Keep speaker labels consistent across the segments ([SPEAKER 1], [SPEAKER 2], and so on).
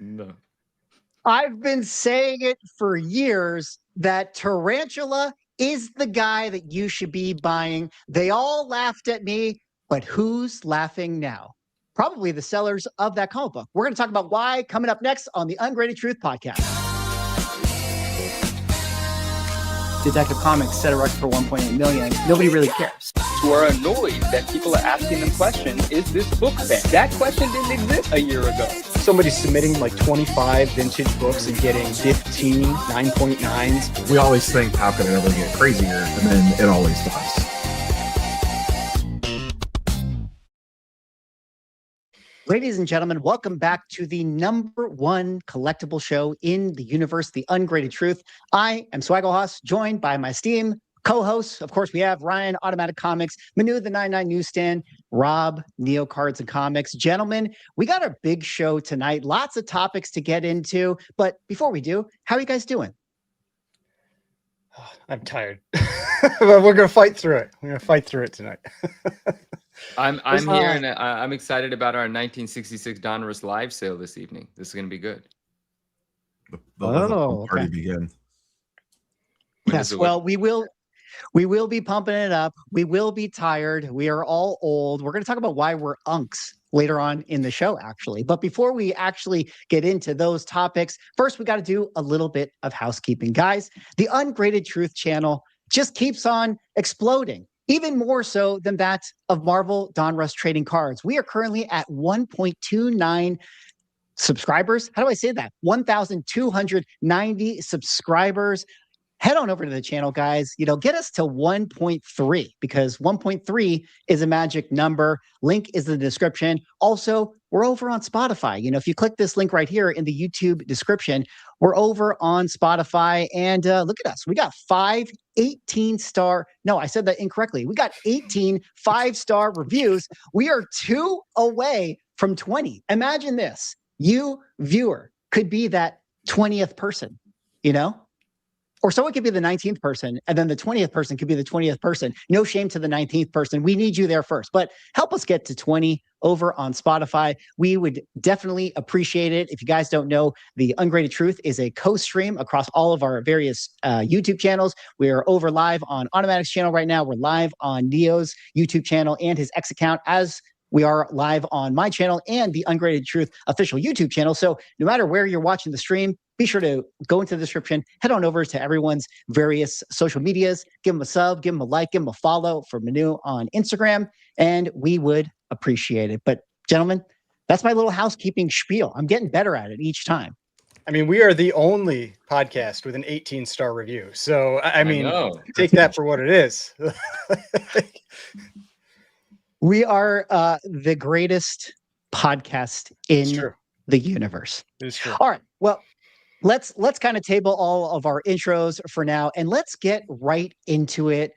[SPEAKER 1] No.
[SPEAKER 2] I've been saying it for years that Tarantula is the guy that you should be buying. They all laughed at me, but who's laughing now? Probably the sellers of that comic book. We're going to talk about why coming up next on the Ungraded Truth podcast. Detective Comics set a record for 1.8 million. Nobody really cares.
[SPEAKER 3] Who are annoyed that people are asking them questions, is this book banned? That question didn't exist a year ago.
[SPEAKER 4] Somebody's submitting like 25 vintage books and getting 15 9.9s.
[SPEAKER 5] We always think, how can it ever get crazier? And then it always does.
[SPEAKER 2] Ladies and gentlemen, welcome back to the #1 collectible show in the universe, The Ungraded Truth. I am Swaggle joined by my esteemed co-hosts. Of course, we have Ryan, Automatic Comics, Manu, the 99 Newsstand, Rob, Neo Cards and Comics. Gentlemen, we got a big show tonight. Lots of topics to get into. But before we do, how are you guys doing?
[SPEAKER 4] I'm tired. But we're going to fight through it. We're going to fight through it tonight.
[SPEAKER 1] I'm here and I'm excited about our 1966 Donruss live sale this evening. This is going to be good.
[SPEAKER 5] The party begin.
[SPEAKER 2] Yes, well, we will be pumping it up. We will be tired. We are all old. We're going to talk about why we're unks later on in the show, actually. But before we actually get into those topics, first, we got to do a little bit of housekeeping. Guys, the Ungraded Truth channel just keeps on exploding, even more so than that of Marvel Donruss Trading Cards. We are currently at 1.29 subscribers. How do I say that? 1,290 subscribers. Head on over to the channel, guys. Get us to 1.3 because 1.3 is a magic number. Link is in the description. Also, we're over on Spotify. If you click this link right here in the YouTube description, we're over on Spotify. And look at us. We got 5 18-star. No, I said that incorrectly. We got 18 5-star reviews. We are 2 away from 20. Imagine this. You, viewer, could be that 20th person, Or someone could be the 19th person, and then the 20th person could be the 20th person. No shame to the 19th person. We need you there first. But help us get to 20 over on Spotify. We would definitely appreciate it. If you guys don't know, The Ungraded Truth is a co-stream across all of our various YouTube channels. We're over live on Automatic's channel right now. We're live on Neo's YouTube channel and his X account, as we are live on my channel and the Ungraded Truth official YouTube channel. So no matter where you're watching the stream, be sure to go into the description, head on over to everyone's various social medias, give them a sub, give them a like, give them a follow for Manu on Instagram, and we would appreciate it. But gentlemen, that's my little housekeeping spiel. I'm getting better at it each time.
[SPEAKER 4] I mean, we are the only podcast with an 18-star review. So, I mean, take that for what it is.
[SPEAKER 2] We are the greatest podcast in the universe.
[SPEAKER 4] It's true.
[SPEAKER 2] All right. Well, let's kind of table all of our intros for now, and let's get right into it.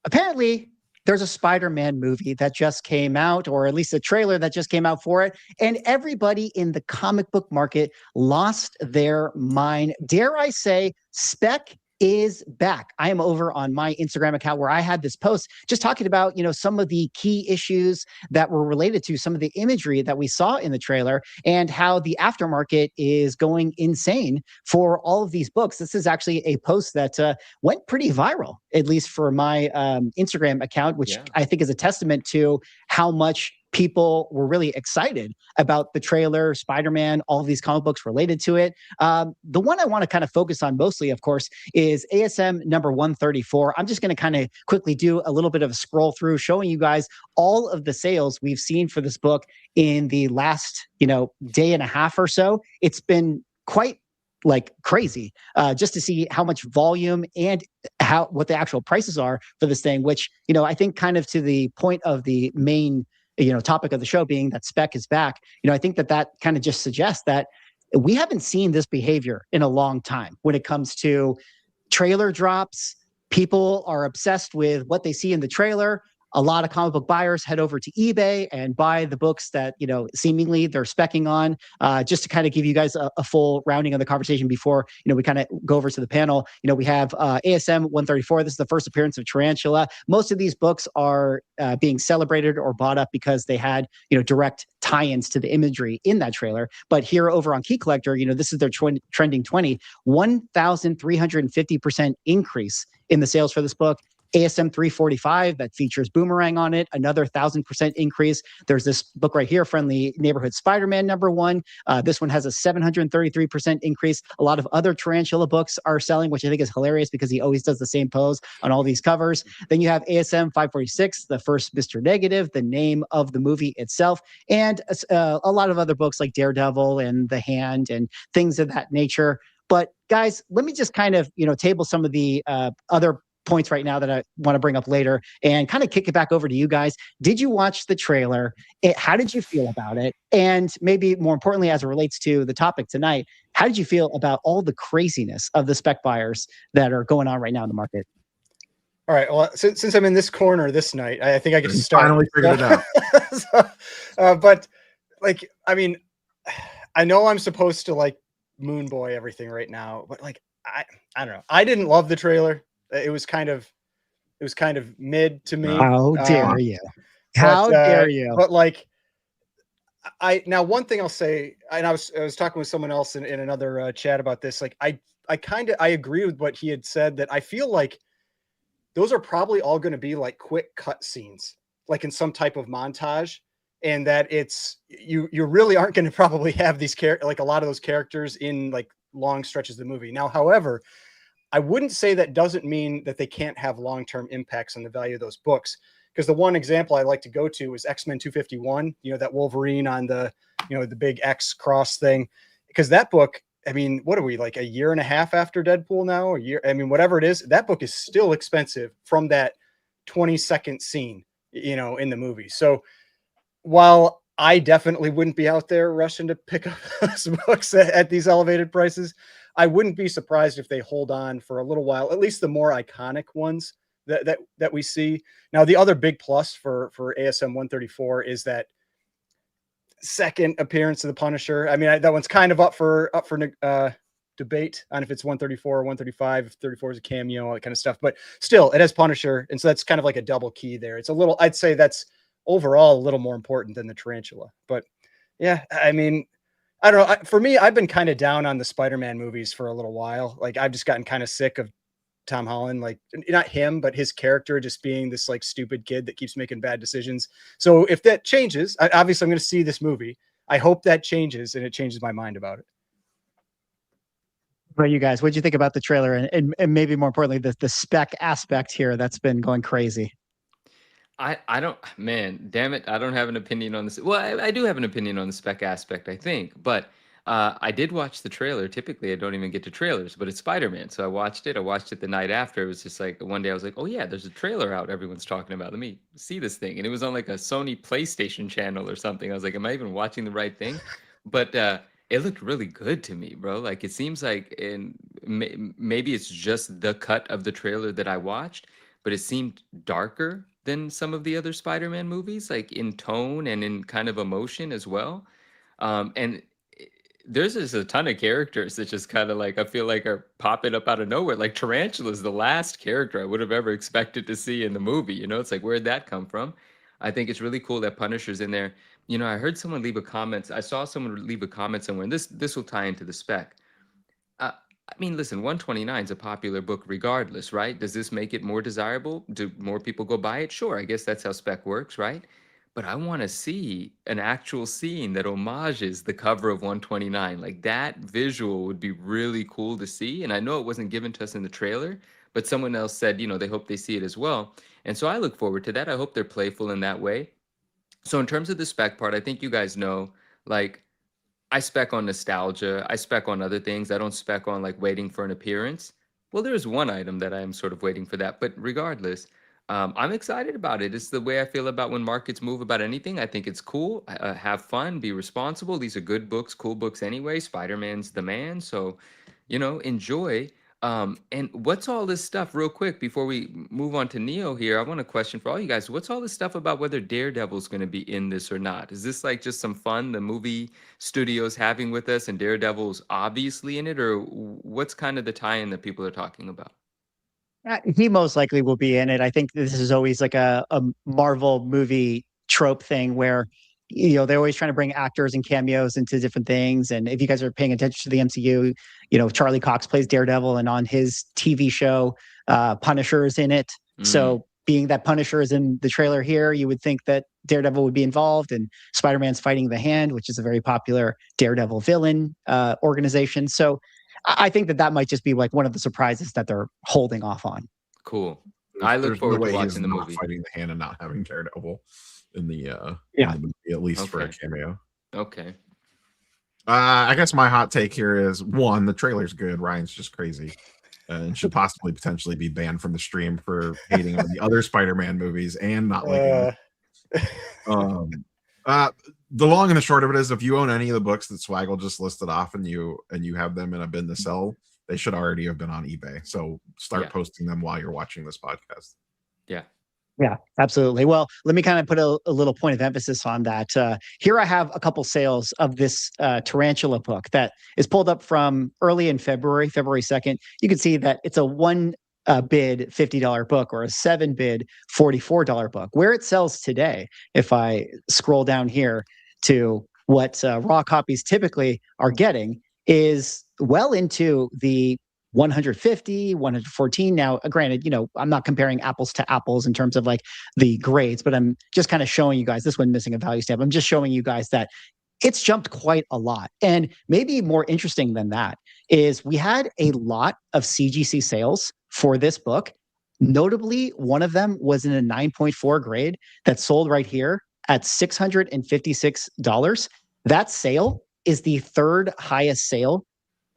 [SPEAKER 2] Apparently, there's a Spider-Man movie that just came out, or at least a trailer that just came out for it, and everybody in the comic book market lost their mind. Dare I say, Spec is back. I am over on my Instagram account where I had this post just talking about, some of the key issues that were related to some of the imagery that we saw in the trailer and how the aftermarket is going insane for all of these books. This is actually a post that went pretty viral, at least for my Instagram account, which I think is a testament to how much people were really excited about the trailer, Spider-Man, all of these comic books related to it. The one I want to kind of focus on mostly, of course, is ASM number 134. I'm just going to kind of quickly do a little bit of a scroll through, showing you guys all of the sales we've seen for this book in the last, day and a half or so. It's been quite crazy just to see how much volume and what the actual prices are for this thing, which, I think kind of to the point of the main topic of the show being that Spec is back. I think that kind of just suggests that we haven't seen this behavior in a long time when it comes to trailer drops. People are obsessed with what they see in the trailer. a lot of comic book buyers head over to eBay and buy the books that, seemingly they're speccing on. Just to kind of give you guys a full rounding of the conversation before, we kind of go over to the panel. We have ASM 134. This is the first appearance of Tarantula. Most of these books are being celebrated or bought up because they had, direct tie-ins to the imagery in that trailer. But here over on Key Collector, this is their trending 20, 1,350% increase in the sales for this book. ASM 345 that features Boomerang on it, another 1,000% increase. There's this book right here, Friendly Neighborhood Spider-Man #1. This one has a 733% increase. A lot of other Tarantula books are selling, which I think is hilarious because he always does the same pose on all these covers. Then you have ASM 546, the first Mr. Negative, the name of the movie itself, and a lot of other books like Daredevil and The Hand and things of that nature. But guys, let me just kind of, table some of the other points right now that I want to bring up later and kind of kick it back over to you guys. Did you watch the trailer? How did you feel about it? And maybe more importantly, as it relates to the topic tonight, how did you feel about all the craziness of the spec buyers that are going on right now in the market?
[SPEAKER 4] All right. Well, since I'm in this corner this night, I think I get to start.
[SPEAKER 5] Finally figured it out.
[SPEAKER 4] But like, I mean, I know I'm supposed to like moon boy everything right now, but like, I don't know. I didn't love the trailer. It was kind of mid to me.
[SPEAKER 2] How dare you? How dare you?
[SPEAKER 4] But like, one thing I'll say, and I was talking with someone else in another chat about this. Like, I agree with what he had said, that I feel like those are probably all going to be like quick cut scenes, like in some type of montage, and that it's you really aren't going to probably have these like a lot of those characters in like long stretches of the movie. Now, however, I wouldn't say that doesn't mean that they can't have long-term impacts on the value of those books. Because the one example I like to go to is X-Men 251, that Wolverine on the, the big X cross thing. Because that book, I mean, what are we, like a year and a half after Deadpool now? Whatever it is, that book is still expensive from that 20-second scene, in the movie. So while I definitely wouldn't be out there rushing to pick up those books at these elevated prices, I wouldn't be surprised if they hold on for a little while, at least the more iconic ones that we see. Now, the other big plus for ASM 134 is that second appearance of the Punisher. I mean, that one's kind of up for debate on if it's 134 or 135, if 34 is a cameo, all that kind of stuff. But still, it has Punisher, and so that's kind of like a double key there. It's a little, I'd say that's overall a little more important than the Tarantula. But yeah, I mean, I don't know. For me, I've been kind of down on the Spider-Man movies for a little while. Like, I've just gotten kind of sick of Tom Holland, like not him, but his character just being this like stupid kid that keeps making bad decisions. So if that changes, obviously I'm going to see this movie. I hope that changes and it changes my mind about it.
[SPEAKER 2] What you guys, what did you think about the trailer and maybe more importantly, the spec aspect here that's been going crazy?
[SPEAKER 1] I don't, man, damn it. I don't have an opinion on this. Well, I do have an opinion on the spec aspect, I think, but I did watch the trailer. Typically, I don't even get to trailers, but it's Spider-Man. So I watched it. The night after. It was just like, one day I was like, oh yeah, there's a trailer out everyone's talking about. Let me see this thing. And it was on like a Sony PlayStation channel or something. I was like, am I even watching the right thing? But it looked really good to me, bro. Like, it seems like maybe it's just the cut of the trailer that I watched, but it seemed darker than some of the other Spider-Man movies, like in tone and in kind of emotion as well. And there's just a ton of characters that just kind of like, I feel like are popping up out of nowhere. Like Tarantula's the last character I would have ever expected to see in the movie. It's like, where'd that come from? I think it's really cool that Punisher's in there. I heard someone leave a comment. I saw someone leave a comment somewhere, and this will tie into the spec. I mean, listen, 129 is a popular book regardless, right? Does this make it more desirable? Do more people go buy it? Sure, I guess that's how spec works, right? But I want to see an actual scene that homages the cover of 129. Like, that visual would be really cool to see. And I know it wasn't given to us in the trailer, but someone else said, they hope they see it as well. And so I look forward to that. I hope they're playful in that way. So in terms of the spec part, I think you guys know, like, I spec on nostalgia. I spec on other things. I don't spec on like waiting for an appearance. Well, there's one item that I am sort of waiting for that. But regardless, I'm excited about it. It's the way I feel about when markets move about anything. I think it's cool. Have fun. Be responsible. These are good books, cool books anyway. Spider-Man's the man. So, enjoy. And what's all this stuff, real quick, before we move on to Neo here? I want a question for all you guys. What's all this stuff about whether Daredevil's going to be in this or not? Is this like just some fun the movie studio's having with us and Daredevil's obviously in it? Or what's kind of the tie-in that people are talking about?
[SPEAKER 2] He most likely will be in it. I think this is always like a Marvel movie trope thing where, they're always trying to bring actors and cameos into different things. And if you guys are paying attention to the MCU, Charlie Cox plays Daredevil, and on his TV show, Punisher is in it. So being that Punisher is in the trailer here, you would think that Daredevil would be involved, and Spider-Man's fighting the Hand, which is a very popular Daredevil villain organization. So I think that might just be like one of the surprises that they're holding off on.
[SPEAKER 1] Cool. I look forward to watching the
[SPEAKER 5] not
[SPEAKER 1] movie.
[SPEAKER 5] Fighting the Hand and not having Daredevil in the
[SPEAKER 2] Yeah.
[SPEAKER 5] in the movie, at least for a cameo.
[SPEAKER 1] Okay.
[SPEAKER 5] I guess my hot take here is, one, the trailer's good. Ryan's just crazy and should possibly potentially be banned from the stream for hating on the other Spider-Man movies and not liking them. The long and the short of it is, if you own any of the books that Swaggle just listed off and you have them in a bin to sell, they should already have been on eBay. So start posting them while you're watching this podcast.
[SPEAKER 2] Yeah, absolutely. Well, let me kind of put a little point of emphasis on that. Here I have a couple sales of this Tarantula book that is pulled up from early in February 2nd. You can see that it's a one bid $50 book or a 7 bid $44 book. Where it sells today, if I scroll down here to what raw copies typically are getting, is well into the 150, 114. Now, granted, I'm not comparing apples to apples in terms of like the grades, but I'm just kind of showing you guys this one missing a value stamp. I'm just showing you guys that it's jumped quite a lot. And maybe more interesting than that is we had a lot of CGC sales for this book. Notably, one of them was in a 9.4 grade that sold right here at $656. That sale is the third highest sale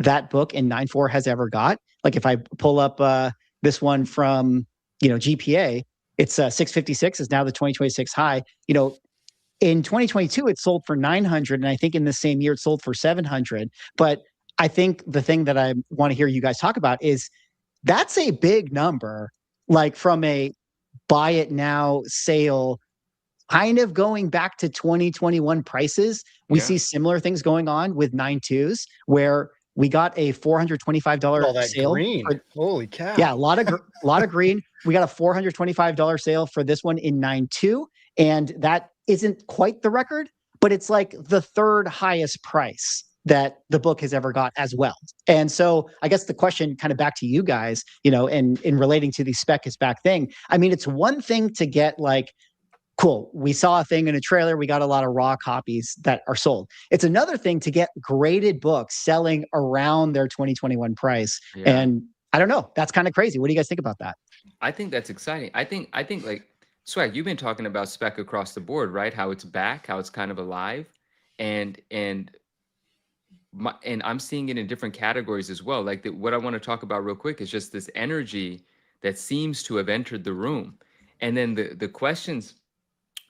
[SPEAKER 2] that book in 9.4 has ever got. Like if I pull up this one from GPA, it's 656 is now the 2026 high. In 2022 it sold for 900, and I think in the same year it sold for 700. But I think the thing that I want to hear you guys talk about is that's a big number, like from a buy it now sale, kind of going back to 2021 prices. We see similar things going on with 9.2s, where we got a $425 sale.
[SPEAKER 4] Green. Holy cow.
[SPEAKER 2] Yeah, a lot of green. We got a $425 sale for this one in 9.2, and that isn't quite the record, but it's like the third highest price that the book has ever got as well. And so I guess the question kind of back to you guys, in relating to the Spec is Back thing. I mean, it's one thing to get like, cool, we saw a thing in a trailer, we got a lot of raw copies that are sold. It's another thing to get graded books selling around their 2021 price.
[SPEAKER 1] Yeah.
[SPEAKER 2] And I don't know, that's kind of crazy. What do you guys think about that?
[SPEAKER 1] I think that's exciting. I think like Swag, you've been talking about Spec across the board, right? How it's back, how it's kind of alive, and I'm seeing it in different categories as well. Like what I want to talk about real quick is just this energy that seems to have entered the room, and then the questions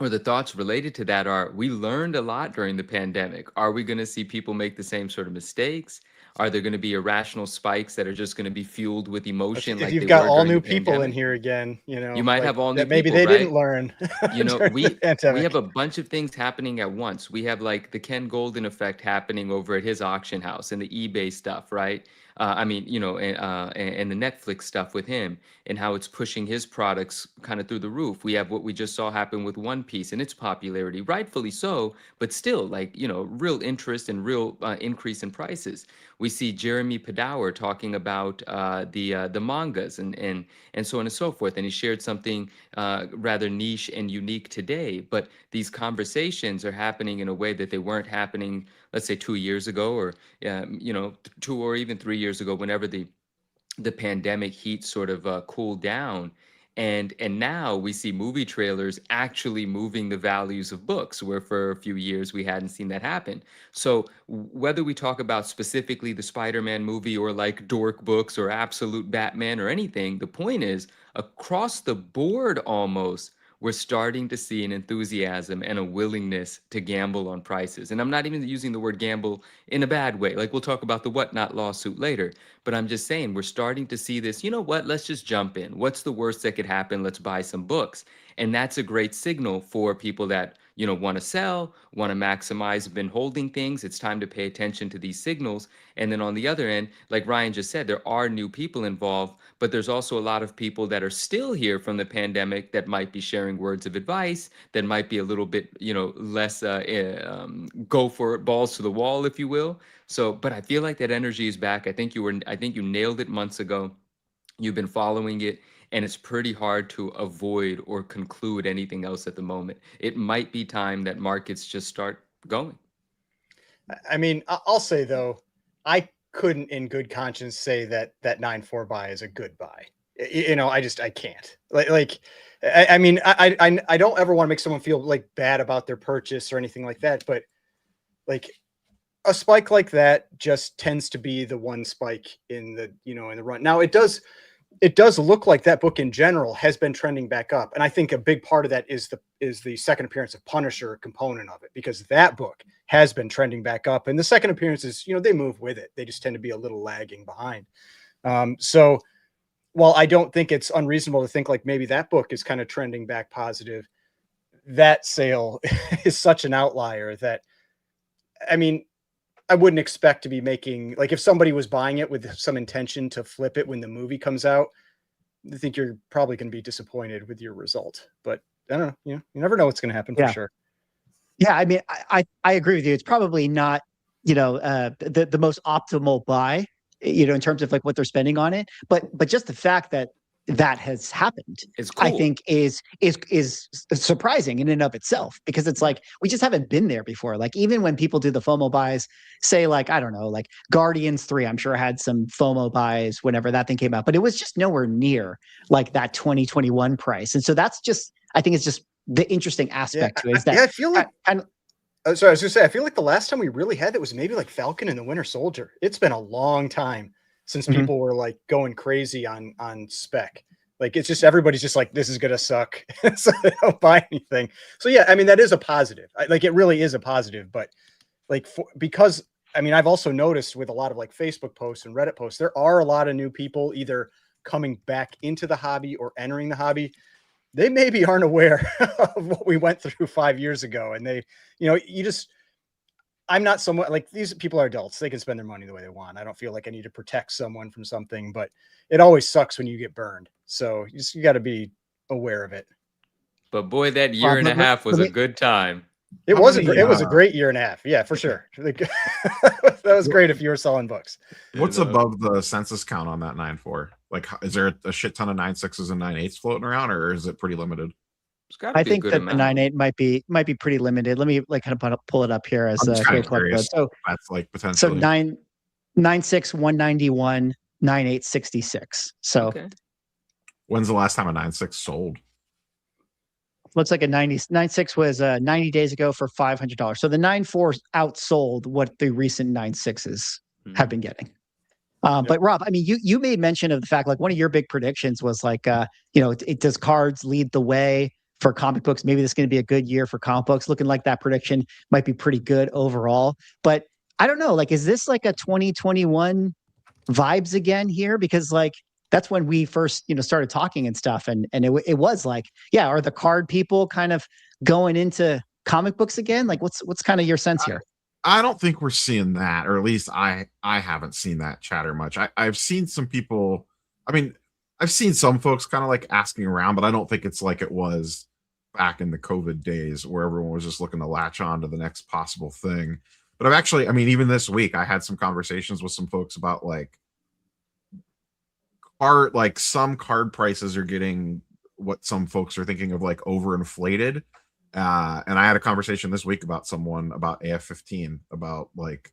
[SPEAKER 1] or the thoughts related to that are: we learned a lot during the pandemic. Are we going to see people make the same sort of mistakes? Are there going to be irrational spikes that are just going to be fueled with emotion?
[SPEAKER 4] If you've got all new people in here again,
[SPEAKER 1] you might have all new
[SPEAKER 4] maybe
[SPEAKER 1] people,
[SPEAKER 4] they didn't learn.
[SPEAKER 1] We have a bunch of things happening at once. We have like the Ken Golden effect happening over at his auction house and the eBay stuff, right? And the Netflix stuff with him and how it's pushing his products kind of through the roof. We have what we just saw happen with One Piece and its popularity, rightfully so, but still real interest and real increase in prices. We see Jeremy Padawer talking about the mangas and so on and so forth. And he shared something rather niche and unique today. But these conversations are happening in a way that they weren't happening, let's say 2 years ago, or 2 or even 3 years ago, whenever the pandemic heat sort of cooled down. And now we see movie trailers actually moving the values of books, where for a few years we hadn't seen that happen. So whether we talk about specifically the Spider-Man movie or like dork books or absolute Batman or anything, the point is across the board almost, we're starting to see an enthusiasm and a willingness to gamble on prices. And I'm not even using the word gamble in a bad way. Like we'll talk about the whatnot lawsuit later, but I'm just saying we're starting to see this. You know what? Let's just jump in. What's the worst that could happen? Let's buy some books. And that's a great signal for people that, you know, want to sell, want to maximize, been holding things. It's time to pay attention to these signals. And then on the other end, like Ryan just said, there are new people involved, but there's also a lot of people that are still here from the pandemic that might be sharing words of advice, that might be a little bit, you know, less go for it, balls to the wall, if you will. So, but I feel like that energy is back. I think you nailed it months ago. You've been following it, and it's pretty hard to avoid or conclude anything else at the moment. It might be time that markets just start going.
[SPEAKER 4] I mean, I'll say though, I couldn't in good conscience say that 9.4 buy is a good buy. You know, I can't. I mean, I don't ever want to make someone feel like bad about their purchase or anything like that, but like a spike like that just tends to be the one spike in the, you know, in the run. Now it does look like that book in general has been trending back up. And I think a big part of that is the second appearance of Punisher component of it, because that book has been trending back up, and the second appearances, you know, they move with it. They just tend to be a little lagging behind. So while I don't think it's unreasonable to think like maybe that book is kind of trending back positive, that sale is such an outlier that, I mean, I wouldn't expect to be making, like if somebody was buying it with some intention to flip it when the movie comes out, I think you're probably going to be disappointed with your result. But I don't know, you never know what's going to happen for sure.
[SPEAKER 2] Yeah, I mean, I agree with you. It's probably not, you know, the most optimal buy, you know, in terms of like what they're spending on it. But just the fact that has happened,
[SPEAKER 1] It's cool.
[SPEAKER 2] I think is surprising in and of itself, because it's like we just haven't been there before. Like even when people do the FOMO buys, say like, I don't know, like Guardians 3, I'm sure had some FOMO buys whenever that thing came out, but it was just nowhere near like that 2021 price. And so that's just, I think it's just the interesting aspect to it is that
[SPEAKER 4] I feel like sorry, I was gonna say, I feel like the last time we really had it was maybe like Falcon and the Winter Soldier. It's been a long time since people were like going crazy on Spec. Like it's just, everybody's just like, this is gonna suck, so they don't buy anything. So yeah, I mean that is a positive. Like it really is a positive. But like because I mean I've also noticed with a lot of like Facebook posts and Reddit posts, there are a lot of new people either coming back into the hobby or entering the hobby. They maybe aren't aware of what we went through 5 years ago, and they, you know, I'm not somewhat like, these people are adults. They can spend their money the way they want. I don't feel like I need to protect someone from something, but it always sucks when you get burned. So you got to be aware of it.
[SPEAKER 1] But boy, that year and a half was a good time.
[SPEAKER 4] It was a great year and a half. Yeah, for sure. That was great if you were selling books.
[SPEAKER 5] What's above the census count on that 9.4? Like, is there a shit ton of 9.6s and 9.8s floating around, or is it pretty limited?
[SPEAKER 2] I think that the 9.8 might be pretty limited. Let me like kind of pull it up here as a curious. So that's like potentially. So 9.6 191, 9.8 66. So
[SPEAKER 5] when's the last time a 9.6 sold?
[SPEAKER 2] Looks like a 9.6 was 90 days ago for $500. So the 9.4 outsold what the recent 9.6s have been getting. But Rob, I mean, you made mention of the fact, like one of your big predictions was like, you know, it does cards lead the way for comic books? Maybe this is going to be a good year for comic books. Looking like that prediction might be pretty good overall. But I don't know, like, is this like a 2021 vibes again here? Because like, that's when we first, you know, started talking and stuff. And it was like, yeah, are the card people kind of going into comic books again? Like what's kind of your sense here?
[SPEAKER 5] I don't think we're seeing that, or at least I haven't seen that chatter much. I've seen some people, I mean, I've seen some folks kind of like asking around, but I don't think it's like it was back in the COVID days where everyone was just looking to latch on to the next possible thing. But I've actually, I mean, even this week, I had some conversations with some folks about like some card prices are getting what some folks are thinking of like overinflated. And I had a conversation this week about someone about AF-15 about like,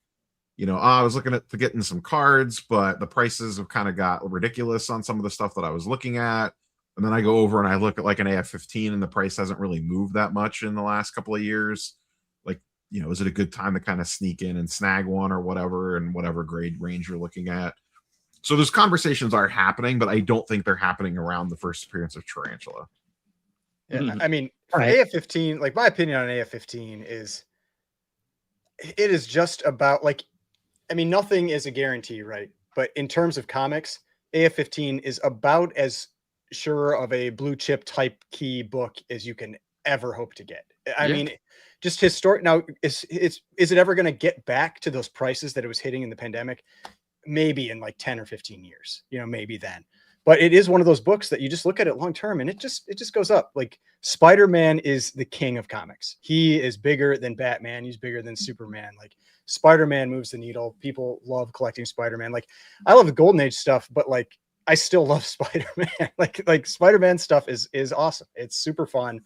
[SPEAKER 5] you know, I was looking at getting some cards, but the prices have kind of got ridiculous on some of the stuff that I was looking at. And then I go over and I look at like an AF-15 and the price hasn't really moved that much in the last couple of years. Like, you know, is it a good time to kind of sneak in and snag one or whatever, and whatever grade range you're looking at? So those conversations are happening, but I don't think they're happening around the first appearance of Tarantula.
[SPEAKER 4] Yeah, I mean,
[SPEAKER 2] All
[SPEAKER 4] for
[SPEAKER 2] right.
[SPEAKER 4] AF-15, like my opinion on AF-15 is it is just about like, I mean, nothing is a guarantee, right? But in terms of comics, AF-15 is about as sure of a blue chip type key book as you can ever hope to get. I
[SPEAKER 1] Yeah.
[SPEAKER 4] mean, just historic. Now, is it ever going to get back to those prices that it was hitting in the pandemic? Maybe in like 10 or 15 years, maybe then. But it is one of those books that you just look at it long term and it just goes up. Like Spider-Man is the king of comics. He is bigger than Batman. He's bigger than Superman. Like Spider-Man moves the needle. People love collecting Spider-Man. Like I love the Golden Age stuff, but like I still love Spider-Man. like Spider-Man stuff is awesome. It's super fun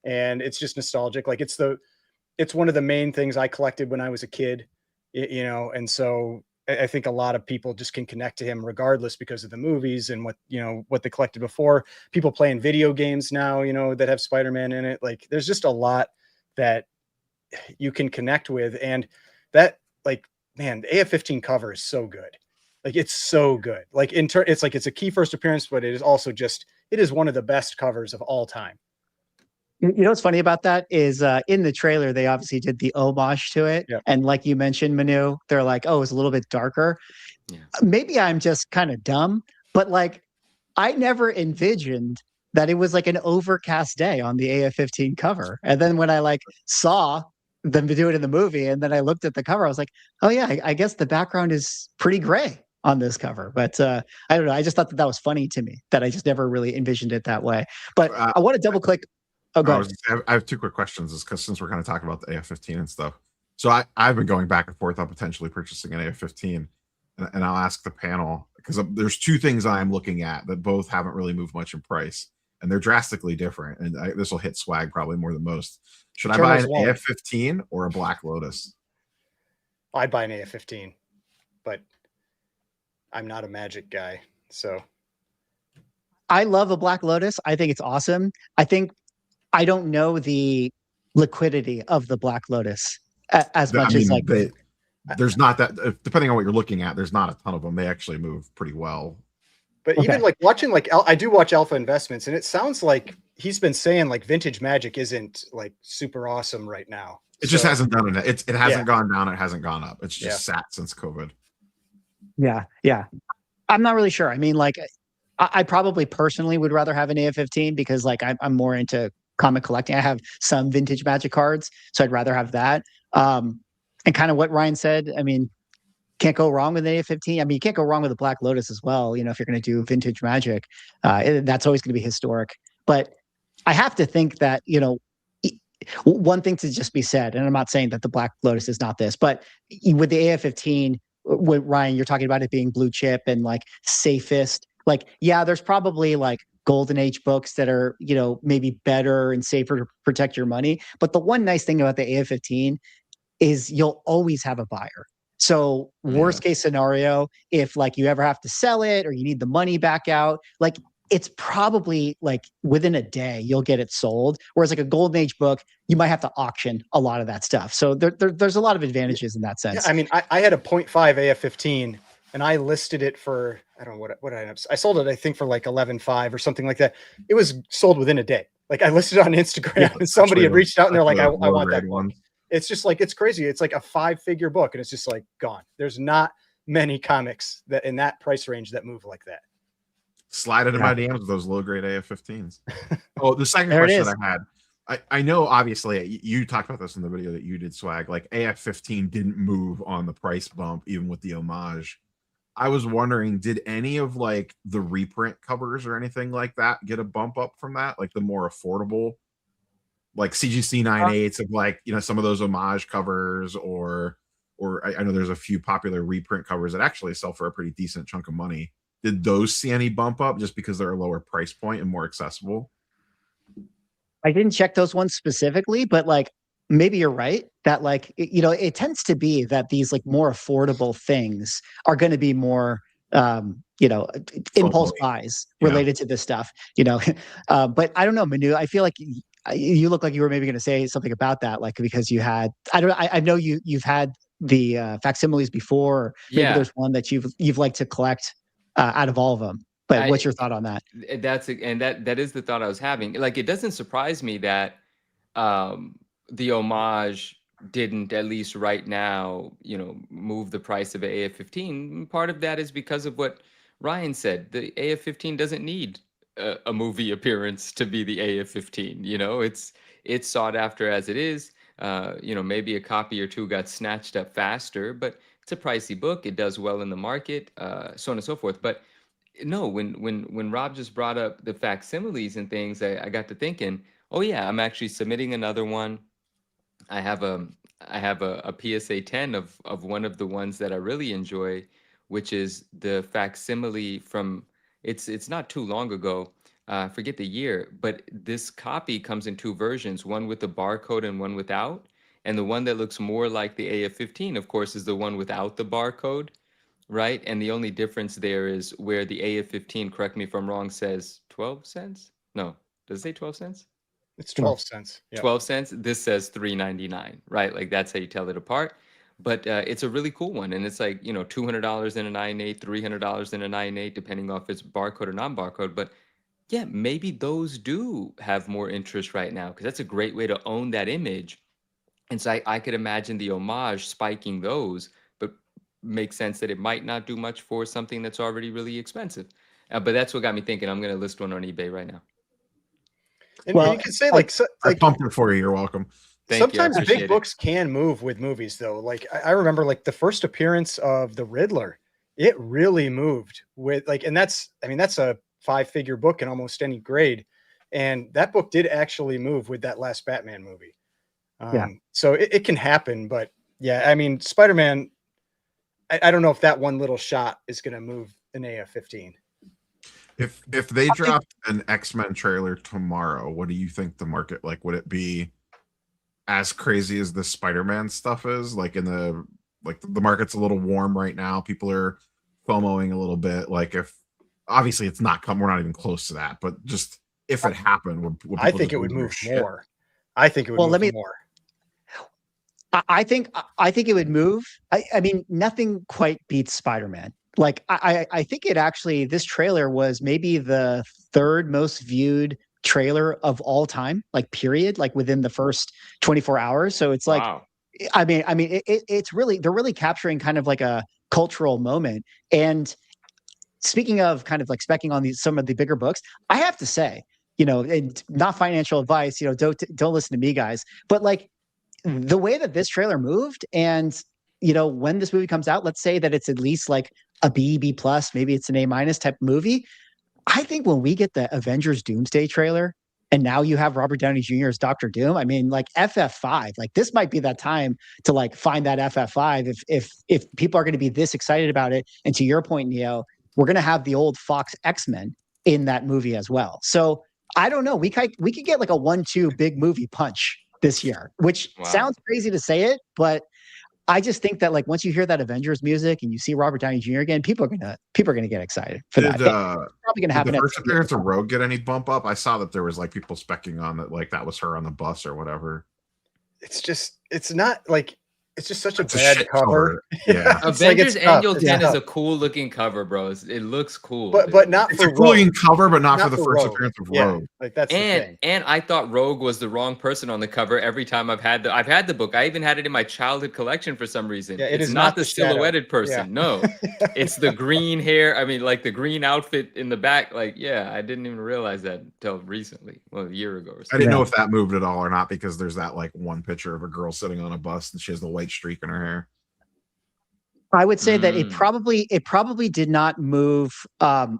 [SPEAKER 4] and it's just nostalgic. Like it's one of the main things I collected when I was a kid, and so I think a lot of people just can connect to him regardless because of the movies and what they collected before. People playing video games now, that have Spider-Man in it. Like there's just a lot that you can connect with. And that, like, man, the AF-15 cover is so good. Like it's so good. Like it's like, it's a key first appearance, but it is also it is one of the best covers of all time.
[SPEAKER 2] You know what's funny about that is in the trailer, they obviously did the homage to it.
[SPEAKER 4] Yep.
[SPEAKER 2] And like you mentioned, Manu, they're like, oh, it's a little bit darker.
[SPEAKER 1] Yeah.
[SPEAKER 2] Maybe I'm just kind of dumb, but like I never envisioned that it was like an overcast day on the AF-15 cover. And then when I like saw them do it in the movie and then I looked at the cover, I was like, oh yeah, I guess the background is pretty gray on this cover. But I don't know. I just thought that was funny to me that I just never really envisioned it that way. But I want to double click. Oh, go ahead.
[SPEAKER 5] I have two quick questions, is because since we're kind of talking about the AF-15 and stuff. So I've been going back and forth on potentially purchasing an AF-15, and I'll ask the panel because there's two things I'm looking at that both haven't really moved much in price, and they're drastically different. And this will hit swag probably more than most. Should I buy an AF-15 or a Black Lotus?
[SPEAKER 4] I'd buy an AF-15, but I'm not a Magic guy, so.
[SPEAKER 2] I love a Black Lotus. I think it's awesome. I don't know the liquidity of the Black Lotus as much as like
[SPEAKER 5] there's not that, depending on what you're looking at, there's not a ton of them. They actually move pretty well.
[SPEAKER 4] But even like watching, like I do watch Alpha Investments, and it sounds like he's been saying like vintage Magic isn't like super awesome right now.
[SPEAKER 5] It just hasn't done it. It hasn't gone down. It hasn't gone up. It's just sat since COVID.
[SPEAKER 2] Yeah. I'm not really sure. I mean, like I probably personally would rather have an AF-15 because like I'm more into comic collecting. I have some vintage Magic cards, so I'd rather have that. And kind of what Ryan said, I mean, can't go wrong with an AF-15. I mean, you can't go wrong with a Black Lotus as well. If you're going to do vintage Magic, that's always going to be historic. But I have to think that, one thing to just be said, and I'm not saying that the Black Lotus is not this, but with the AF-15, with Ryan, you're talking about it being blue chip and like safest. Like, yeah, there's probably like Golden Age books that are, maybe better and safer to protect your money. But the one nice thing about the AF-15 is you'll always have a buyer. So worst case scenario, if like you ever have to sell it or you need the money back out, like it's probably like within a day you'll get it sold. Whereas like a Golden Age book, you might have to auction a lot of that stuff. So there's a lot of advantages in that sense.
[SPEAKER 4] Yeah, I mean, I had a 0.5 AF-15 and I listed it for, I don't know what I ended up. I sold it, I think, for like 11.5 or something like that. It was sold within a day. Like I listed it on Instagram and somebody had reached out and they're like, I want that one. It's just like, it's crazy. It's like a 5-figure book and it's just like gone. There's not many comics that in that price range that move like that.
[SPEAKER 5] Slide into my DMs with those low grade AF-15s. Oh, the second question that I had, I know obviously you talked about this in the video that you did, Swag, like AF-15 didn't move on the price bump, even with the homage. I was wondering, did any of like the reprint covers or anything like that get a bump up from that? Like the more affordable, like CGC 9/8 of like, some of those homage covers, or I know there's a few popular reprint covers that actually sell for a pretty decent chunk of money. Did those see any bump up just because they're a lower price point and more accessible?
[SPEAKER 2] I didn't check those ones specifically, but like maybe you're right that like, it tends to be that these like more affordable things are going to be more, impulse buys related to this stuff, but I don't know, Manu, I feel like you look like you were maybe going to say something about that, like, because you had, I know you've had the facsimiles before. Maybe there's one that you've liked to collect out of all of them. But what's your thought on that?
[SPEAKER 1] That is the thought I was having. Like, it doesn't surprise me that the homage didn't, at least right now, move the price of an AF-15. Part of that is because of what Ryan said. The AF-15 doesn't need a movie appearance to be the AF-15. It's sought after as it is. Maybe a copy or two got snatched up faster, but it's a pricey book. It does well in the market, so on and so forth. But no, when Rob just brought up the facsimiles and things, I got to thinking, oh yeah, I'm actually submitting another one. I have a PSA 10 of one of the ones that I really enjoy, which is the facsimile from it's not too long ago. I forget the year, but this copy comes in two versions, one with the barcode and one without. And the one that looks more like the AF-15, of course, is the one without the barcode, right? And the only difference there is where the AF-15, correct me if I'm wrong, says 12 cents. No, does it say 12 cents?
[SPEAKER 4] It's 12 cents. Yep.
[SPEAKER 1] 12 cents. This says $3.99, right? Like, that's how you tell it apart. But it's a really cool one. And it's like, $200 in a 9.8, $300 in a 9.8, depending on if it's barcode or non-barcode. But yeah, maybe those do have more interest right now, because that's a great way to own that image. And so I could imagine the homage spiking those, but makes sense that it might not do much for something that's already really expensive. But that's what got me thinking. I'm going to list one on eBay right now.
[SPEAKER 4] And you can say like
[SPEAKER 5] I pumped it for you. You're welcome.
[SPEAKER 4] Sometimes big books can move with movies, though. Like, I remember like the first appearance of the Riddler, it really moved with and that's a 5-figure book in almost any grade. And that book did actually move with that last Batman movie. So it can happen, but yeah, Spider-Man, I don't know if that one little shot is going to move an AF-15.
[SPEAKER 5] If they dropped an X-Men trailer tomorrow, what do you think the market, would it be as crazy as the Spider-Man stuff is? Like, the market's a little warm right now. People are FOMOing a little bit. Like, if obviously it's not we're not even close to that, but just if it happened, would
[SPEAKER 4] I think it would move more. I think it would move more.
[SPEAKER 2] I think it would move. I mean, nothing quite beats Spider-Man. Like, I think this trailer was maybe the third most viewed trailer of all time, period, within the first 24 hours. So it's
[SPEAKER 1] wow.
[SPEAKER 2] It's really, they're really capturing kind of like a cultural moment. And speaking of kind of specking on some of the bigger books, I have to say, and not financial advice, don't listen to me, guys, but the way that this trailer moved, and when this movie comes out, let's say that it's at least a B plus, maybe it's an A- type movie. I think when we get the Avengers Doomsday trailer, and now you have Robert Downey Jr. as Dr. Doom, FF5, this might be that time to find that FF5 if people are going to be this excited about it. And to your point, Neo, we're going to have the old Fox X-Men in that movie as well. So I don't know. We could get a 1-2 big movie punch this year, which sounds crazy to say it, but I just think that once you hear that Avengers music and you see Robert Downey Jr. again, people are gonna get excited for that. Probably gonna happen.
[SPEAKER 5] Did the first appearance of Rogue get any bump up? I saw that there was people specking on that, that was her on the bus or whatever.
[SPEAKER 4] It's just such a bad cover.
[SPEAKER 5] Yeah,
[SPEAKER 1] Avengers Annual 10 is a cool looking cover, bro. It looks cool,
[SPEAKER 4] but not
[SPEAKER 5] it's
[SPEAKER 4] for
[SPEAKER 5] a cool looking cover, but not for the first appearance of Rogue.
[SPEAKER 4] That's the thing.
[SPEAKER 1] And I thought Rogue was the wrong person on the cover every time I've had the book. I even had it in my childhood collection for some reason.
[SPEAKER 4] Yeah,
[SPEAKER 1] it's not the silhouetted person.
[SPEAKER 4] Yeah.
[SPEAKER 1] No, it's the green hair. The green outfit in the back. I didn't even realize that until recently. Well, a year ago or something.
[SPEAKER 5] I didn't know if that moved at all or not, because there's that one picture of a girl sitting on a bus and she has the white streak in her hair.
[SPEAKER 2] I would say that it probably did not move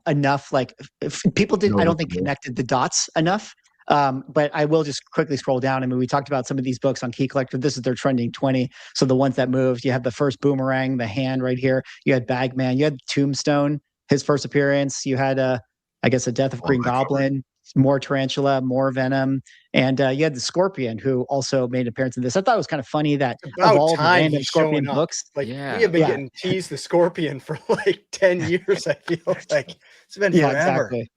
[SPEAKER 2] enough. If people didn't, I don't think, connected the dots enough. But I will just quickly scroll down. We talked about some of these books on Key Collector. This is their trending 20. So the ones that moved, you have the first Boomerang, the hand right here. You had Bagman. You had Tombstone, his first appearance. You had a Death of Green Goblin. More Tarantula, more Venom, and you had the Scorpion, who also made an appearance in this. I thought it was kind of funny that of all the random Scorpion books,
[SPEAKER 4] we have been getting teased the Scorpion for 10 years. I feel like it's been forever.
[SPEAKER 2] Exactly.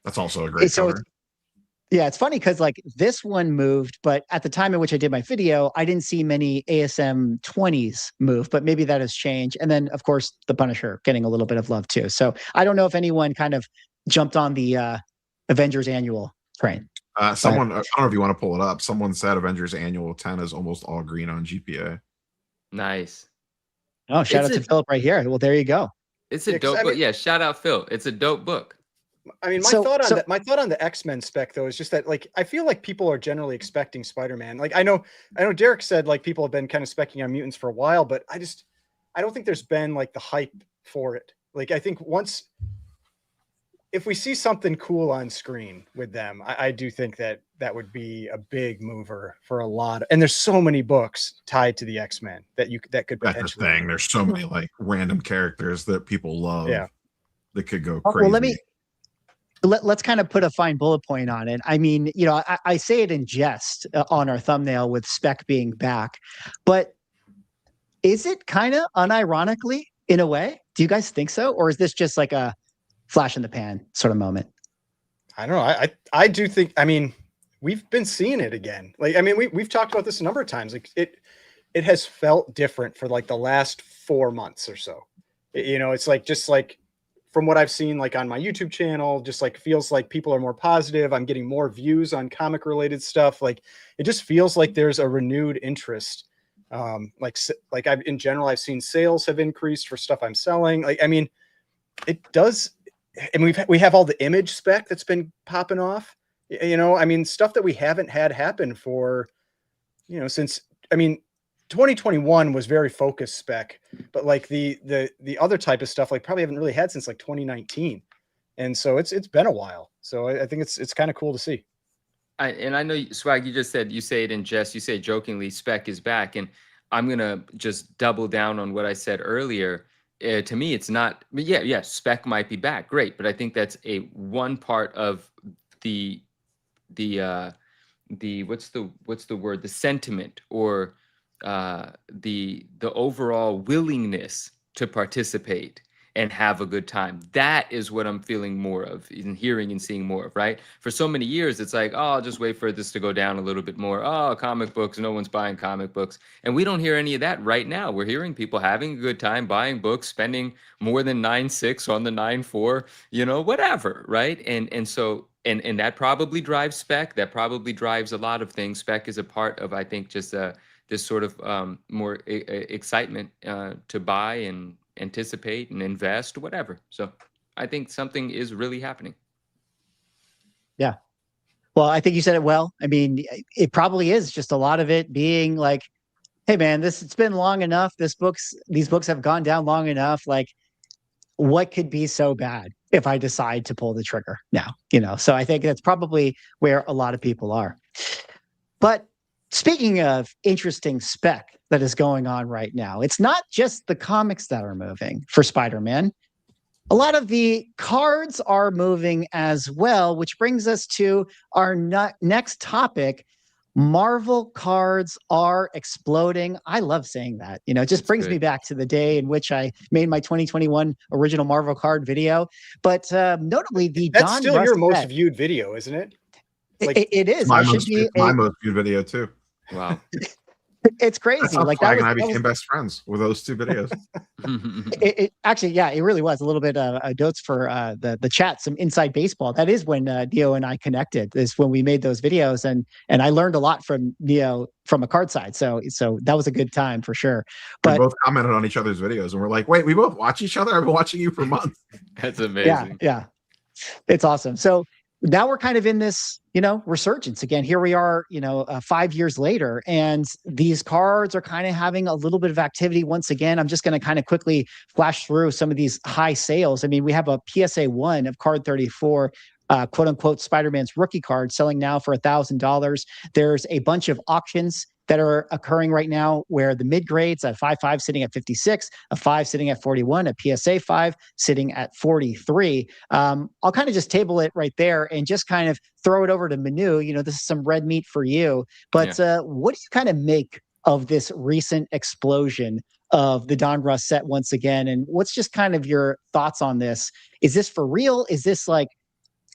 [SPEAKER 5] That's also a great cover.
[SPEAKER 2] It's funny because this one moved, but at the time in which I did my video, I didn't see many ASM 20s move, but maybe that has changed. And then, of course, the Punisher getting a little bit of love too. So I don't know if anyone kind of jumped on the Avengers Annual train.
[SPEAKER 5] Someone, I don't know if you want to pull it up. Someone said Avengers Annual 10 is almost all green on GPA.
[SPEAKER 1] Nice.
[SPEAKER 2] Oh, shout out to Philip right here. Well, there you go.
[SPEAKER 1] It's a dope book. Yeah, shout out Phil. It's a dope book.
[SPEAKER 4] I mean, my thought on the X-Men spec though is just that, like, I feel like people are generally expecting Spider-Man. Like, I know Derek said like people have been kind of specking on mutants for a while, but I don't think there's been like the hype for it. Like, I think if we see something cool on screen with them, I do think that would be a big mover for a lot. And there's so many books tied to the X-Men that could potentially.
[SPEAKER 5] That's the thing. There's so many like random characters that people love.
[SPEAKER 4] Yeah,
[SPEAKER 5] that could go crazy.
[SPEAKER 2] Well, let's kind of put a fine bullet point on it. I mean, I say it in jest on our thumbnail with Spec being back, but is it kind of unironically in a way? Do you guys think so? Or is this just like a flash in the pan sort of moment?
[SPEAKER 4] I don't know. I do think, I mean, we've been seeing it again. Like, I mean, we've talked about this a number of times. Like it has felt different for like the last 4 months or so. It's like, just like from what I've seen, like on my YouTube channel, just like feels like people are more positive. I'm getting more views on comic related stuff. Like, it just feels like there's a renewed interest. In general, I've seen sales have increased for stuff I'm selling. Like, I mean, it does. And we have all the image spec that's been popping off, I mean, stuff that we haven't had happen for, since, I mean, 2021 was very focused spec, but like the other type of stuff, like probably haven't really had since like 2019. And so it's been a while. So I think it's kind of cool to see.
[SPEAKER 1] I know, Swag, you just said, you say it in jest, you say jokingly, Spec is back. And I'm going to just double down on what I said earlier. To me, it's not, but yeah, Spec might be back. Great. But I think that's one part of the what's the word? The sentiment, or the overall willingness to participate and have a good time. That is what I'm feeling more of, and hearing and seeing more of, right? For so many years, it's like, oh, I'll just wait for this to go down a little bit more. Oh, comic books, no one's buying comic books. And we don't hear any of that right now. We're hearing people having a good time, buying books, spending more than 9.6 on the 9.4, whatever, right? And so, and that probably drives Spec. That probably drives a lot of things. Spec is a part of, I think, just this sort of more excitement to buy and anticipate and invest, whatever. So I think something is really happening.
[SPEAKER 2] Yeah. Well, I think you said it well. I mean, it probably is just a lot of it being like, hey man, it's been long enough. These books have gone down long enough. Like, what could be so bad if I decide to pull the trigger now? So I think that's probably where a lot of people are. But speaking of interesting spec that is going on right now, it's not just the comics that are moving for Spider-Man. A lot of the cards are moving as well, which brings us to our next topic. Marvel cards are exploding. I love saying that. It just brings me back to the day in which I made my 2021 original Marvel card video. But notably,
[SPEAKER 4] that's still your most viewed video, isn't it?
[SPEAKER 2] Like, it is.
[SPEAKER 5] My most viewed video too.
[SPEAKER 1] Wow.
[SPEAKER 2] It's crazy.
[SPEAKER 5] That's how Flag and I became best friends with those two videos.
[SPEAKER 2] Actually, yeah, it really was a little bit notes for the chat, some inside baseball. That is when Neo and I connected. Is when we made those videos, and I learned a lot from Neo from a card side. So that was a good time for sure. But
[SPEAKER 5] we both commented on each other's videos, and we're like, wait, we both watch each other? I've been watching you for months.
[SPEAKER 1] That's amazing.
[SPEAKER 2] Yeah, it's awesome. So now we're kind of in this, resurgence again. Here we are, 5 years later, and these cards are kind of having a little bit of activity once again. I'm just going to kind of quickly flash through some of these high sales. I mean, we have a PSA 1 of card 34, quote unquote, Spider-Man's rookie card selling now for $1,000. There's a bunch of auctions that are occurring right now where the mid grades, a 5.5 sitting at 56, a 5 sitting at 41, a PSA 5 sitting at 43. I'll kind of just table it right there and just kind of throw it over to Manu. This is some red meat for you. But what do you kind of make of this recent explosion of the Donruss set once again? And what's just kind of your thoughts on this? Is this for real? Is this like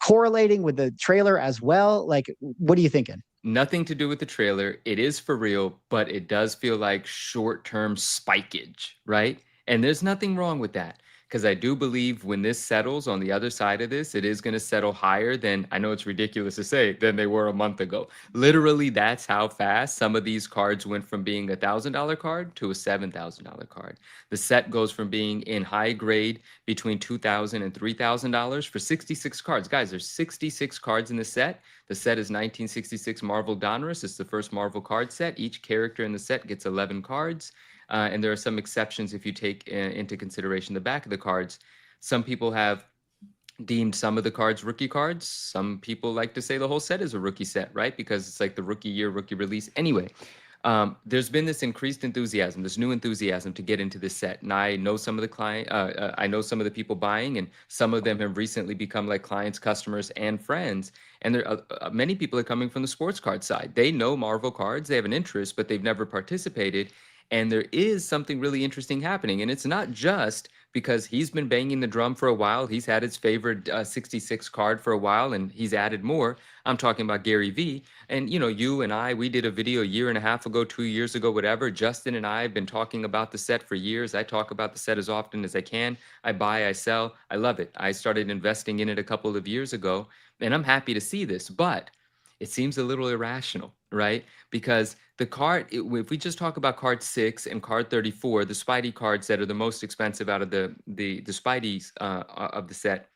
[SPEAKER 2] correlating with the trailer as well? Like, what are you thinking?
[SPEAKER 1] Nothing to do with the trailer. It is for real, but it does feel like short-term spikeage, right? And there's nothing wrong with that. because I do believe when this settles on the other side of this, it is going to settle higher than, I know it's ridiculous to say, than they were a month ago. Literally, that's how fast some of these cards went from being $1,000 card to a $7,000 card. The set goes from being in high grade between $2,000 and $3,000 for 66 cards. Guys, there's 66 cards in the set. The set is 1966 Marvel Donruss. It's the first Marvel card set. Each character in the set gets 11 cards. And there are some exceptions if you take into consideration the back of the cards. Some people have deemed some of the cards rookie cards. Some people like to say the whole set is a rookie set, right? Because it's like the rookie year, rookie release. Anyway, there's been this increased enthusiasm, this new enthusiasm to get into this set. And I know some of the I know some of the people buying, and some of them have recently become like clients, customers, and friends. And there many people are coming from the sports card side. They know Marvel cards, they have an interest, but they've never participated. And there is something really interesting happening. And it's not just because he's been banging the drum for a while. He's had his favorite 66 card for a while, and he's added more. I'm talking about Gary V. And, you know, you and I, we did a video a year and a half ago, 2 years ago, whatever. Justin and I have been talking about the set for years. I talk about the set as often as I can. I buy, I sell. I love it. I started investing in it a couple of years ago, and I'm happy to see this. But it seems a little irrational, right? Because the card, if we just talk about card 6 and card 34, the Spidey cards that are the most expensive out of the Spideys of the set,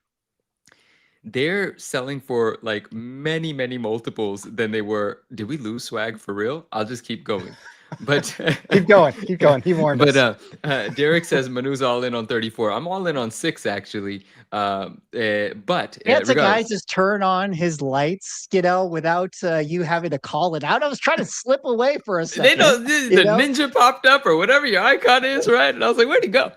[SPEAKER 1] they're selling for like many, many multiples than they were. Did we lose swag for real? I'll just keep going. But
[SPEAKER 2] keep going. He warned us.
[SPEAKER 1] But Derek says Manu's all in on 34. I'm all in on 6 actually. But
[SPEAKER 2] Can't the guy just turn on his lights, you know, without you having to call it out? I was trying to slip away for a second.
[SPEAKER 1] They know the ninja popped up or whatever your icon is, right? And I was like, where'd he go?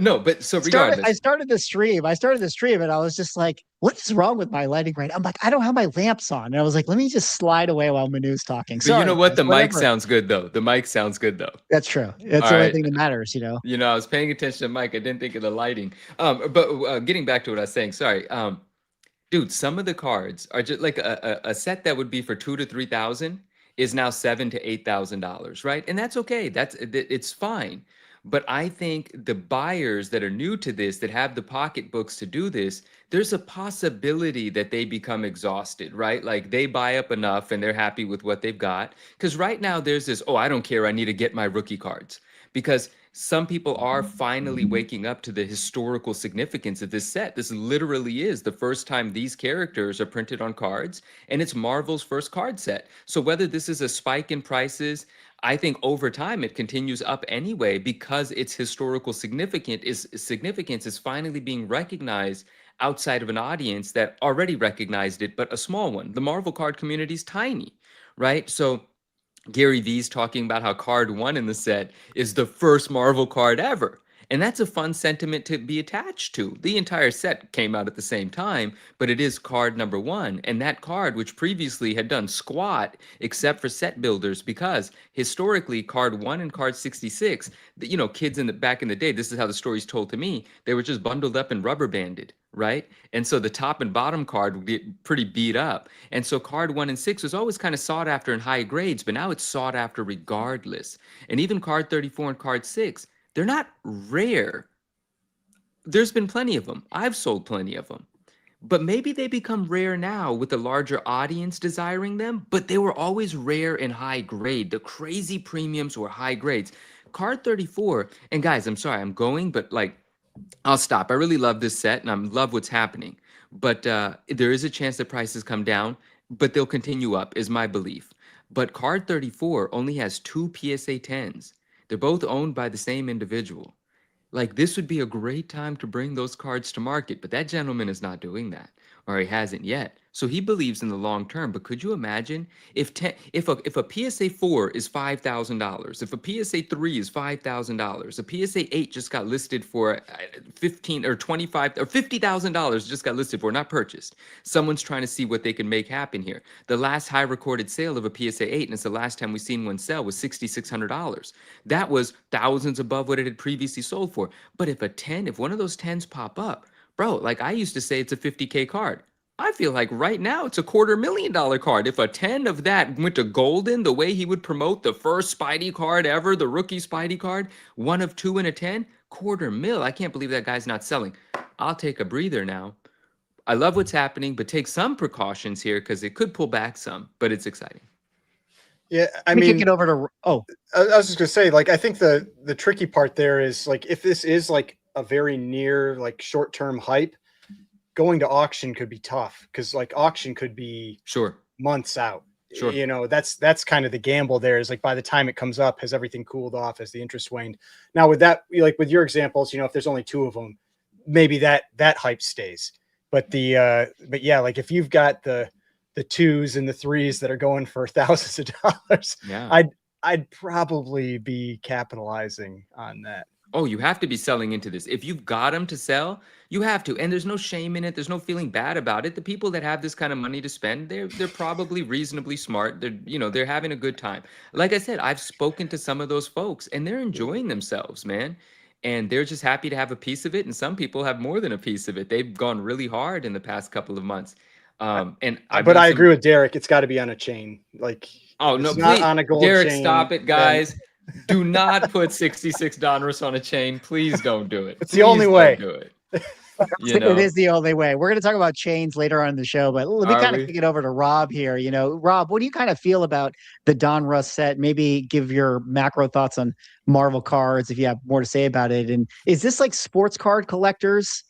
[SPEAKER 1] No, but so regardless.
[SPEAKER 2] I started the stream and I was just like, what is wrong with my lighting right now? I'm like, I don't have my lamps on. And I was like, let me just slide away while Manu's talking.
[SPEAKER 1] But you know what? The mic sounds good though. The mic sounds good though.
[SPEAKER 2] That's true. That's the only thing that matters, you know.
[SPEAKER 1] You know, I was paying attention to Mike. I didn't think of the lighting. But getting back to what I was saying, sorry. Dude, some of the cards are just like a set that would be for $2,000 to $3,000 is now $7,000 to $8,000, right? And that's okay. It's fine. But I think the buyers that are new to this, that have the pocketbooks to do this, there's a possibility that they become exhausted, right? Like they buy up enough and they're happy with what they've got. Because right now there's this, oh, I don't care, I need to get my rookie cards. Because some people are finally waking up to the historical significance of this set. This literally is the first time these characters are printed on cards, and it's Marvel's first card set. So whether this is a spike in prices, I think over time it continues up anyway, because its historical significance is finally being recognized outside of an audience that already recognized it, but a small one. The Marvel card community is tiny, right? So Gary V's talking about how card 1 in the set is the first Marvel card ever. And that's a fun sentiment to be attached to. The entire set came out at the same time, but it is card number 1. And that card, which previously had done squat except for set builders, because historically card 1 and card 66, you know, kids back in the day, this is how the story's told to me, they were just bundled up and rubber banded, right? And so the top and bottom card would get pretty beat up. And so card 1 and 6 was always kind of sought after in high grades, but now it's sought after regardless. And even card 34 and card 6, they're not rare. There's been plenty of them. I've sold plenty of them. But maybe they become rare now with a larger audience desiring them, but they were always rare and high grade. The crazy premiums were high grades. Card 34, and guys, I'm sorry, I'm going, but like, I'll stop. I really love this set and I love what's happening. But there is a chance that prices come down, but they'll continue up, is my belief. But card 34 only has 2 PSA 10s. They're both owned by the same individual. Like, this would be a great time to bring those cards to market, but that gentleman is not doing that, or he hasn't yet. So he believes in the long term. But could you imagine if a PSA 4 is $5,000, if a PSA 3 is $5,000, a PSA 8 just got listed for $15,000 or $25,000 or $50,000 just got listed for, not purchased. Someone's trying to see what they can make happen here. The last high recorded sale of a PSA 8, and it's the last time we've seen one sell, was $6,600. That was thousands above what it had previously sold for. But if one of those 10s pop up, bro, like I used to say, it's a 50K card. I feel like right now it's a $250,000 card. If a 10 of that went to Golden, the way he would promote the first Spidey card ever, the rookie Spidey card, one of 2 and a 10, $250,000. I can't believe that guy's not selling. I'll take a breather now. I love what's happening, but take some precautions here because it could pull back some, but it's exciting.
[SPEAKER 4] Yeah, I
[SPEAKER 2] Let me
[SPEAKER 4] mean,
[SPEAKER 2] kick it over to
[SPEAKER 4] I was just gonna say, like, I think the tricky part there is, like, if this is like a very near, like, short-term hype, going to auction could be tough because, like, auction could be
[SPEAKER 1] Sure.
[SPEAKER 4] months out.
[SPEAKER 1] Sure.
[SPEAKER 4] You know, that's kind of the gamble there, is like, by the time it comes up, has everything cooled off, has the interest waned? Now with that, like with your examples, you know, if there's only 2 of them, maybe that hype stays. But but yeah, like if you've got the 2s and the 3s that are going for thousands of dollars,
[SPEAKER 1] Yeah.
[SPEAKER 4] I'd probably be capitalizing on that.
[SPEAKER 1] Oh, you have to be selling into this. If you've got them to sell, you have to. And there's no shame in it. There's no feeling bad about it. The people that have this kind of money to spend, they're probably reasonably smart. They're having a good time. Like I said, I've spoken to some of those folks and they're enjoying themselves, man. And they're just happy to have a piece of it. And some people have more than a piece of it. They've gone really hard in the past couple of months.
[SPEAKER 4] But I agree with Derek. It's got to be on a chain. Like,
[SPEAKER 1] oh no,
[SPEAKER 4] it's not
[SPEAKER 1] please,
[SPEAKER 4] on a gold
[SPEAKER 1] Derek,
[SPEAKER 4] chain,
[SPEAKER 1] stop it, guys. Do not put 66 Donruss on a chain. Please don't do it.
[SPEAKER 4] It's the only way.
[SPEAKER 1] Do it.
[SPEAKER 2] It is the only way. We're going to talk about chains later on in the show, but let me kind of kick it over to Rob here. You know, Rob, what do you kind of feel about the Donruss set? Maybe give your macro thoughts on Marvel cards if you have more to say about it. And is this like sports card collectors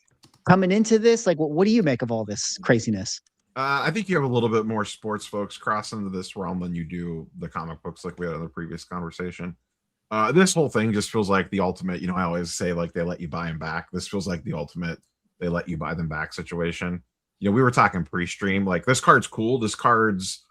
[SPEAKER 2] coming into this? Like, what do you make of all this craziness?
[SPEAKER 5] I think you have a little bit more sports folks cross into this realm than you do the comic books, like we had in the previous conversation. This whole thing just feels like the ultimate, you know, I always say, like, they let you buy them back. This feels like the ultimate they let you buy them back situation. You know, we were talking pre-stream, like, this card's cool. This card's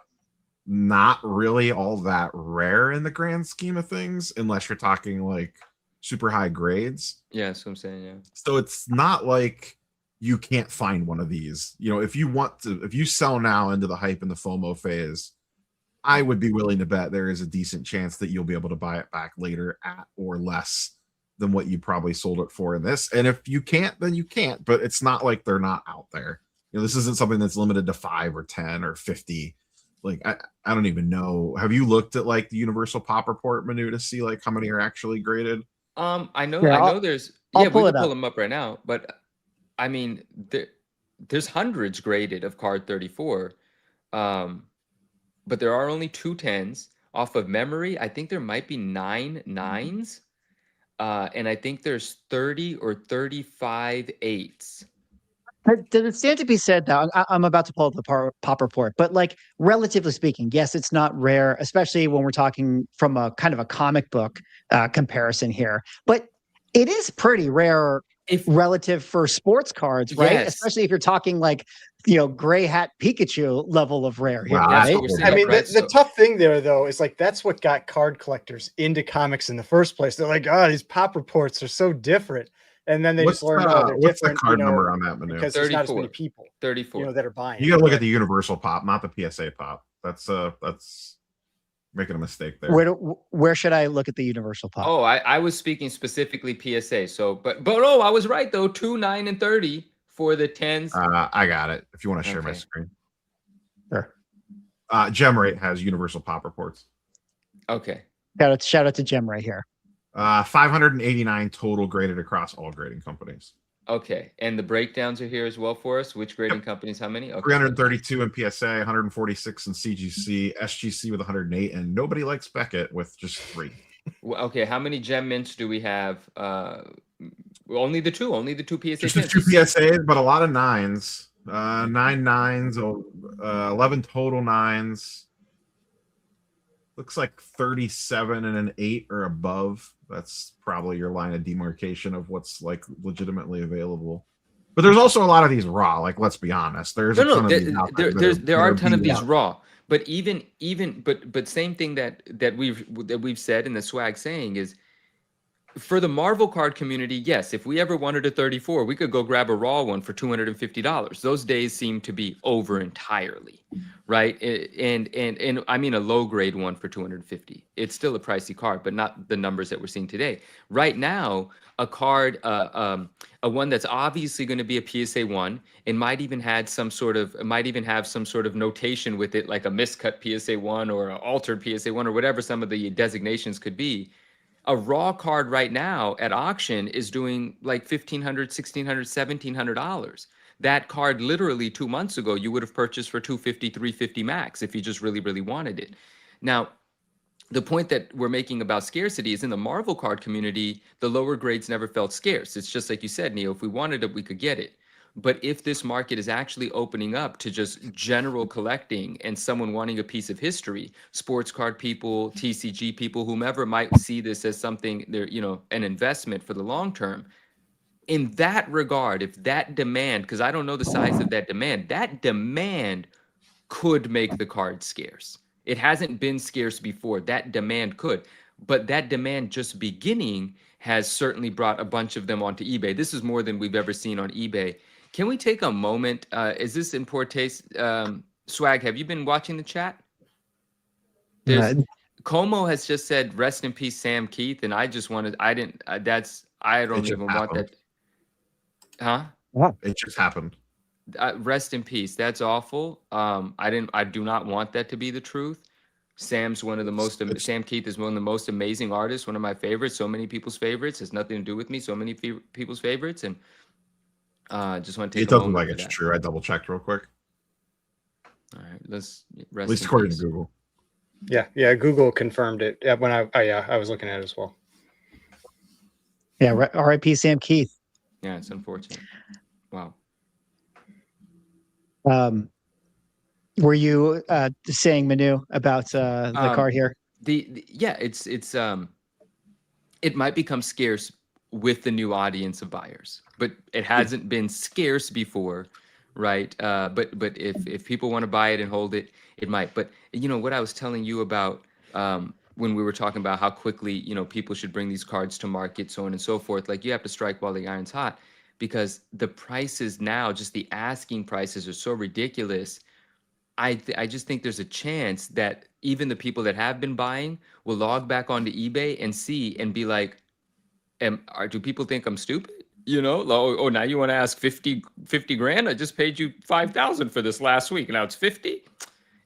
[SPEAKER 5] not really all that rare in the grand scheme of things, unless you're talking like super high grades.
[SPEAKER 1] Yeah, that's what I'm saying. Yeah.
[SPEAKER 5] So it's not like you can't find one of these. You know, if you sell now into the hype and the FOMO phase, I would be willing to bet there is a decent chance that you'll be able to buy it back later at or less than what you probably sold it for in this. And if you can't, then you can't. But it's not like they're not out there. You know, this isn't something that's limited to 5 or 10 or 50. Like, I don't even know. Have you looked at like the Universal Pop Report menu to see like how many are actually graded?
[SPEAKER 1] I know there's
[SPEAKER 2] I'll
[SPEAKER 1] we
[SPEAKER 2] pull
[SPEAKER 1] can pull them up right now, but I mean there's hundreds graded of card 34. But there are only 2 10s off of memory. I think there might be 9 9s. And I think there's 30 or 35 8s.
[SPEAKER 2] Does it stand to be said, though? I'm about to pull up the pop report, but like relatively speaking, yes, it's not rare, especially when we're talking from a kind of a comic book comparison here. But it is pretty rare relative for sports cards, right?
[SPEAKER 1] Yes.
[SPEAKER 2] Especially if you're talking like, you know, gray hat Pikachu level of rare here.
[SPEAKER 5] Wow,
[SPEAKER 2] Right?
[SPEAKER 4] I mean, the tough thing there, though, is like that's what got card collectors into comics in the first place. They're like, oh, these pop reports are so different. And then they just learn how they're
[SPEAKER 5] what's
[SPEAKER 4] different.
[SPEAKER 5] The card number on that menu?
[SPEAKER 4] Because there's not as many people
[SPEAKER 1] 34.
[SPEAKER 4] You know, that are buying.
[SPEAKER 5] You got to look at the Universal Pop, not the PSA Pop. That's making a mistake there.
[SPEAKER 2] Where should I look at the Universal Pop?
[SPEAKER 1] Oh, I was speaking specifically PSA. So, but no, I was right though. 2, 9, and 30 for the 10s.
[SPEAKER 5] I got it. If you want to share my screen.
[SPEAKER 2] Sure.
[SPEAKER 5] Gemrate has Universal Pop Reports.
[SPEAKER 1] Okay.
[SPEAKER 2] Shout out to Gem right here.
[SPEAKER 5] 589 total graded across all grading companies.
[SPEAKER 1] Okay, and the breakdowns are here as well for us. Which grading companies? How many? Okay.
[SPEAKER 5] 332 in PSA, 146 in CGC, SGC with 108, and nobody likes Beckett with just 3.
[SPEAKER 1] Well, okay, how many gem mints do we have? Only the 2 PSA.
[SPEAKER 5] Just the 2 PSAs, but a lot of 9s. 9 9s, 11 total 9s. Looks like 37 and an 8 or above. That's probably your line of demarcation of what's like legitimately available. But there's also a lot of these raw. Like, let's be honest. There
[SPEAKER 1] are a ton of these raw. But but same thing that we've said and the swag saying is, for the Marvel card community, yes, if we ever wanted a 34, we could go grab a raw one for $250. Those days seem to be over entirely, right? And I mean a low grade one for $250. It's still a pricey card, but not the numbers that we're seeing today. Right now, a card, a one that's obviously going to be a PSA 1, and might even have some sort of notation with it, like a miscut PSA 1 or an altered PSA 1 or whatever some of the designations could be. A raw card right now at auction is doing like $1,500, $1,600, $1,700. That card literally 2 months ago, you would have purchased for 250, 350 max if you just really, really wanted it. Now, the point that we're making about scarcity is in the Marvel card community, the lower grades never felt scarce. It's just like you said, Neo, if we wanted it, we could get it. But if this market is actually opening up to just general collecting and someone wanting a piece of history, sports card people, TCG people, whomever might see this as something they're, an investment for the long term. In that regard, if that demand, because I don't know the size of that demand could make the card scarce. It hasn't been scarce before. That demand could, but that demand just beginning has certainly brought a bunch of them onto eBay. This is more than we've ever seen on eBay. Can we take a moment? Is this in poor taste? Swag, have you been watching the chat? There's Como has just said, "Rest in peace, Sam Keith," and I just wanted. I didn't. I don't even want that. Huh?
[SPEAKER 5] It just happened.
[SPEAKER 1] Rest in peace. That's awful. I do not want that to be the truth. Sam Keith is one of the most amazing artists, one of my favorites, so many people's favorites. Has nothing to do with me, so many people's favorites, and just want to take
[SPEAKER 5] it doesn't like it's true. I double checked real quick.
[SPEAKER 1] All right, let's rest.
[SPEAKER 5] At least according to Google.
[SPEAKER 4] Yeah, Google confirmed it when I was looking at it as well.
[SPEAKER 2] Yeah, R.I.P. Sam Keith.
[SPEAKER 1] Yeah, it's unfortunate. Wow.
[SPEAKER 2] Were you saying, Manu, about the card here?
[SPEAKER 1] It might become scarce with the new audience of buyers, but it hasn't been scarce before, right? But if people want to buy it and hold it, it might. But what I was telling you about when we were talking about how quickly people should bring these cards to market, so on and so forth. Like, you have to strike while the iron's hot, because the prices now, just the asking prices, are so ridiculous. I just think there's a chance that even the people that have been buying will log back onto eBay and see and be like, do people think I'm stupid? Oh, now you want to ask 50 grand? I just paid you 5,000 for this last week. Now it's 50.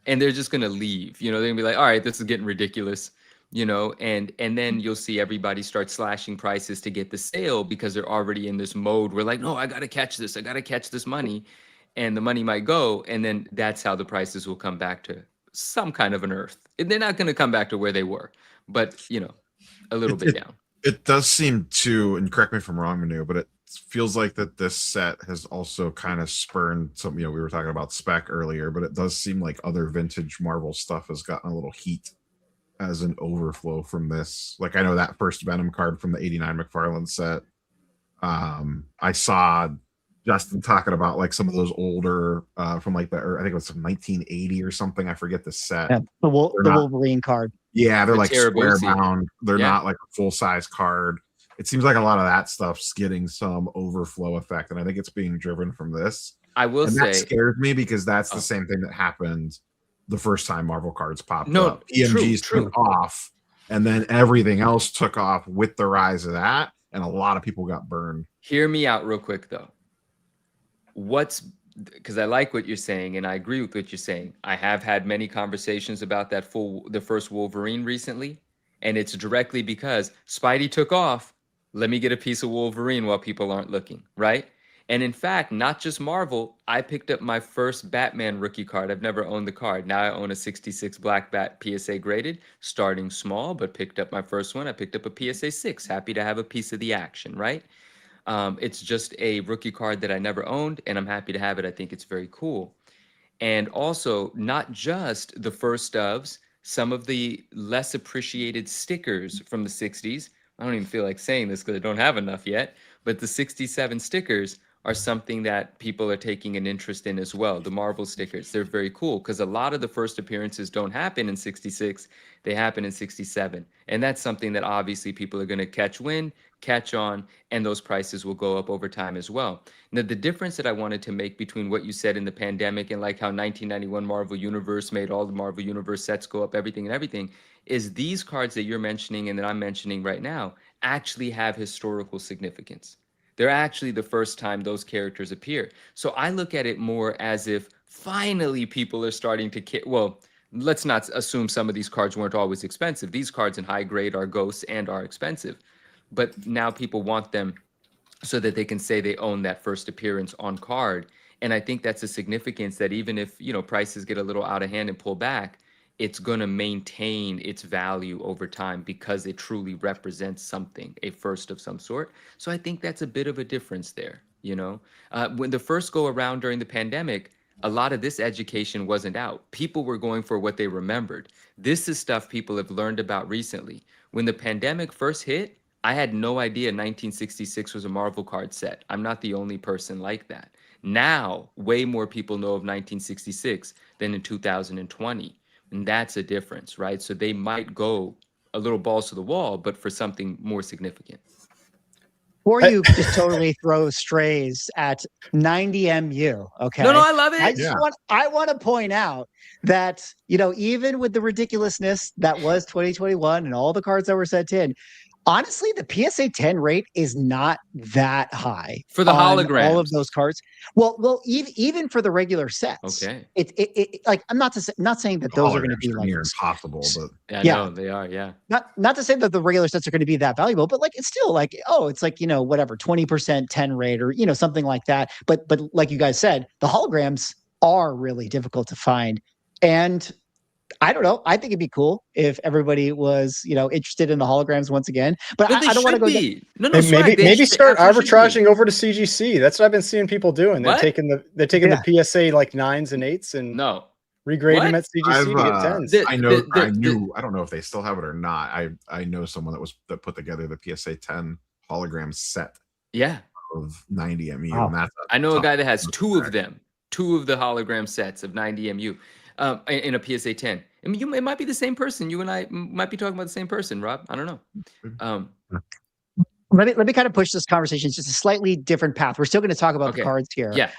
[SPEAKER 1] And they're just going to leave. They're going to be like, all right, this is getting ridiculous. And then you'll see everybody start slashing prices to get the sale, because they're already in this mode where, like, no, I got to catch this. I got to catch this money. And the money might go. And then that's how the prices will come back to some kind of an earth. And they're not going to come back to where they were, but, a little bit down.
[SPEAKER 5] It does seem to, and correct me if I'm wrong, Manu, but it feels like that this set has also kind of spurned some, we were talking about Spec earlier, but it does seem like other vintage Marvel stuff has gotten a little heat as an overflow from this. Like, I know that first Venom card from the 89 McFarlane set. I saw Justin talking about like some of those older from like I think it was 1980 or something. I forget the set.
[SPEAKER 2] Yeah, the Wolverine card.
[SPEAKER 5] Yeah, they're like square bound. They're not like a full size card. It seems like a lot of that stuff's getting some overflow effect, and I think it's being driven from this.
[SPEAKER 1] I will say
[SPEAKER 5] that scared me, because that's the same thing that happened the first time Marvel cards popped up. EMGs took off, and then everything else took off with the rise of that, and a lot of people got burned.
[SPEAKER 1] Hear me out real quick, though. Because I like what you're saying, and I agree with what you're saying. I have had many conversations about the first Wolverine recently, and it's directly because Spidey took off. Let me get a piece of Wolverine while people aren't looking, right? And in fact, not just Marvel, I picked up my first Batman rookie card. I've never owned the card. Now I own a 66 Black Bat PSA graded, starting small, but picked up my first one. I picked up a PSA 6, happy to have a piece of the action, right? It's just a rookie card that I never owned, and I'm happy to have it. I think it's very cool. And also, not just the first ofs, some of the less appreciated stickers from the 60s. I don't even feel like saying this because I don't have enough yet, but the 67 stickers are something that people are taking an interest in as well. The Marvel stickers, they're very cool, because a lot of the first appearances don't happen in 66, they happen in 67. And that's something that obviously people are going to catch on, and those prices will go up over time as well. Now, the difference that I wanted to make between what you said in the pandemic and like how 1991 Marvel Universe made all the Marvel Universe sets go up, everything, is these cards that you're mentioning and that I'm mentioning right now actually have historical significance. They're actually the first time those characters appear. So I look at it more as if finally people are starting to let's not assume some of these cards weren't always expensive. These cards in high grade are ghosts and are expensive, but now people want them so that they can say they own that first appearance on card. And I think that's a significance that even if, prices get a little out of hand and pull back, it's going to maintain its value over time because it truly represents something, a first of some sort. So I think that's a bit of a difference there. When the first go around during the pandemic, a lot of this education wasn't out. People were going for what they remembered. This is stuff people have learned about recently. When the pandemic first hit, I had no idea 1966 was a Marvel card set. I'm not the only person like that. Now, way more people know of 1966 than in 2020. And that's a difference, right? So they might go a little balls to the wall, but for something more significant.
[SPEAKER 2] Or you just totally throw strays at 90 MU. Okay.
[SPEAKER 1] No, I love it.
[SPEAKER 2] I want to point out that, even with the ridiculousness that was 2021 and all the cards that were sent in, honestly, the PSA 10 rate is not that high
[SPEAKER 1] for the holograms.
[SPEAKER 2] All of those cards. Well, even for the regular sets.
[SPEAKER 1] Okay.
[SPEAKER 2] It like I'm not saying that those are going to be like
[SPEAKER 5] impossible, but
[SPEAKER 1] no, they are. Yeah.
[SPEAKER 2] Not to say that the regular sets are going to be that valuable, but like it's still like it's like whatever 20% 10 rate or something like that. But like you guys said, the holograms are really difficult to find, and I don't know. I think it'd be cool if everybody was, interested in the holograms once again. But I don't want to go.
[SPEAKER 1] No,
[SPEAKER 4] maybe start arbitraging over to CGC. That's what I've been seeing people doing. They're taking the PSA like 9s and 8s and regrade them at CGC to get 10s.
[SPEAKER 5] I don't know if they still have it or not. I know someone that put together the PSA 10 hologram set.
[SPEAKER 1] Yeah.
[SPEAKER 5] Of 90 MU.
[SPEAKER 2] Wow.
[SPEAKER 5] And that's
[SPEAKER 1] I know a guy that has two of them, 2 of the hologram sets of 90 MU. In a PSA 10. I mean, it might be the same person. You and I might be talking about the same person, Rob. I don't know.
[SPEAKER 2] Let me kind of push this conversation just a slightly different path. We're still going to talk about the cards here.
[SPEAKER 1] Yeah.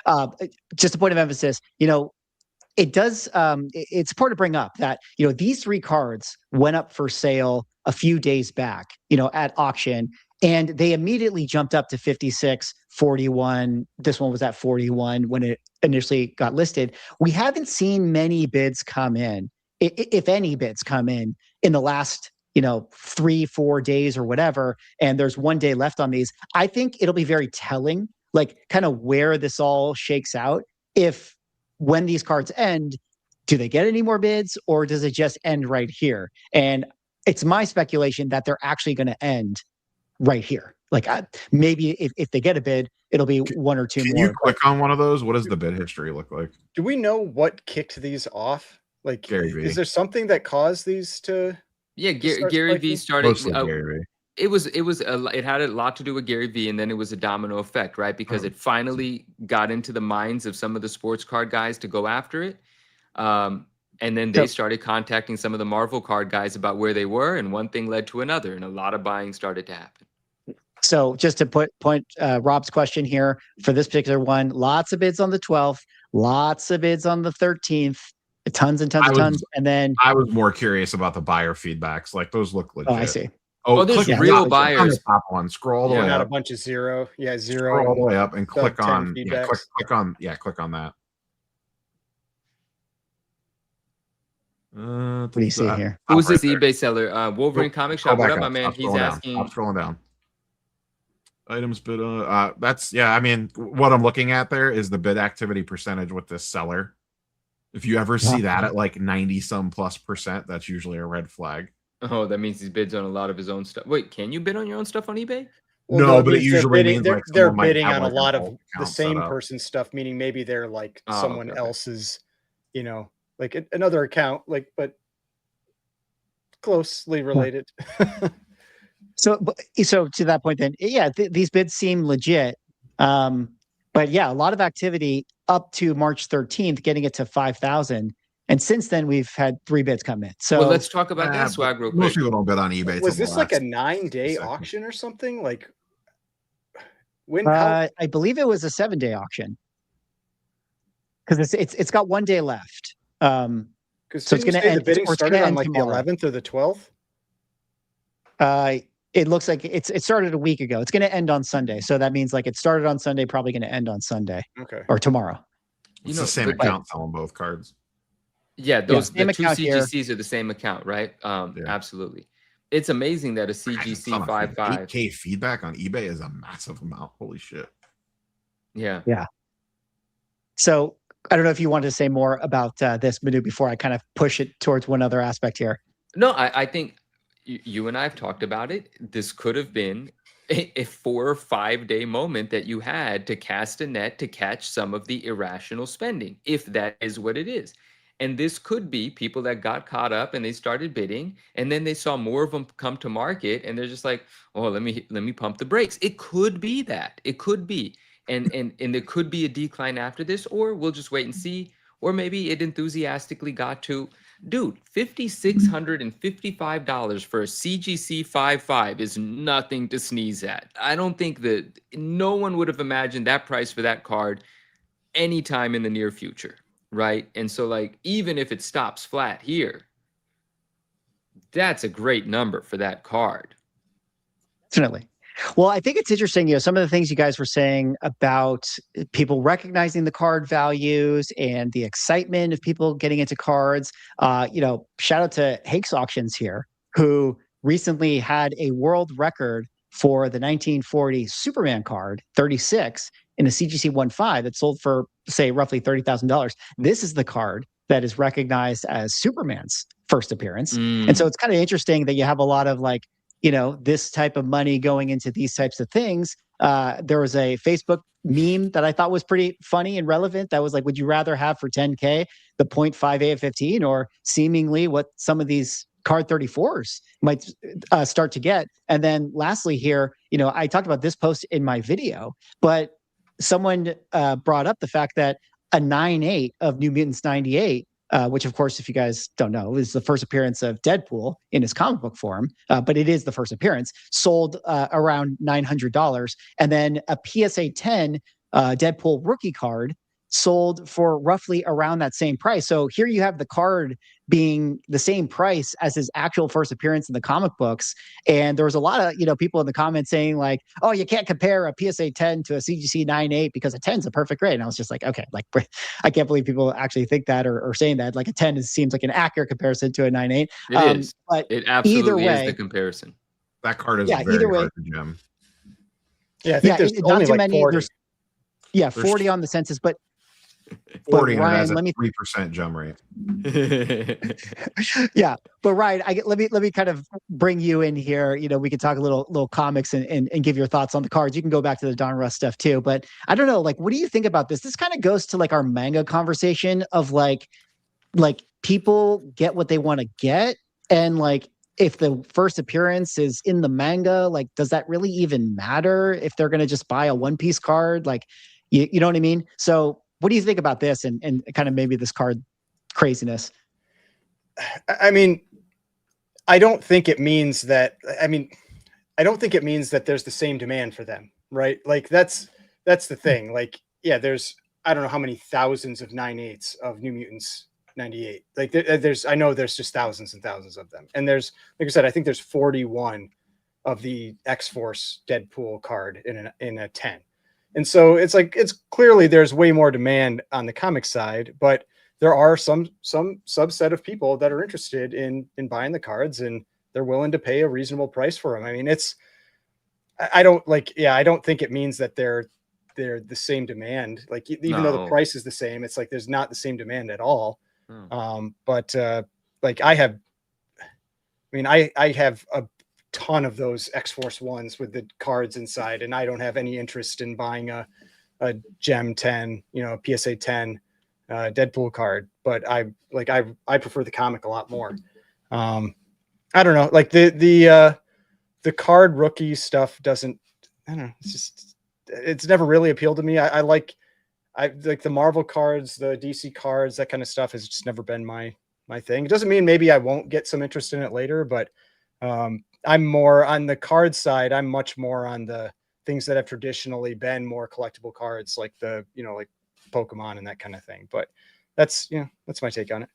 [SPEAKER 2] Just a point of emphasis. It does. It's important to bring up that these 3 cards went up for sale a few days back. At auction. And they immediately jumped up to 56, 41. This one was at 41 when it initially got listed. We haven't seen many bids come in, if any bids come in the last, 3-4 days or whatever. And there's 1 day left on these. I think it'll be very telling, like kind of where this all shakes out. If when these cards end, do they get any more bids or does it just end right here? And it's my speculation that they're actually going to end right here. Like maybe if they get a bid, it'll be 1 or 2 more.
[SPEAKER 5] Can you click on one of those? What does the bid history look like?
[SPEAKER 4] Do we know what kicked these off? Like,
[SPEAKER 5] Gary V.
[SPEAKER 4] Is there something that caused these to?
[SPEAKER 1] Yeah, Gary V started.
[SPEAKER 5] Gary V.
[SPEAKER 1] It had a lot to do with Gary V, and then it was a domino effect, right? Because it finally got into the minds of some of the sports card guys to go after it. And then they started contacting some of the Marvel card guys about where they were, and one thing led to another, and a lot of buying started to happen.
[SPEAKER 2] So just to point Rob's question here for this particular one, lots of bids on the 12th, lots of bids on the 13th, tons and tons of tons. And then
[SPEAKER 5] I was more curious about the buyer feedbacks. Like those look legit.
[SPEAKER 2] Oh, I see.
[SPEAKER 1] Oh, there's real buyers.
[SPEAKER 5] On the top one, scroll all the way
[SPEAKER 4] Not
[SPEAKER 5] up.
[SPEAKER 4] a bunch of 0. Yeah, 0.
[SPEAKER 5] Scroll all the way up and click on.
[SPEAKER 4] feedbacks.
[SPEAKER 5] Click on that.
[SPEAKER 2] What do you see here?
[SPEAKER 1] Who's this eBay seller? Wolverine Comic Shop. What up, my man? He's asking.
[SPEAKER 5] Stop scrolling down. Items bid. That's I mean, what I'm looking at there is the bid activity percentage with this seller. If you ever see that at like 90+ %, that's usually a red flag.
[SPEAKER 1] Oh, that means he bids on a lot of his own stuff. Wait, can you bid on your own stuff on eBay?
[SPEAKER 4] Well,
[SPEAKER 5] no, but it usually means
[SPEAKER 4] they're bidding on a lot of the same person's stuff, meaning maybe they're like someone else's, like another account, but closely related.
[SPEAKER 2] So to that point, then, these bids seem legit. But yeah, a lot of activity up to March 13th, getting it to 5,000. And since then, we've had 3 bids come in. So
[SPEAKER 1] let's talk about that swag real quick.
[SPEAKER 5] Most people don't bid on eBay.
[SPEAKER 4] Was this like a 9-day auction or something? Like when?
[SPEAKER 2] I believe it was a 7-day auction because it's got 1 day left.
[SPEAKER 4] Because
[SPEAKER 2] so it's going to end.
[SPEAKER 4] The bidding started on like
[SPEAKER 2] tomorrow.
[SPEAKER 4] the 11th or the 12th.
[SPEAKER 2] It looks like it started a week ago. It's going to end on Sunday. So that means like it started on Sunday, probably going to end on Sunday.
[SPEAKER 4] Okay.
[SPEAKER 2] Or tomorrow.
[SPEAKER 5] It's the same account selling both cards.
[SPEAKER 1] Yeah,
[SPEAKER 2] Yeah,
[SPEAKER 1] the
[SPEAKER 2] same
[SPEAKER 1] two
[SPEAKER 2] account here.
[SPEAKER 1] CGCs are the same account, right?
[SPEAKER 5] Yeah.
[SPEAKER 1] Absolutely. It's amazing that a
[SPEAKER 5] That's a
[SPEAKER 1] CGC
[SPEAKER 5] ton of feedback.
[SPEAKER 1] 55.
[SPEAKER 5] 8K feedback on eBay is a massive amount. Holy shit.
[SPEAKER 1] Yeah.
[SPEAKER 2] Yeah. So I don't know if you want to say more about this, Manu, before I kind of push it towards one other aspect here.
[SPEAKER 1] No, I think you and I have talked about it. This could have been a 4 or 5 day moment that you had to cast a net to catch some of the irrational spending, if that is what it is. And this could be people that got caught up and they started bidding, and then they saw more of them come to market, and they're just like, "Oh, let me pump the brakes." It could be that. It could be, and there could be a decline after this, or we'll just wait and see, or maybe it enthusiastically got to. Dude, $5,655 for a CGC 55 is nothing to sneeze at. I don't think that no one would have imagined that price for that card anytime in the near future, right? And so, like, even if it stops flat here, that's a great number for that card.
[SPEAKER 2] Definitely. Well, I think it's interesting, some of the things you guys were saying about people recognizing the card values and the excitement of people getting into cards. Shout out to Hakes Auctions here, who recently had a world record for the 1940 Superman card, 36, in a CGC 15 that sold for, say, roughly $30,000. This is the card that is recognized as Superman's first appearance. And so it's kind of interesting that you have a lot of this type of money going into these types of things. There was a Facebook meme that I thought was pretty funny and relevant. That was like, would you rather have for 10K the 0.58 of 15, or seemingly what some of these card 34s might start to get? And then lastly here, I talked about this post in my video, but someone brought up the fact that a 9.8 of New Mutants 98, which, of course, if you guys don't know, is the first appearance of Deadpool in his comic book form, but it is the first appearance, sold around $900. And then a PSA 10 Deadpool rookie card sold for roughly around that same price. So here you have the card being the same price as his actual first appearance in the comic books. And there was a lot of people in the comments saying like, oh, you can't compare a PSA 10 to a CGC 9.8 because a 10 is a perfect grade. And I was just like, okay, like I can't believe people actually think that or saying that. Like a 10 seems like an accurate comparison to a 9.8.
[SPEAKER 1] It is.
[SPEAKER 2] But
[SPEAKER 1] it absolutely
[SPEAKER 2] either way,
[SPEAKER 1] is the comparison.
[SPEAKER 5] That card is very hard to gem.
[SPEAKER 4] Yeah, I think there's only like many, 40.
[SPEAKER 2] There's 40 on the census, but
[SPEAKER 5] 40
[SPEAKER 2] Ryan,
[SPEAKER 5] has a 3% gem rate.
[SPEAKER 2] Yeah, but Ryan, let me kind of bring you in here. We could talk a little comics and give your thoughts on the cards. You can go back to the Donruss stuff too, but I don't know, like, what do you think about this? This kind of goes to like our manga conversation of like people get what they want to get, and like if the first appearance is in the manga, like does that really even matter if they're going to just buy a One Piece card? Like, you know what I mean? So what do you think about this and kind of maybe this card craziness?
[SPEAKER 4] I mean, I don't think it means that. I don't think it means that there's the same demand for them, right? Like that's the thing. Like, yeah, there's I don't know how many thousands of 9.8s of New Mutants 98. Like I know there's just thousands and thousands of them, and there's, like I said, I think there's 41 of the X-Force Deadpool card in a 10. And so it's clearly there's way more demand on the comic side, but there are some subset of people that are interested in buying the cards, and they're willing to pay a reasonable price for them. I mean, I don't think it means that they're the same demand. Like even though the price is the same, it's like there's not the same demand at all. But like I have a ton of those X-Force ones with the cards inside, and I don't have any interest in buying a Gem 10, a PSA 10 Deadpool card, but I prefer the comic a lot more. I don't know, like the card rookie stuff doesn't, I don't know, it's never really appealed to me. I like the Marvel cards, the DC cards, that kind of stuff has just never been my thing. It doesn't mean maybe I won't get some interest in it later, but I'm more on the card side. I'm much more on the things that have traditionally been more collectible cards, like like Pokemon and that kind of thing. But that's my take on it.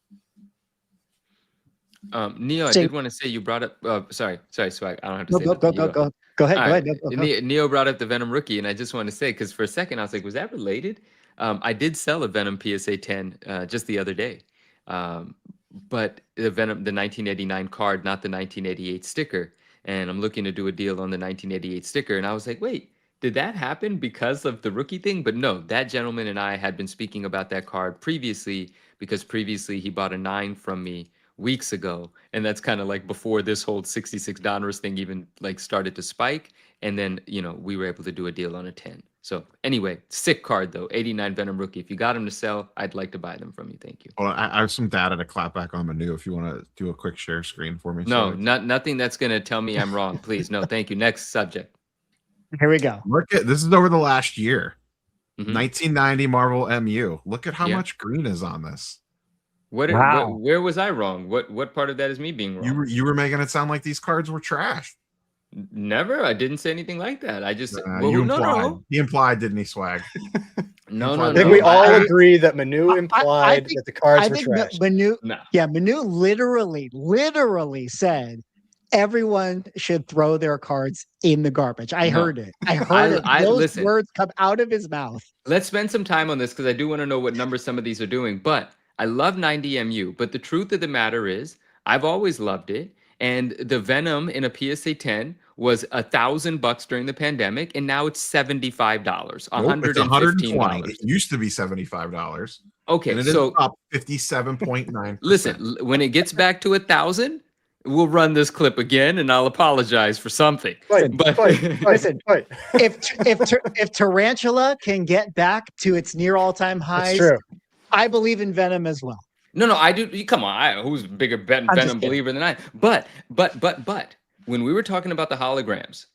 [SPEAKER 1] Neo, I did want to say you brought up. Sorry, Swag. I don't have to say
[SPEAKER 2] that. Go ahead.
[SPEAKER 1] Right.
[SPEAKER 2] Go ahead.
[SPEAKER 1] Neo brought up the Venom rookie, and I just want to say, because for a second I was like, was that related? I did sell a Venom PSA 10 just the other day. But the Venom, the 1989 card, not the 1988 sticker. And I'm looking to do a deal on the 1988 sticker. And I was like, wait, did that happen because of the rookie thing? But no, that gentleman and I had been speaking about that card previously, because previously he bought a 9 from me weeks ago. And that's kind of like before this whole 66 Donruss thing even like started to spike. And then, we were able to do a deal on a 10. So anyway, sick card though, 89 Venom rookie. If you got them to sell, I'd like to buy them from you. Thank you.
[SPEAKER 5] Well, I have some data to clap back on Manu if you want to do a quick share screen for me.
[SPEAKER 1] No, nothing that's going to tell me I'm wrong. Please, no, thank you. Next subject.
[SPEAKER 2] Here we go.
[SPEAKER 5] Look at this is over the last year.
[SPEAKER 1] Mhm.
[SPEAKER 5] 1990 Marvel MU. Look at how
[SPEAKER 1] Yeah.
[SPEAKER 5] much green is on this.
[SPEAKER 2] Wow.
[SPEAKER 1] Where was I wrong? What part of that is me being wrong?
[SPEAKER 5] You were making it sound like these cards were trash.
[SPEAKER 1] Never. I didn't say anything like that. I just
[SPEAKER 5] You
[SPEAKER 1] no,
[SPEAKER 5] implied.
[SPEAKER 1] no,
[SPEAKER 5] He implied, didn't he, Swag?
[SPEAKER 1] no,
[SPEAKER 5] I
[SPEAKER 1] no,
[SPEAKER 4] I think
[SPEAKER 1] no.
[SPEAKER 4] we all
[SPEAKER 1] I-
[SPEAKER 4] agree that Manu implied
[SPEAKER 2] think-
[SPEAKER 4] that the cards
[SPEAKER 2] I
[SPEAKER 4] were
[SPEAKER 2] think
[SPEAKER 4] trash.
[SPEAKER 2] Manu,
[SPEAKER 1] No.
[SPEAKER 2] Manu literally said everyone should throw their cards in the garbage. I
[SPEAKER 1] No.
[SPEAKER 2] heard it. I heard it. Those
[SPEAKER 1] listen.
[SPEAKER 2] words come out of his mouth.
[SPEAKER 1] Let's spend some time on this because I do want to know what numbers some of these are doing. But I love 90 MU. But the truth of the matter is, I've always loved it. And the Venom in a PSA 10 was $1,000 during the pandemic, and now it's $75,
[SPEAKER 5] Nope, it's
[SPEAKER 1] $115.
[SPEAKER 5] It used to be $75.
[SPEAKER 1] Okay,
[SPEAKER 5] And it is
[SPEAKER 1] so
[SPEAKER 5] up 57.9%.
[SPEAKER 1] listen, when it gets back to 1,000, we'll run this clip again, and I'll apologize for something. But
[SPEAKER 2] Listen, if Tarantula can get back to its near all-time
[SPEAKER 4] That's
[SPEAKER 2] highs,
[SPEAKER 4] true.
[SPEAKER 2] I believe in Venom as well.
[SPEAKER 1] no, I do. Come on, who's a bigger
[SPEAKER 2] I'm just
[SPEAKER 1] Venom
[SPEAKER 2] kidding.
[SPEAKER 1] believer than I? But when we were talking about the holograms,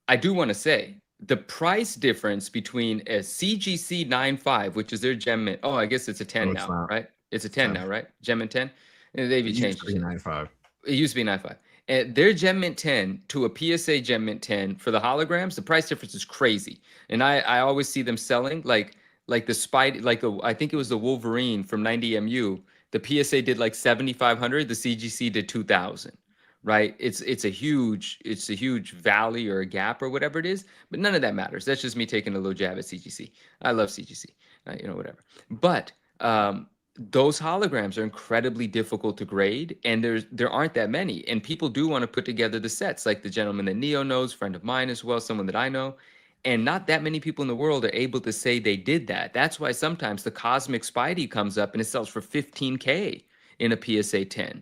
[SPEAKER 1] I do want to say the price difference between a CGC 9.5, which is their Gem Mint. Oh, I guess it's a 10
[SPEAKER 5] No, it's
[SPEAKER 1] now,
[SPEAKER 5] not.
[SPEAKER 1] right? It's a 10 now, right? Gem Mint 10. They've
[SPEAKER 5] It used
[SPEAKER 1] changed
[SPEAKER 5] to be
[SPEAKER 1] it.
[SPEAKER 5] 9.5.
[SPEAKER 1] It used to be 9.5. And their Gem Mint 10 to a PSA Gem Mint 10 for the holograms, the price difference is crazy. And I always see them selling like the Spidey, I think it was the Wolverine from 90 MU. The PSA did like 7,500. The CGC did 2,000. Right? It's a huge valley or a gap or whatever it is. But none of that matters. That's just me taking a little jab at CGC. I love CGC. Whatever. But those holograms are incredibly difficult to grade, and there aren't that many. And people do want to put together the sets, like the gentleman that Neo knows, friend of mine as well, someone that I know. And not that many people in the world are able to say they did that. That's why sometimes the Cosmic Spidey comes up and it sells for $15K in a PSA 10,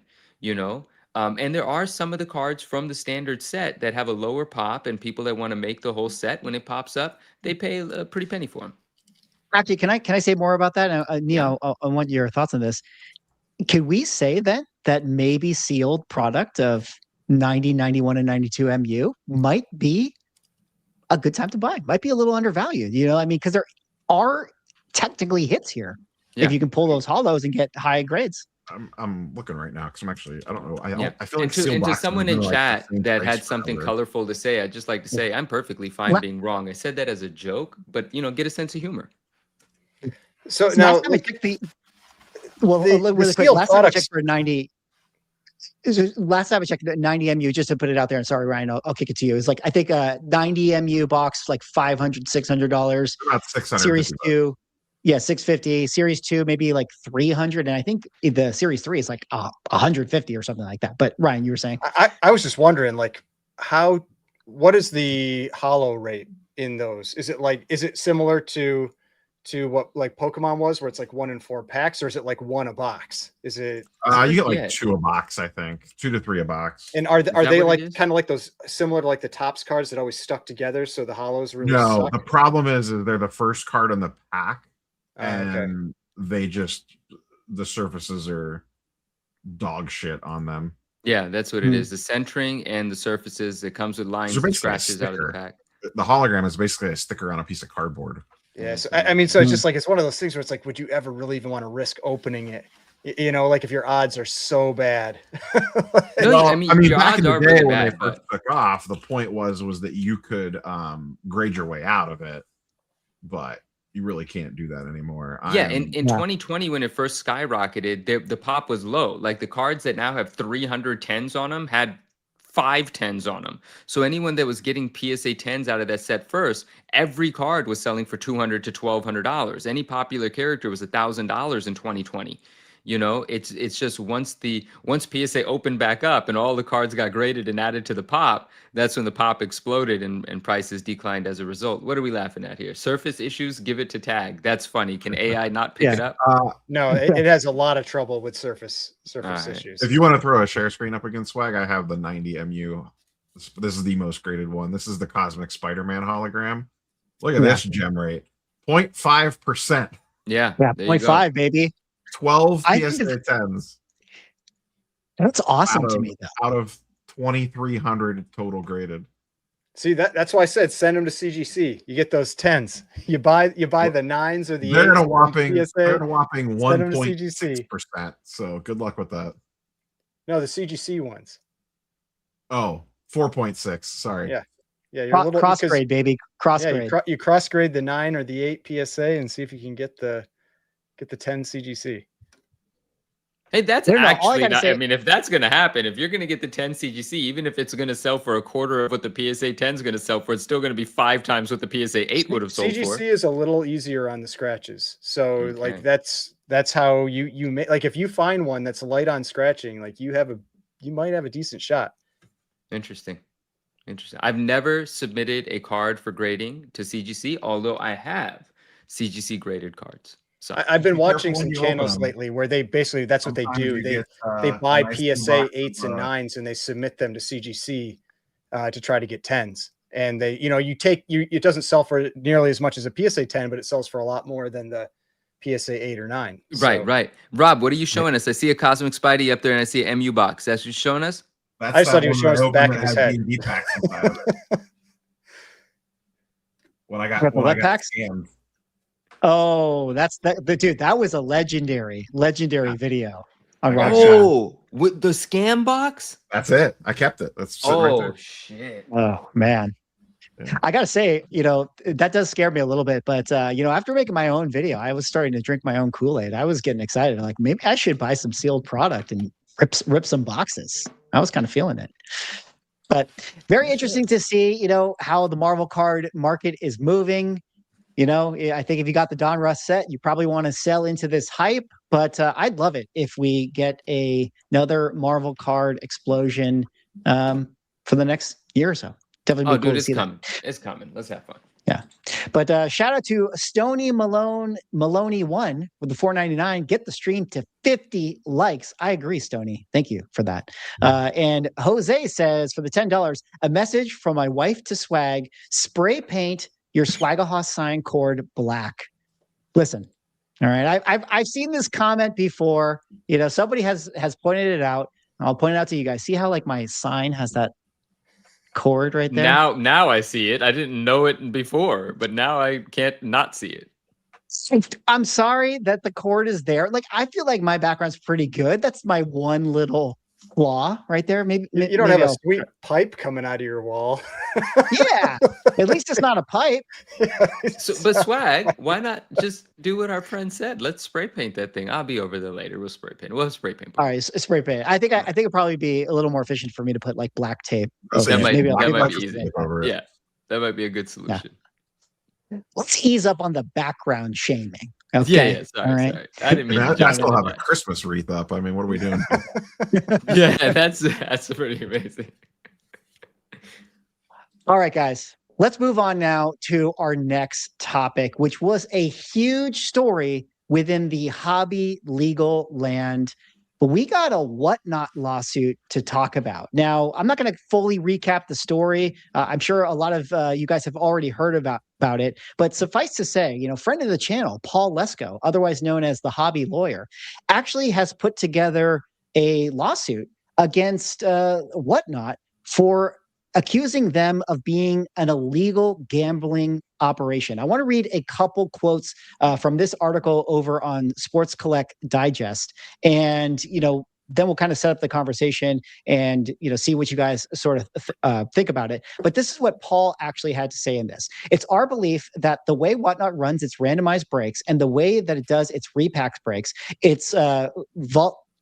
[SPEAKER 1] And there are some of the cards from the standard set that have a lower pop, and people that want to make the whole set when it pops up, they pay a pretty penny for them.
[SPEAKER 2] Actually, can I say more about that? Neil, I want your thoughts on this. Can we say that maybe sealed product of 90, 91, and 92 MU might be a good time to buy? Might be a little undervalued, because there are technically hits here.
[SPEAKER 1] Yeah.
[SPEAKER 2] If you can pull those hollows and get high grades.
[SPEAKER 5] I'm looking right now because I'm actually I don't know. I feel like
[SPEAKER 1] and to
[SPEAKER 5] sealed boxes
[SPEAKER 1] someone
[SPEAKER 5] are
[SPEAKER 1] in
[SPEAKER 5] like the
[SPEAKER 1] chat
[SPEAKER 5] same
[SPEAKER 1] that
[SPEAKER 5] price
[SPEAKER 1] had something
[SPEAKER 5] forever.
[SPEAKER 1] colorful to say, I'd just like to say I'm perfectly fine being wrong. I said that as a joke, but get a sense of humor.
[SPEAKER 4] So
[SPEAKER 2] So
[SPEAKER 4] now,
[SPEAKER 2] last time I checked
[SPEAKER 4] the
[SPEAKER 2] really quick,
[SPEAKER 4] sealed
[SPEAKER 2] last time I
[SPEAKER 4] products-
[SPEAKER 2] checked for 90. Last time I checked 90 MU, just to put it out there, and sorry, Ryan, I'll kick it to you. It's like, I think a 90 MU box, like $500, $600.
[SPEAKER 5] About 600.
[SPEAKER 2] Series 2, yeah, 650. Series 2, maybe like 300. And I think the Series 3 is like 150 or something like that. But Ryan, you were saying?
[SPEAKER 4] I was just wondering, like, what is the hollow rate in those? Is it similar to what like Pokemon was, where it's like 1 in 4 packs, or is it like 1 a box? Is it?
[SPEAKER 5] You get like
[SPEAKER 1] Yeah.
[SPEAKER 5] 2 a box, I think, 2 to 3 a box.
[SPEAKER 4] And are
[SPEAKER 1] that
[SPEAKER 4] they
[SPEAKER 1] what it
[SPEAKER 4] like
[SPEAKER 1] is?
[SPEAKER 4] kind of like those similar to like the Topps cards that always stuck together, so the hollows really
[SPEAKER 5] No,
[SPEAKER 4] suck?
[SPEAKER 5] the problem is they're the first card in the pack,
[SPEAKER 4] Oh, okay.
[SPEAKER 5] and the surfaces are dog shit on them.
[SPEAKER 1] Yeah, that's what it is. The centering and the surfaces. It comes with lines
[SPEAKER 5] So
[SPEAKER 1] and
[SPEAKER 5] basically a
[SPEAKER 1] scratches out of the
[SPEAKER 5] sticker.
[SPEAKER 1] pack.
[SPEAKER 5] The hologram is basically a sticker on a piece of cardboard.
[SPEAKER 4] Yeah, so I mean, so it's just like it's one of those things where it's like, would you ever really even want to risk opening it? Like if your odds are so bad.
[SPEAKER 1] No, I mean, your
[SPEAKER 5] back
[SPEAKER 1] odds
[SPEAKER 5] in the
[SPEAKER 1] are
[SPEAKER 5] day
[SPEAKER 1] really
[SPEAKER 5] when
[SPEAKER 1] bad,
[SPEAKER 5] they first
[SPEAKER 1] but
[SPEAKER 5] took off, the point was that you could grade your way out of it, but you really can't do that anymore.
[SPEAKER 1] yeah, in 2020 when it first skyrocketed, the pop was low. Like the cards that now have 300 10s on them had 5 10s on them. So anyone that was getting PSA 10s out of that set first, every card was selling for $200 to $1,200. Any popular character was $1,000 in 2020. You know, it's just once PSA opened back up and all the cards got graded and added to the pop, that's when the pop exploded and prices declined as a result. What are we laughing at here? Surface issues, give it to tag. That's funny. Can AI not pick it up?
[SPEAKER 4] No, it has a lot of trouble with surface
[SPEAKER 1] Right.
[SPEAKER 4] issues.
[SPEAKER 5] If you want to throw a share screen up against Swag, I have the 90 MU. This is the most graded one. This is the Cosmic Spider-Man hologram. Look at this gem rate. 0.5%.
[SPEAKER 1] Yeah.
[SPEAKER 2] Yeah,
[SPEAKER 1] there you go.
[SPEAKER 2] 0.5, baby.
[SPEAKER 5] 12
[SPEAKER 2] I
[SPEAKER 5] PSA
[SPEAKER 2] think
[SPEAKER 5] 10s.
[SPEAKER 2] That's awesome to me, though.
[SPEAKER 5] Out of 2,300 total graded.
[SPEAKER 4] See, that's why I said send them to CGC. You get those 10s. You buy the 9s or the 8s.
[SPEAKER 5] They're at a
[SPEAKER 4] send
[SPEAKER 5] whopping
[SPEAKER 4] them to CGC.
[SPEAKER 5] 1.6%. So good luck with that.
[SPEAKER 4] No, the CGC ones.
[SPEAKER 5] Oh, 4.6. Sorry.
[SPEAKER 4] Yeah. Yeah, you're a little
[SPEAKER 2] Cross grade, baby. Cross grade.
[SPEAKER 4] You cross grade the 9 or the 8 PSA and see if you can get the 10 CGC.
[SPEAKER 1] Hey, that's
[SPEAKER 2] all I
[SPEAKER 1] actually
[SPEAKER 2] gotta
[SPEAKER 1] not.
[SPEAKER 2] say-
[SPEAKER 1] I mean, if that's going to happen, if you're going to get the 10 CGC, even if it's going to sell for a quarter of what the PSA 10 is going to sell for, it's still going to be 5 times what the PSA 8 would have sold
[SPEAKER 4] CGC
[SPEAKER 1] for.
[SPEAKER 4] is a little easier on the scratches. So
[SPEAKER 1] Okay.
[SPEAKER 4] like that's how you make, like, if you find one that's light on scratching, like you might have a decent shot.
[SPEAKER 1] Interesting. I've never submitted a card for grading to CGC, although I have CGC graded cards. So
[SPEAKER 4] I've been
[SPEAKER 5] Be
[SPEAKER 4] watching
[SPEAKER 5] careful
[SPEAKER 4] some
[SPEAKER 5] when you open
[SPEAKER 4] channels
[SPEAKER 5] them.
[SPEAKER 4] lately where they basically, that's what they
[SPEAKER 5] Sometimes
[SPEAKER 4] do.
[SPEAKER 5] you
[SPEAKER 4] They
[SPEAKER 5] get,
[SPEAKER 4] buy
[SPEAKER 5] nice
[SPEAKER 4] PSA
[SPEAKER 5] box
[SPEAKER 4] 8s and
[SPEAKER 5] of,
[SPEAKER 4] 9s and they submit them to CGC to try to get 10s. And they, it doesn't sell for nearly as much as a PSA 10, but it sells for a lot more than the PSA 8 or 9.
[SPEAKER 1] Right. Rob, what are you showing us? I see a Cosmic Spidey up there and I see an MU box. That's what you're showing us?
[SPEAKER 5] That's
[SPEAKER 4] I just thought he
[SPEAKER 5] that
[SPEAKER 4] was
[SPEAKER 5] one
[SPEAKER 4] showing us the
[SPEAKER 5] I
[SPEAKER 4] back
[SPEAKER 5] opened
[SPEAKER 4] of his
[SPEAKER 5] that had
[SPEAKER 4] head.
[SPEAKER 5] D&D packs inside of it. When I
[SPEAKER 2] Got
[SPEAKER 5] got
[SPEAKER 2] the web packs?
[SPEAKER 5] scammed.
[SPEAKER 2] Oh, dude, that was a legendary video on
[SPEAKER 5] I got
[SPEAKER 2] Rob.
[SPEAKER 5] you.
[SPEAKER 1] Oh, with the scam box?
[SPEAKER 5] That's it. I kept it. That's sitting right there.
[SPEAKER 1] Shit.
[SPEAKER 2] Oh man.
[SPEAKER 5] Yeah.
[SPEAKER 2] I gotta say, that does scare me a little bit, but after making my own video, I was starting to drink my own Kool-Aid. I was getting excited. Like, maybe I should buy some sealed product and rip some boxes. I was kind of feeling it. But very interesting to see, how the Marvel card market is moving. I think if you got the Donruss set, you probably want to sell into this hype, but I'd love it if we get another Marvel card explosion for the next year or so. Definitely be cool to see
[SPEAKER 1] coming.
[SPEAKER 2] that.
[SPEAKER 1] It's coming. Let's have fun.
[SPEAKER 2] Yeah. But shout out to Stony Maloney 1 with the $4.99. Get the stream to 50 likes. I agree, Stony. Thank you for that. And Jose says for the $10, a message from my wife to Swag: spray paint your Swagahoss sign cord black. Listen, all right. I've seen this comment before. Somebody has pointed it out. I'll point it out to you guys. See how like my sign has that cord right there?
[SPEAKER 1] Now I see it. I didn't know it before, but now I can't not see it.
[SPEAKER 2] I'm sorry that the cord is there. Like, I feel like my background's pretty good. That's my one little flaw right there. Maybe
[SPEAKER 4] You don't have a sweet pipe coming out of your wall.
[SPEAKER 2] Yeah, at least it's not a pipe.
[SPEAKER 1] But Swag, why not just do what our friend said? Let's spray paint that thing. I'll be over there later. We'll spray paint. We'll have spray paint.
[SPEAKER 2] All right, spray paint. I think it'd probably be a little more efficient for me to put like black tape.
[SPEAKER 1] That might
[SPEAKER 2] Maybe I'll
[SPEAKER 1] be easy.
[SPEAKER 5] Over it.
[SPEAKER 1] Yeah, that might be a good solution.
[SPEAKER 2] Let's ease up on the background shaming. Okay.
[SPEAKER 1] Yeah. Sorry,
[SPEAKER 2] All right.
[SPEAKER 1] sorry. I didn't mean.
[SPEAKER 5] I still have a Christmas wreath up. I mean, what are we doing?
[SPEAKER 1] Yeah, that's pretty amazing.
[SPEAKER 2] All right, guys. Let's move on now to our next topic, which was a huge story within the hobby legal land. But we got a whatnot lawsuit to talk about. Now, I'm not going to fully recap the story. I'm sure a lot of you guys have already heard about it. But suffice to say, friend of the channel, Paul Lesko, otherwise known as the Hobby Lawyer, actually has put together a lawsuit against Whatnot for accusing them of being an illegal gambling operation. I want to read a couple quotes from this article over on Sports Collect Digest, and then we'll kind of set up the conversation and see what you guys sort of think about it. But this is what Paul actually had to say in this. It's our belief that the way Whatnot runs its randomized breaks and the way that it does its repacks breaks, its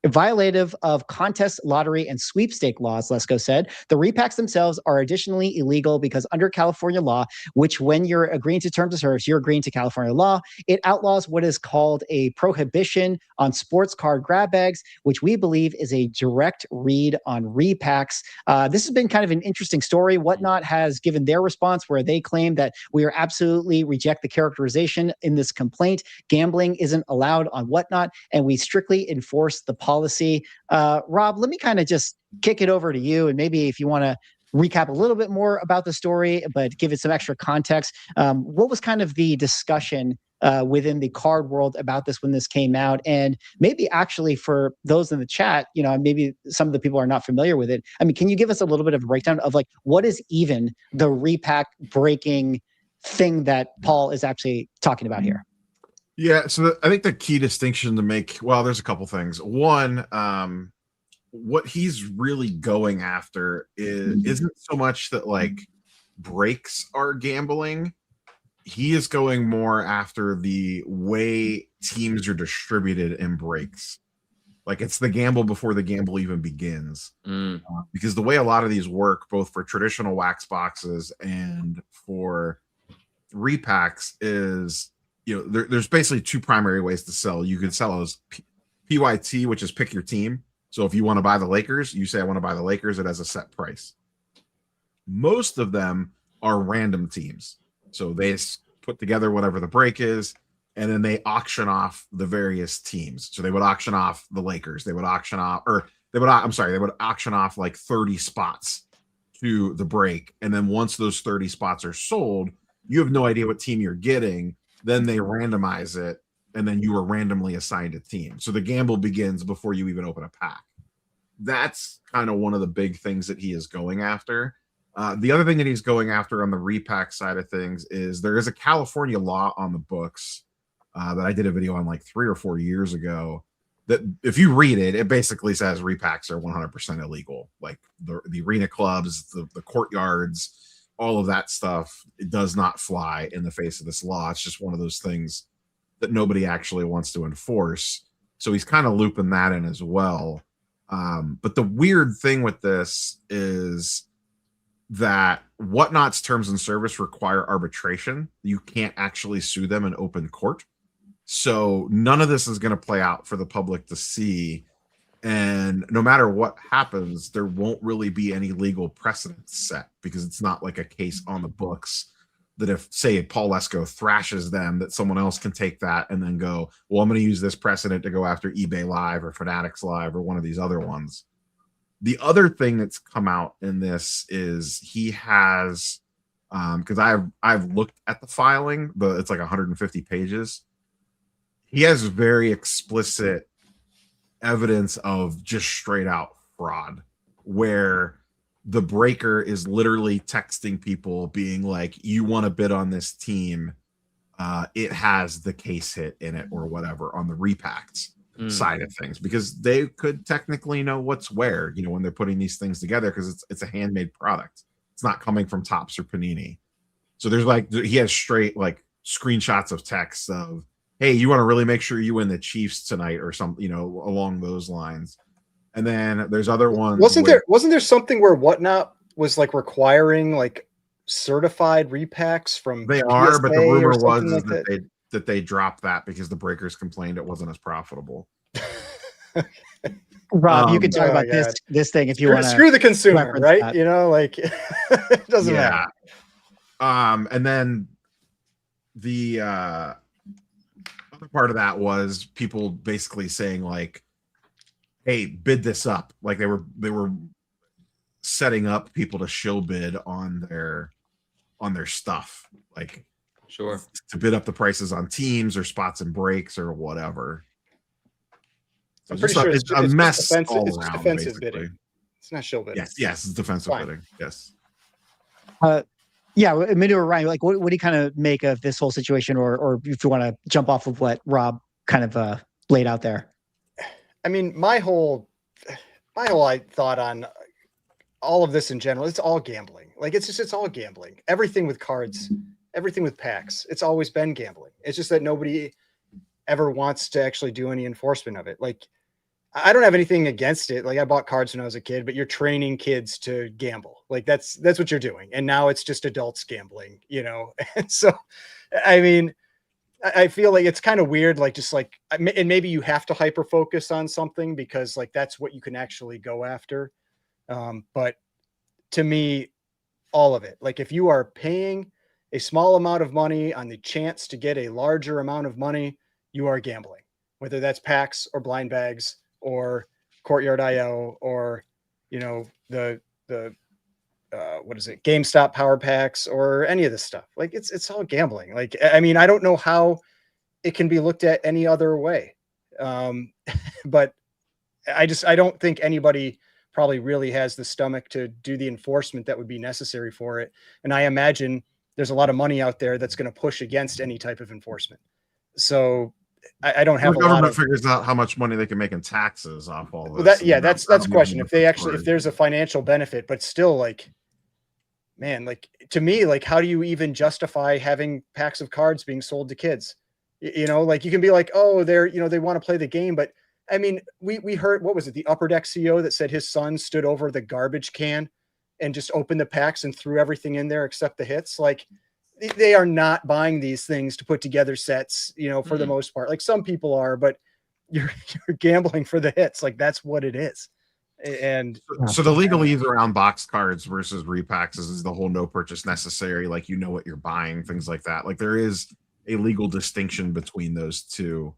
[SPEAKER 2] violative of contest, lottery, and sweepstake laws, Lesko said. The repacks themselves are additionally illegal because under California law, which when you're agreeing to terms of service, you're agreeing to California law, it outlaws what is called a prohibition on sports card grab bags, which we believe is a direct read on repacks. This has been kind of an interesting story. Whatnot has given their response where they claim that we are absolutely reject the characterization in this complaint. Gambling isn't allowed on Whatnot, and we strictly enforce the policy. Rob, let me kind of just kick it over to you, and maybe if you want to recap a little bit more about the story, but give it some extra context. What was kind of the discussion within the card world about this when this came out? And maybe actually for those in the chat, maybe some of the people are not familiar with it. I mean, can you give us a little bit of a breakdown of like, what is even the repack breaking thing that Paul is actually talking about here?
[SPEAKER 5] Yeah, so I think the key distinction to make, well, there's a couple things. One, what he's really going after isn't so much that like breaks are gambling. He is going more after the way teams are distributed in breaks. Like it's the gamble before the gamble even begins. Because the way a lot of these work, both for traditional wax boxes and for repacks, is there's basically two primary ways to sell. You can sell as PYT, which is pick your team. So if you want to buy the Lakers, you say I want to buy the Lakers. It has a set price. Most of them are random teams. So they put together whatever the break is, and then they auction off the various teams. So they would auction off the Lakers. They would auction off, they would auction off like 30 spots to the break. And then once those 30 spots are sold, you have no idea what team you're getting. Then they randomize it, and then you are randomly assigned a team. So the gamble begins before you even open a pack. That's kind of one of the big things that he is going after. The other thing that he's going after on the repack side of things is there is a California law on the books that I did a video on like 3 or 4 years ago, that if you read it, it basically says repacks are 100% illegal. Like the arena clubs, the courtyards, all of that stuff, it does not fly in the face of this law. It's just one of those things that nobody actually wants to enforce. So he's kind of looping that in as well. But the weird thing with this is that Whatnot's terms and service require arbitration. You can't actually sue them in open court. So none of this is going to play out for the public to see. And no matter what happens, there won't really be any legal precedent set, because it's not like a case on the books that if, say, Paul Lesko thrashes them, that someone else can take that and then go, well, I'm going to use this precedent to go after eBay Live or Fanatics Live or one of these other ones. The other thing that's come out in this is he has, because I've looked at the filing, but it's like 150 pages. He has very explicit evidence of just straight out fraud, where the breaker is literally texting people being like, you want to bid on this team, it has the case hit in it or whatever on the repacks side of things, because they could technically know what's where, when they're putting these things together, because it's a handmade product. It's not coming from Topps or Panini. So there's like, he has straight like screenshots of text of, hey, you want to really make sure you win the Chiefs tonight or something, along those lines. And then there's other ones.
[SPEAKER 4] Wasn't there something where Whatnot was like requiring like certified repacks from
[SPEAKER 5] they
[SPEAKER 4] PSA,
[SPEAKER 5] are, but the rumor was
[SPEAKER 4] like
[SPEAKER 5] that they dropped that because the breakers complained it wasn't as profitable.
[SPEAKER 2] Rob, you can talk about this thing if you want to.
[SPEAKER 4] Screw the consumer, right? That. It doesn't matter.
[SPEAKER 5] And then the other part of that was people basically saying like, hey, bid this up. Like they were setting up people to shill bid on their stuff, like
[SPEAKER 1] sure,
[SPEAKER 5] to bid up the prices on teams or spots and breaks or whatever. So
[SPEAKER 4] I'm pretty sure it's
[SPEAKER 5] a mess
[SPEAKER 4] defensive,
[SPEAKER 5] all
[SPEAKER 4] it's
[SPEAKER 5] around,
[SPEAKER 4] defensive
[SPEAKER 5] basically.
[SPEAKER 4] bidding. It's not shill bidding.
[SPEAKER 5] Yes, it's defensive bidding. Yes.
[SPEAKER 2] Yeah, Manu or Ryan, like, what do you kind of make of this whole situation, or if you want to jump off of what Rob kind of laid out there?
[SPEAKER 4] I mean, my whole thought on all of this in general, it's all gambling. Like, it's all gambling. Everything with cards, everything with packs, it's always been gambling. It's just that nobody ever wants to actually do any enforcement of it. Like, I don't have anything against it. Like I bought cards when I was a kid, but you're training kids to gamble. Like that's what you're doing. And now it's just adults gambling, you know? And so, I mean, I feel like it's kind of weird. Like, just like, and maybe you have to hyper focus on something because like, that's what you can actually go after. But to me, all of it, like if you are paying a small amount of money on the chance to get a larger amount of money, you are gambling, whether that's packs or blind bags or Courtyard IO or, you know, the what is it, GameStop power packs or any of this stuff. Like it's all gambling. Like, I mean, I don't know how it can be looked at any other way. But I don't think anybody probably really has the stomach to do the enforcement that would be necessary for it. And I imagine there's a lot of money out there that's going to push against any type of enforcement. So I don't have
[SPEAKER 5] the
[SPEAKER 4] a lot
[SPEAKER 5] government
[SPEAKER 4] of,
[SPEAKER 5] figures out how much money they can make in taxes off all this.
[SPEAKER 4] well, that, yeah, that's
[SPEAKER 5] that'll
[SPEAKER 4] the
[SPEAKER 5] be
[SPEAKER 4] question.
[SPEAKER 5] the
[SPEAKER 4] If they actually,
[SPEAKER 5] story.
[SPEAKER 4] if there's a financial benefit, but still like, man, like to me, like, how do you even justify having packs of cards being sold to kids? You know, like you can be like, oh, they're, you know, they want to play the game, but I mean, we heard, what was it? The Upper Deck CEO that said his son stood over the garbage can and just opened the packs and threw everything in there except the hits. Like they are not buying these things to put together sets, you know, for the most part. Like some people are, but you're gambling for the hits. Like that's what it is. And
[SPEAKER 5] so the legalese around box cards versus repacks is the whole no purchase necessary, like you know what you're buying, things like that. Like there is a legal distinction between those two.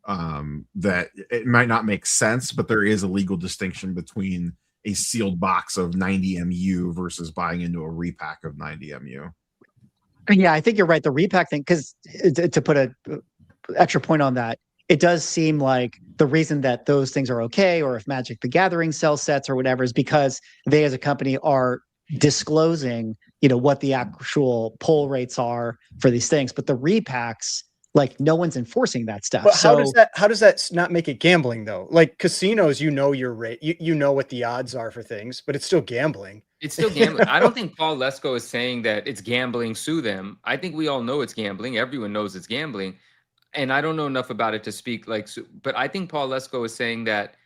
[SPEAKER 5] That it might not make sense, but there is a legal distinction between a sealed box of 90 MU versus buying into a repack of 90 MU.
[SPEAKER 2] Yeah, I think you're right. The repack thing, because to put a extra point on that, it does seem like the reason that those things are okay, or if Magic the Gathering sells sets or whatever, is because they as a company are disclosing, you know, what the actual pull rates are for these things. But the repacks, like no one's enforcing that stuff.
[SPEAKER 4] But
[SPEAKER 2] so
[SPEAKER 4] how does that not make it gambling though? Like casinos, you know your rate, you know what the odds are for things, but it's still gambling.
[SPEAKER 1] It's still gambling. I don't think Paul Lesko is saying that it's gambling, sue them. I think we all know it's gambling. Everyone knows it's gambling. And I don't know enough about it to speak like, but I think Paul Lesko is saying that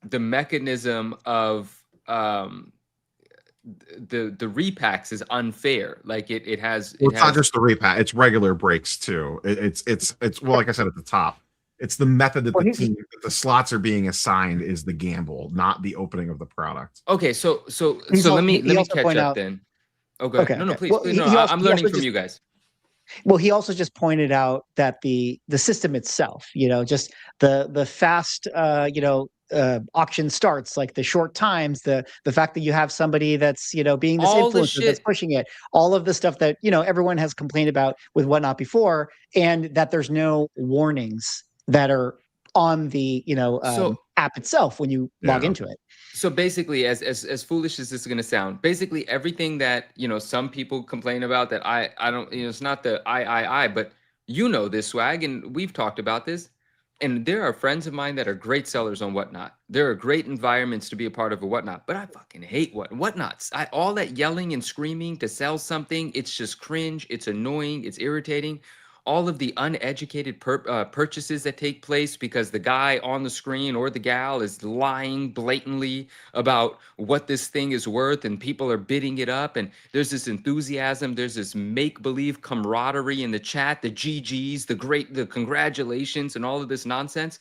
[SPEAKER 1] the mechanism of the repacks is unfair. Like it has.
[SPEAKER 5] Well, it's not just the repack; it's regular breaks too. It's well, like I said at the top, it's the method that the slots are being assigned is the gamble, not the opening of the product.
[SPEAKER 1] Okay, so let me catch up then. Oh, go ahead.
[SPEAKER 2] Okay,
[SPEAKER 1] No,
[SPEAKER 2] okay.
[SPEAKER 1] please.
[SPEAKER 2] Well,
[SPEAKER 1] please no,
[SPEAKER 2] he also-
[SPEAKER 1] I'm
[SPEAKER 2] he
[SPEAKER 1] learning
[SPEAKER 2] also
[SPEAKER 1] from
[SPEAKER 2] just-
[SPEAKER 1] you guys.
[SPEAKER 2] Well, he also just pointed out that the system itself, you know, just the fast, auction starts, like the short times, the fact that you have somebody that's, you know, being this
[SPEAKER 1] All the
[SPEAKER 2] influencer that's
[SPEAKER 1] shit.
[SPEAKER 2] pushing it, all of the stuff that, you know, everyone has complained about with Whatnot before, and that there's no warnings that are on the, you know, app itself when you log into it.
[SPEAKER 1] So basically, as foolish as this is going to sound, basically everything that, you know, some people complain about that I don't, you know, it's not the I, but you know this, Swag, and we've talked about this. And there are friends of mine that are great sellers on Whatnot. There are great environments to be a part of a Whatnot, but I fucking hate Whatnots. All that yelling and screaming to sell something, it's just cringe. It's annoying. It's irritating. All of the uneducated purchases that take place because the guy on the screen or the gal is lying blatantly about what this thing is worth, and people are bidding it up, and there's this enthusiasm, there's this make-believe camaraderie in the chat, the GGs, the congratulations, and all of this nonsense.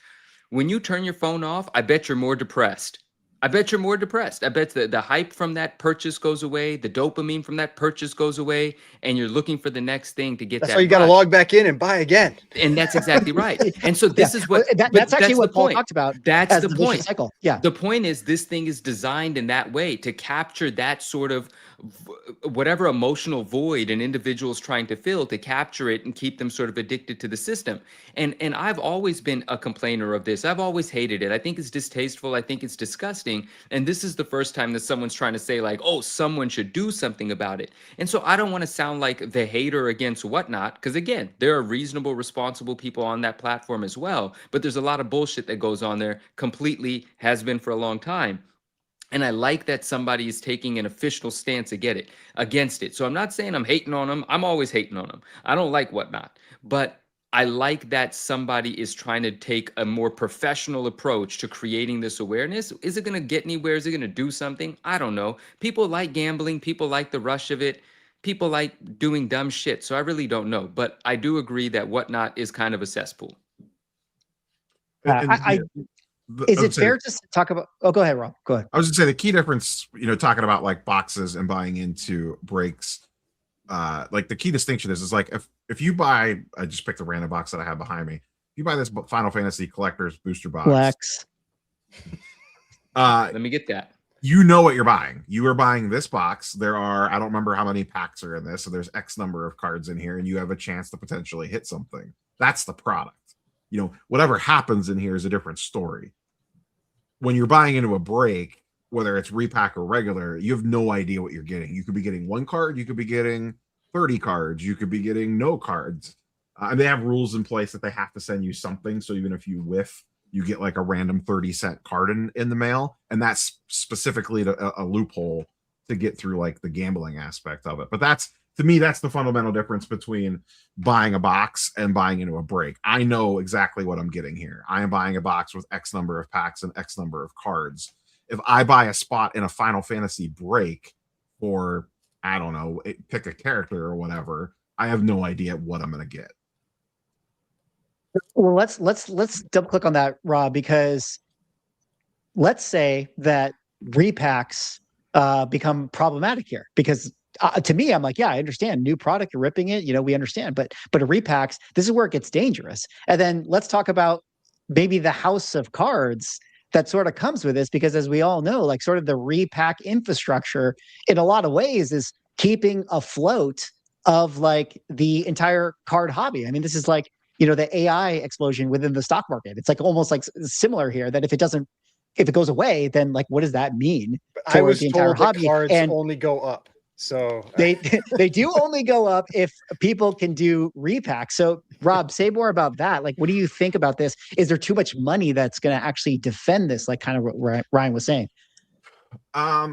[SPEAKER 1] When you turn your phone off, I bet you're more depressed. I bet you're more depressed. I bet the hype from that purchase goes away. The dopamine from that purchase goes away. And you're looking for the next thing to get
[SPEAKER 4] That's
[SPEAKER 1] that.
[SPEAKER 4] why you got to log back in and buy again.
[SPEAKER 1] And that's exactly right. And so this is what
[SPEAKER 2] that's actually what Paul talked about.
[SPEAKER 1] That's
[SPEAKER 2] as
[SPEAKER 1] the point.
[SPEAKER 2] Cycle. Yeah.
[SPEAKER 1] The point is this thing is designed in that way to capture that sort of whatever emotional void an individual's trying to fill, to capture it and keep them sort of addicted to the system. And I've always been a complainer of this. I've always hated it. I think it's distasteful. I think it's disgusting. And this is the first time that someone's trying to say like, oh, someone should do something about it. And so I don't want to sound like the hater against Whatnot, because again, there are reasonable, responsible people on that platform as well. But there's a lot of bullshit that goes on there, completely has been for a long time. And I like that somebody is taking an official stance against it. So I'm not saying I'm hating on them. I'm always hating on them. I don't like Whatnot. But I like that somebody is trying to take a more professional approach to creating this awareness. Is it going to get anywhere? Is it going to do something? I don't know. People like gambling. People like the rush of it. People like doing dumb shit. So I really don't know. But I do agree that Whatnot is kind of a cesspool.
[SPEAKER 2] I is it fair to talk about? Oh, go ahead, Rob. Go ahead.
[SPEAKER 5] I was gonna say the key difference, talking about like boxes and buying into breaks. Like the key distinction is like if you buy, I just picked a random box that I have behind me. If you buy this Final Fantasy Collector's booster box,
[SPEAKER 2] Flex.
[SPEAKER 1] Let me get that.
[SPEAKER 5] You know what you're buying. You are buying this box. There are, I don't remember how many packs are in this, so there's X number of cards in here, and you have a chance to potentially hit something. That's the product. Whatever happens in here is a different story. When you're buying into a break, whether it's repack or regular, you have no idea what you're getting. You could be getting 1 card, you could be getting 30 cards, you could be getting no cards. And they have rules in place that they have to send you something. So even if you whiff, you get like a random 30-cent card in the mail. And that's specifically a loophole to get through like the gambling aspect of it. But to me, that's the fundamental difference between buying a box and buying into a break. I know exactly what I'm getting here. I am buying a box with X number of packs and X number of cards. If I buy a spot in a Final Fantasy break for, I don't know, pick a character or whatever, I have no idea what I'm going to get.
[SPEAKER 2] Well, let's double click on that, Rob, because let's say that repacks become problematic here, because to me, I'm like, yeah, I understand new product, you're ripping it, we understand, but a repacks, this is where it gets dangerous. And then let's talk about maybe the house of cards that sort of comes with this, because as we all know, like sort of the repack infrastructure in a lot of ways is keeping afloat of like the entire card hobby. I mean, this is like, the AI explosion within the stock market. It's like almost like similar here, that if it goes away, then like, what does that mean for
[SPEAKER 4] I was
[SPEAKER 2] the entire
[SPEAKER 4] told
[SPEAKER 2] hobby?
[SPEAKER 4] that cards
[SPEAKER 2] And
[SPEAKER 4] only go up. So
[SPEAKER 2] they do only go up if people can do repacks. So Rob, say more about that. Like, what do you think about this? Is there too much money that's going to actually defend this? Like kind of what Ryan was saying.
[SPEAKER 5] I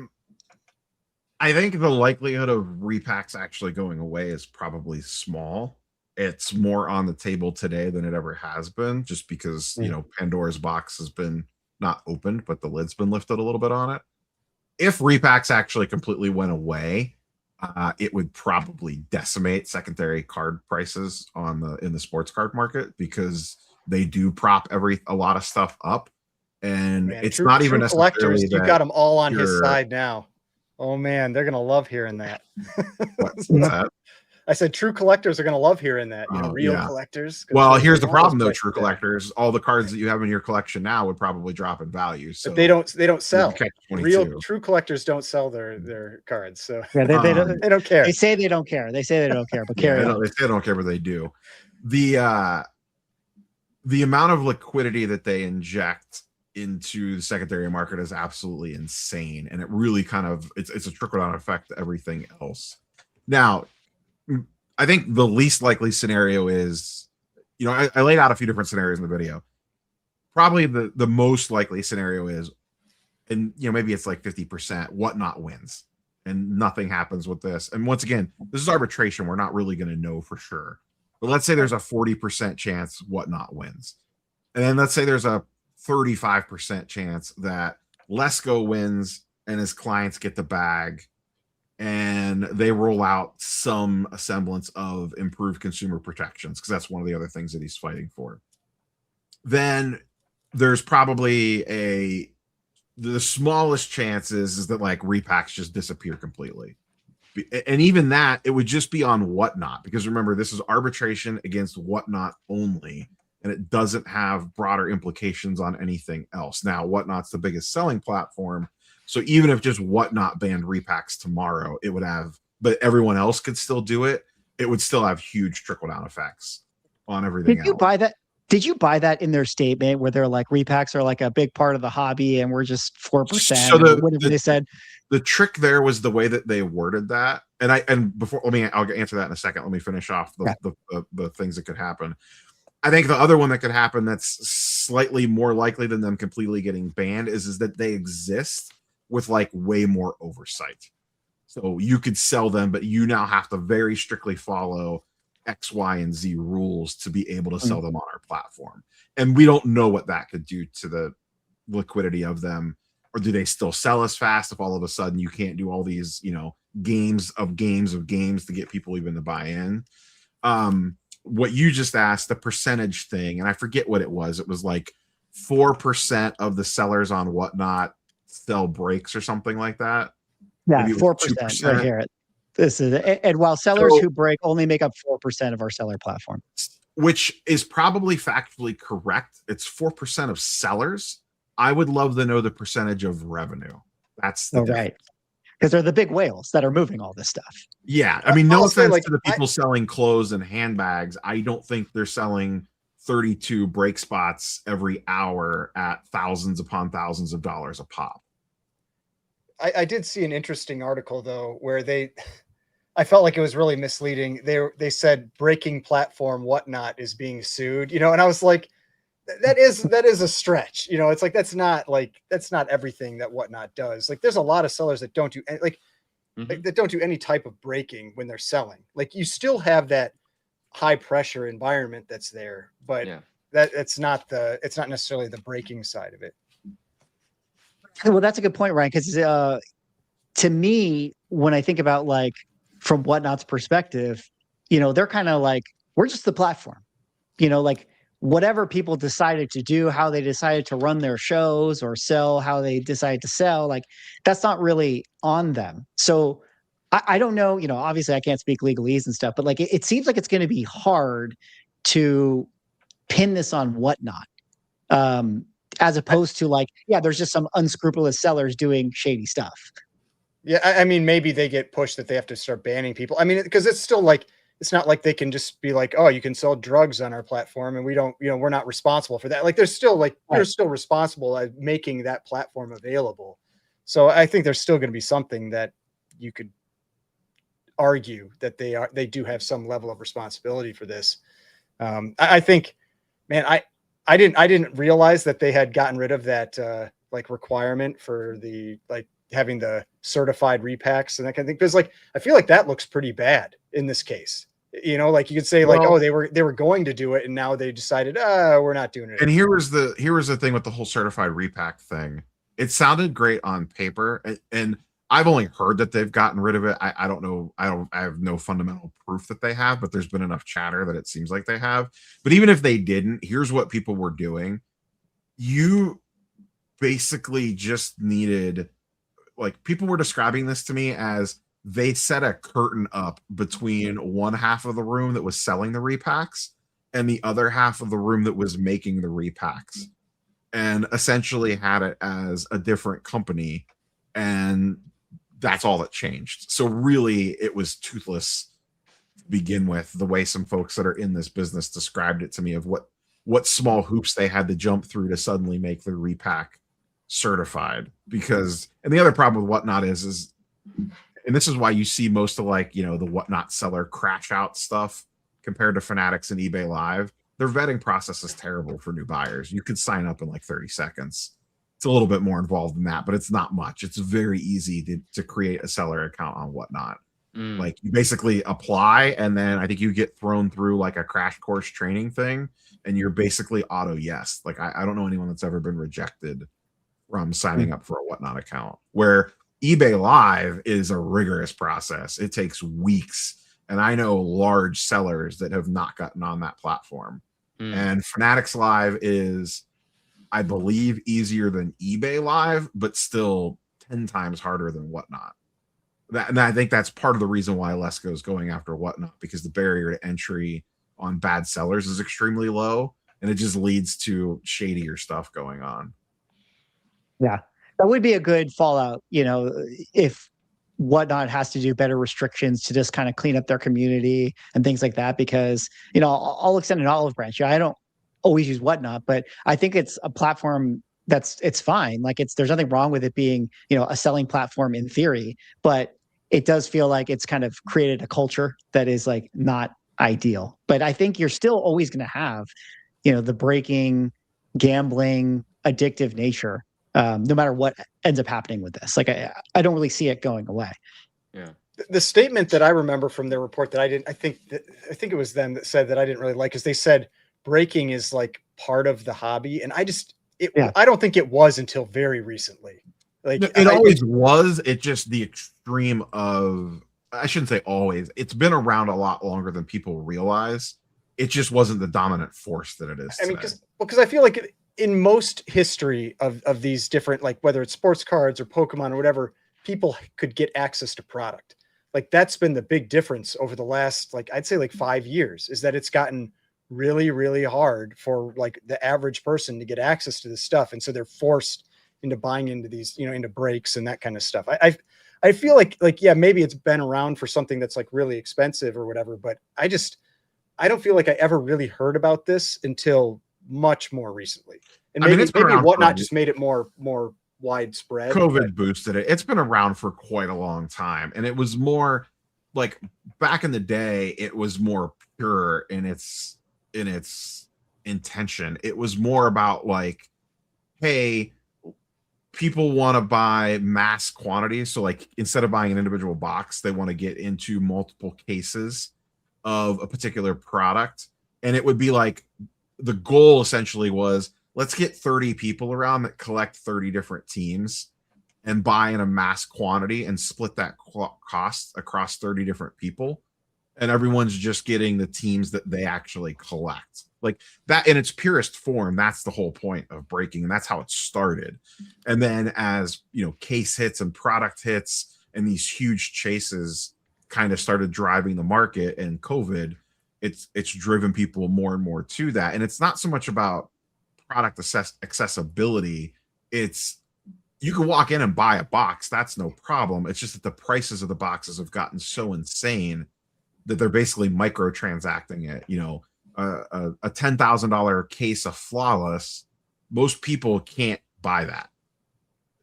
[SPEAKER 5] think the likelihood of repacks actually going away is probably small. It's more on the table today than it ever has been, just because, Pandora's box has been not opened, but the lid's been lifted a little bit on it. If repacks actually completely went away, it would probably decimate secondary card prices in the sports card market, because they do prop a lot of stuff up, and it's not even necessarily
[SPEAKER 4] you got them all on his side now. Oh man, they're gonna love hearing that.
[SPEAKER 5] What's that?
[SPEAKER 4] I said true collectors are going to love hearing that. Real collectors.
[SPEAKER 5] Well, here's the problem though, true collectors. All the cards that you have in your collection now would probably drop in value. So
[SPEAKER 4] but they don't sell. Real true collectors don't sell their cards. So
[SPEAKER 2] yeah, they
[SPEAKER 4] don't care.
[SPEAKER 2] They say they don't care. They say they don't care, but carry on.
[SPEAKER 5] They say they don't care, but they do. The amount of liquidity that they inject into the secondary market is absolutely insane, and it really kind of it's a trickle-down effect to everything else. Now, I think the least likely scenario is, I laid out a few different scenarios in the video. Probably the most likely scenario is, and maybe it's like 50%, Whatnot wins and nothing happens with this. And once again, this is arbitration. We're not really going to know for sure. But let's say there's a 40% chance Whatnot wins. And then let's say there's a 35% chance that Lesko wins and his clients get the bag, and they roll out some semblance of improved consumer protections, because that's one of the other things that he's fighting for. Then there's probably the smallest chances is that like repacks just disappear completely. And even that, it would just be on Whatnot, because remember, this is arbitration against Whatnot only, and it doesn't have broader implications on anything else. Now, Whatnot's the biggest selling platform, so even if just Whatnot banned repacks tomorrow, it would have, but everyone else could still do it. It would still have huge trickle-down effects on everything else.
[SPEAKER 2] Did you buy that? Did you buy that in their statement where they're like, repacks are like a big part of the hobby and we're just 4%?
[SPEAKER 5] So
[SPEAKER 2] whatever they said.
[SPEAKER 5] The trick there was the way that they worded that. And before, I'll answer that in a second. Let me finish off the things that could happen. I think the other one that could happen that's slightly more likely than them completely getting banned is that they exist with like way more oversight. So you could sell them, but you now have to very strictly follow X, Y, and Z rules to be able to sell them on our platform. And we don't know what that could do to the liquidity of them. Or do they still sell as fast if all of a sudden you can't do all these, games of games to get people even to buy in? What you just asked, the percentage thing, and I forget what it was. It was like 4% of the sellers on Whatnot sell breaks or something like that.
[SPEAKER 2] Yeah, 4% right here. This is, and while sellers who break only make up 4% of our seller platform,
[SPEAKER 5] which is probably factually correct. It's 4% of sellers. I would love to know the percentage of revenue. That's the difference.
[SPEAKER 2] Right. Because they're the big whales that are moving all this stuff.
[SPEAKER 5] Yeah. I mean, no offense to the people selling clothes and handbags. I don't think they're selling 32 break spots every hour at thousands upon thousands of dollars a pop.
[SPEAKER 4] I did see an interesting article though, where I felt like it was really misleading. They said breaking platform Whatnot is being sued, and I was like, that is a stretch. It's like, that's not everything that Whatnot does. Like, there's a lot of sellers that don't do that don't do any type of breaking when they're selling. Like, you still have that high pressure environment that's there, but it's not necessarily the breaking side of it.
[SPEAKER 2] Well, that's a good point, Ryan, because to me, when I think about like from Whatnot's perspective, they're kind of like, we're just the platform, like whatever people decided to do, how they decided to run their shows or sell, how they decide to sell, like that's not really on them. So I don't know, obviously I can't speak legalese and stuff, but like it seems like it's going to be hard to pin this on Whatnot. As opposed to like, there's just some unscrupulous sellers doing shady stuff.
[SPEAKER 4] Yeah, I mean, maybe they get pushed that they have to start banning people. I mean, because it's still like, it's not like they can just be like, oh, you can sell drugs on our platform and we don't, we're not responsible for that. Like, there's still like, you're still responsible at making that platform available. So I think there's still going to be something that you could argue that they do have some level of responsibility for this. I think, man, I didn't realize that they had gotten rid of that like requirement for the like having the certified repacks and that kind of thing. Because like I feel like that looks pretty bad in this case. Like you could say like, oh, they were going to do it and now they decided, we're not doing it.
[SPEAKER 5] And here was the thing with the whole certified repack thing. It sounded great on paper, and I've only heard that they've gotten rid of it. I don't know. I have no fundamental proof that they have, but there's been enough chatter that it seems like they have. But even if they didn't, here's what people were doing. You basically just needed, like, people were describing this to me as they set a curtain up between one half of the room that was selling the repacks and the other half of the room that was making the repacks, and essentially had it as a different company. And that's all that changed. So really it was toothless to begin with, the way some folks that are in this business described it to me, of what small hoops they had to jump through to suddenly make the repack certified. Because, and the other problem with Whatnot is, and this is why you see most of like, the Whatnot seller crash out stuff compared to Fanatics and eBay Live. Their vetting process is terrible for new buyers. You could sign up in like 30 seconds. It's a little bit more involved than that, but it's not much. It's very easy to create a seller account on Whatnot. Like, you basically apply, and then I think you get thrown through like a crash course training thing, and you're basically auto yes. Like, I don't know anyone that's ever been rejected from signing up for a Whatnot account, where eBay Live is a rigorous process. It takes weeks. And I know large sellers that have not gotten on that platform. And Fanatics Live is, I believe, easier than eBay Live, but still 10 times harder than Whatnot. And I think that's part of the reason why Lesko is going after Whatnot, because the barrier to entry on bad sellers is extremely low, and it just leads to shadier stuff going on.
[SPEAKER 2] Yeah, that would be a good fallout, if Whatnot has to do better restrictions to just kind of clean up their community and things like that. Because, I'll extend an olive branch. I don't always use Whatnot, but I think it's a platform it's fine. Like, there's nothing wrong with it being, a selling platform in theory, but it does feel like it's kind of created a culture that is like not ideal. But I think you're still always going to have, the breaking, gambling, addictive nature, no matter what ends up happening with this. Like, I don't really see it going away.
[SPEAKER 1] Yeah.
[SPEAKER 4] The statement that I remember from their report that I think it was them that said that I didn't really like, is they said breaking is like part of the hobby. And I don't think it was until very recently. Like
[SPEAKER 5] it always was. It just the extreme of, I shouldn't say always. It's been around a lot longer than people realize. It just wasn't the dominant force that it is.
[SPEAKER 4] I mean, because I feel like in most history of these different, like whether it's sports cards or Pokemon or whatever, people could get access to product. Like that's been the big difference over the last, like, I'd say like 5 years, is that it's gotten really, really hard for like the average person to get access to this stuff. And so they're forced into buying into these, into breaks and that kind of stuff. I feel like, yeah, maybe it's been around for something that's like really expensive or whatever, but I don't feel like I ever really heard about this until much more recently. And maybe Whatnot just made it more widespread.
[SPEAKER 5] COVID boosted it. It's been around for quite a long time, and it was more like back in the day. It was more pure in its intention. It was more about like, hey, people want to buy mass quantities, so like instead of buying an individual box, they want to get into multiple cases of a particular product. And it would be like the goal essentially was, let's get 30 people around that collect 30 different teams and buy in a mass quantity and split that cost across 30 different people. And everyone's just getting the teams that they actually collect. Like that in its purest form, that's the whole point of breaking. And that's how it started. And then as, case hits and product hits and these huge chases kind of started driving the market, and COVID, it's driven people more and more to that. And it's not so much about product accessibility. It's, you can walk in and buy a box, that's no problem. It's just that the prices of the boxes have gotten so insane that they're basically microtransacting it. A $10,000 case of Flawless, most people can't buy that.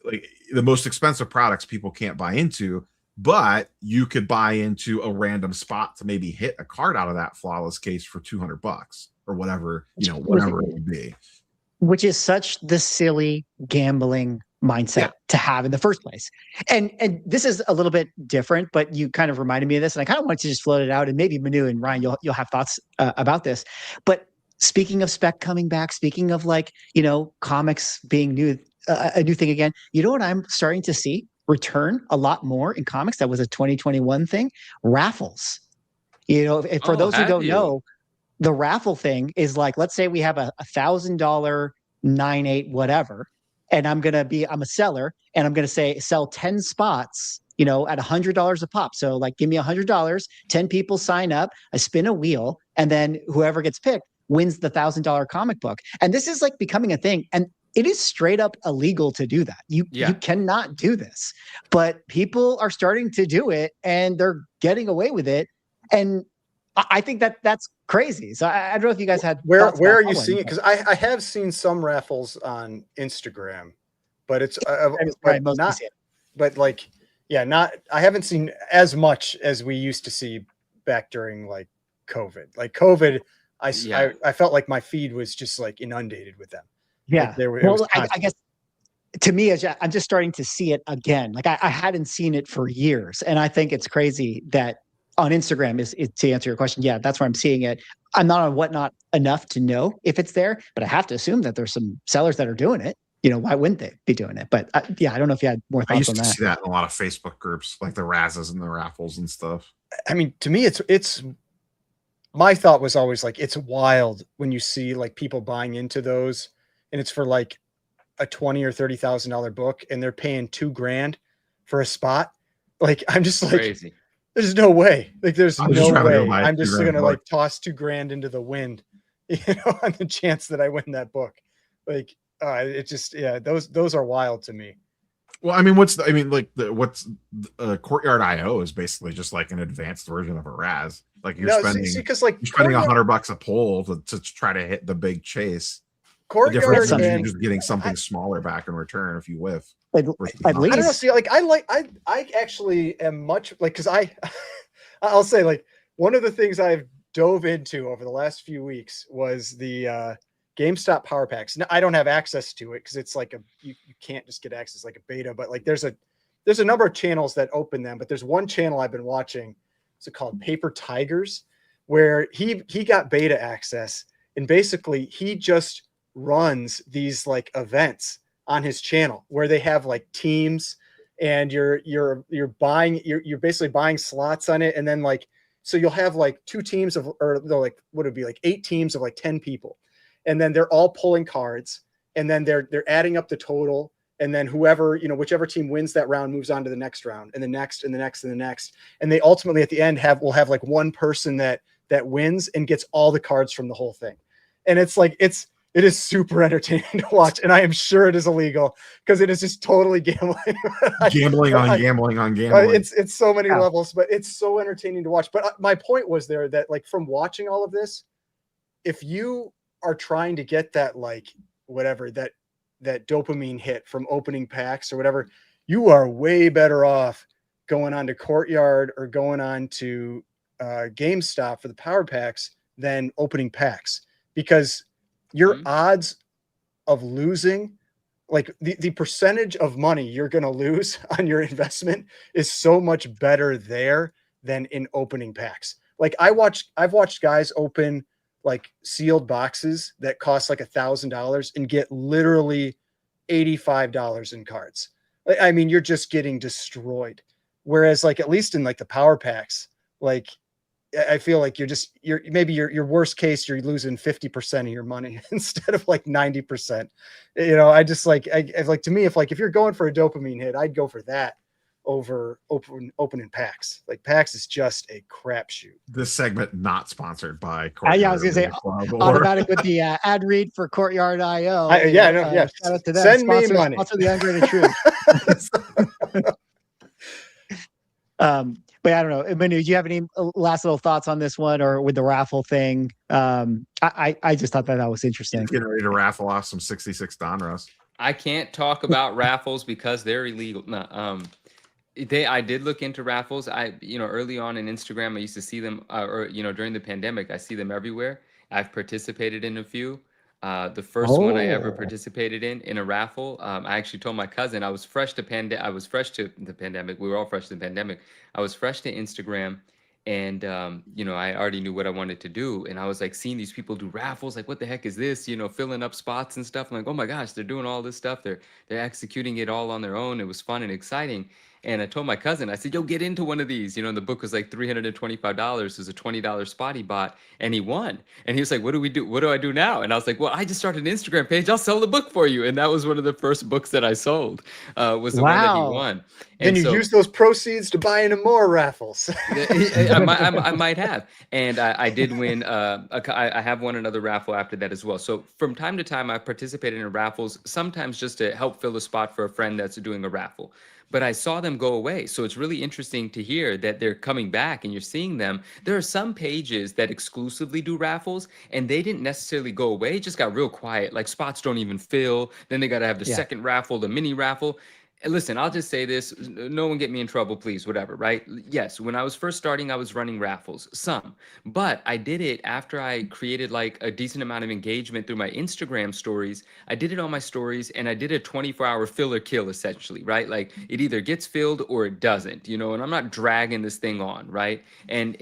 [SPEAKER 5] Like the most expensive products people can't buy into, but you could buy into a random spot to maybe hit a card out of that Flawless case for $200 or whatever, whatever it would be.
[SPEAKER 2] Which is such the silly gambling mindset to have in the first place. And this is a little bit different, but you kind of reminded me of this, and I kind of wanted to just float it out, and maybe Manu and Ryan, you'll have thoughts about this. But speaking of Spec coming back, speaking of like, comics being new, a new thing again, you know what I'm starting to see return a lot more in comics? That was a 2021 thing. Raffles. For those who don't know, the raffle thing is like, let's say we have a $1,000 9/8 whatever, and I'm a seller, and I'm going to sell 10 spots, at $100 a pop. So like, give me $100, 10 people sign up, I spin a wheel, and then whoever gets picked wins the $1,000 comic book. And this is like becoming a thing. And it is straight up illegal to do that. You cannot do this, but people are starting to do it, and they're getting away with it. And I think that's crazy. So I don't know if you guys had
[SPEAKER 4] where are you seeing it? Because I have seen some raffles on Instagram, but it's I haven't seen as much as we used to see back during like COVID. Like COVID, I felt like my feed was just like inundated with them.
[SPEAKER 2] Yeah. I guess to me, I'm just starting to see it again. Like I hadn't seen it for years, and I think it's crazy that on Instagram is to answer your question. Yeah, that's where I'm seeing it. I'm not on Whatnot enough to know if it's there, but I have to assume that there's some sellers that are doing it. Why wouldn't they be doing it? But I don't know if you had more thoughts on that.
[SPEAKER 5] I used to see that in a lot of Facebook groups, like the Razzes and the raffles and stuff.
[SPEAKER 4] I mean, to me, it's my thought was always like, it's wild when you see like people buying into those, and it's for like a $20,000 or $30,000 book, and they're paying $2,000 for a spot. Like, I'm just like, crazy. There's no way. Like, there's no way. I'm just going to like toss $2,000 into the wind, on the chance that I win that book. Like, it just, those are wild to me.
[SPEAKER 5] Well, I mean, Courtyard IO is basically just like an advanced version of a Raz. Like you're spending $100 a pull to try to hit the big chase. The difference is you're just getting something smaller back in return if you whiff.
[SPEAKER 2] At least.
[SPEAKER 4] I don't know. See, like I actually am much like, because I'll say like one of the things I've dove into over the last few weeks was the GameStop Power Packs. Now, I don't have access to it because it's like you can't just get access like a beta, but like there's a there's a number of channels that open them, but there's one channel I've been watching. What's it called? Paper Tigers, where he got beta access, and basically he just runs these like events on his channel where they have like teams, and you're basically buying slots on it, and then like, so you'll have like 2 teams of, or they're like, what would it be, like 8 teams of like 10 people, and then they're all pulling cards, and then they're adding up the total, and then whoever, whichever team wins that round moves on to the next round, and the next and the next and the next, and they ultimately at the end will have like one person that wins and gets all the cards from the whole thing. And it's like it is super entertaining to watch, and I am sure it is illegal because it is just totally gambling.
[SPEAKER 5] Gambling on gambling.
[SPEAKER 4] It's so many levels, but it's so entertaining to watch. But my point was there that like from watching all of this, if you are trying to get that like whatever that dopamine hit from opening packs or whatever, you are way better off going on to Courtyard or going on to GameStop for the power packs than opening packs, because your odds of losing, like the percentage of money you're going to lose on your investment is so much better there than in opening packs. Like I've watched guys open like sealed boxes that cost like $1,000 and get literally $85 in cards. I mean, you're just getting destroyed. Whereas like, at least in like the power packs, like I feel like maybe your worst case, you're losing 50% of your money instead of like 90%. I just like, to me, if you're going for a dopamine hit, I'd go for that over opening packs. Like packs is just a crapshoot.
[SPEAKER 5] This segment not sponsored by
[SPEAKER 2] I was gonna say automatic with the ad read for Courtyard IO.
[SPEAKER 4] Shout out to them. Send me money.
[SPEAKER 2] Sponsor the Ungraded Truth. But I don't know, Manu, do you have any last little thoughts on this one, or with the raffle thing? I just thought that was interesting.
[SPEAKER 5] Getting ready to raffle off some 66 Donruss.
[SPEAKER 1] I can't talk about raffles because they're illegal. No, I did look into raffles. Early on in Instagram, I used to see them, during the pandemic, I see them everywhere. I've participated in a few. The first one I ever participated in a raffle. I actually told my cousin I was fresh to the pandemic. We were all fresh to the pandemic. I was fresh to Instagram, and I already knew what I wanted to do. And I was like seeing these people do raffles, like, what the heck is this? Filling up spots and stuff. I'm like, oh my gosh, they're doing all this stuff. They're executing it all on their own. It was fun and exciting. And I told my cousin, I said, yo, get into one of these. The book was like $325. It was a $20 spot he bought, and he won. And he was like, what do we do? What do I do now? And I was like, well, I just started an Instagram page. I'll sell the book for you. And that was one of the first books that I sold, was the one that he won.
[SPEAKER 4] And then you use those proceeds to buy into more raffles.
[SPEAKER 1] I might have. And I did win. I have won another raffle after that as well. So from time to time, I participated in raffles, sometimes just to help fill a spot for a friend that's doing a raffle. But I saw them go away. So it's really interesting to hear that they're coming back and you're seeing them. There are some pages that exclusively do raffles, and they didn't necessarily go away. It just got real quiet. Like spots don't even fill. Then they got to have the second raffle, the mini raffle. And listen, I'll just say this. No one get me in trouble, please, whatever, right? Yes, when I was first starting, I was running raffles, some. But I did it after I created like a decent amount of engagement through my Instagram stories. I did it on my stories, and I did a 24-hour fill or kill, essentially, right? Like it either gets filled or it doesn't, and I'm not dragging this thing on, right? And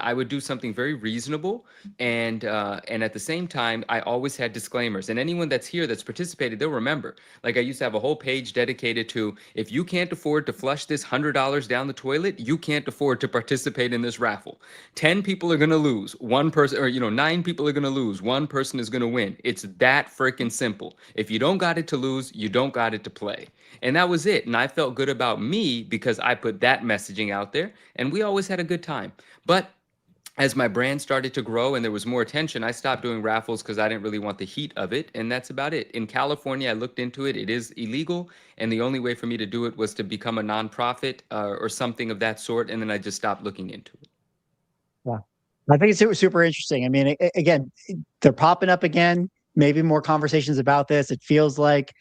[SPEAKER 1] I would do something very reasonable, and at the same time, I always had disclaimers. And anyone that's here that's participated, they'll remember. Like I used to have a whole page dedicated to, if you can't afford to flush this $100 down the toilet, you can't afford to participate in this raffle. 10 people are going to lose. One person, or 9 people are going to lose. One person is going to win. It's that freaking simple. If you don't got it to lose, you don't got it to play. And that was it. And I felt good about me because I put that messaging out there, and we always had a good time. But as my brand started to grow and there was more attention, I stopped doing raffles because I didn't really want the heat of it. And that's about it. In California, I looked into it. It is illegal. And the only way for me to do it was to become a nonprofit or something of that sort. And then I just stopped looking into it.
[SPEAKER 2] Yeah. I think it's super, super interesting. I mean, again, they're popping up again. Maybe more conversations about this. It feels like,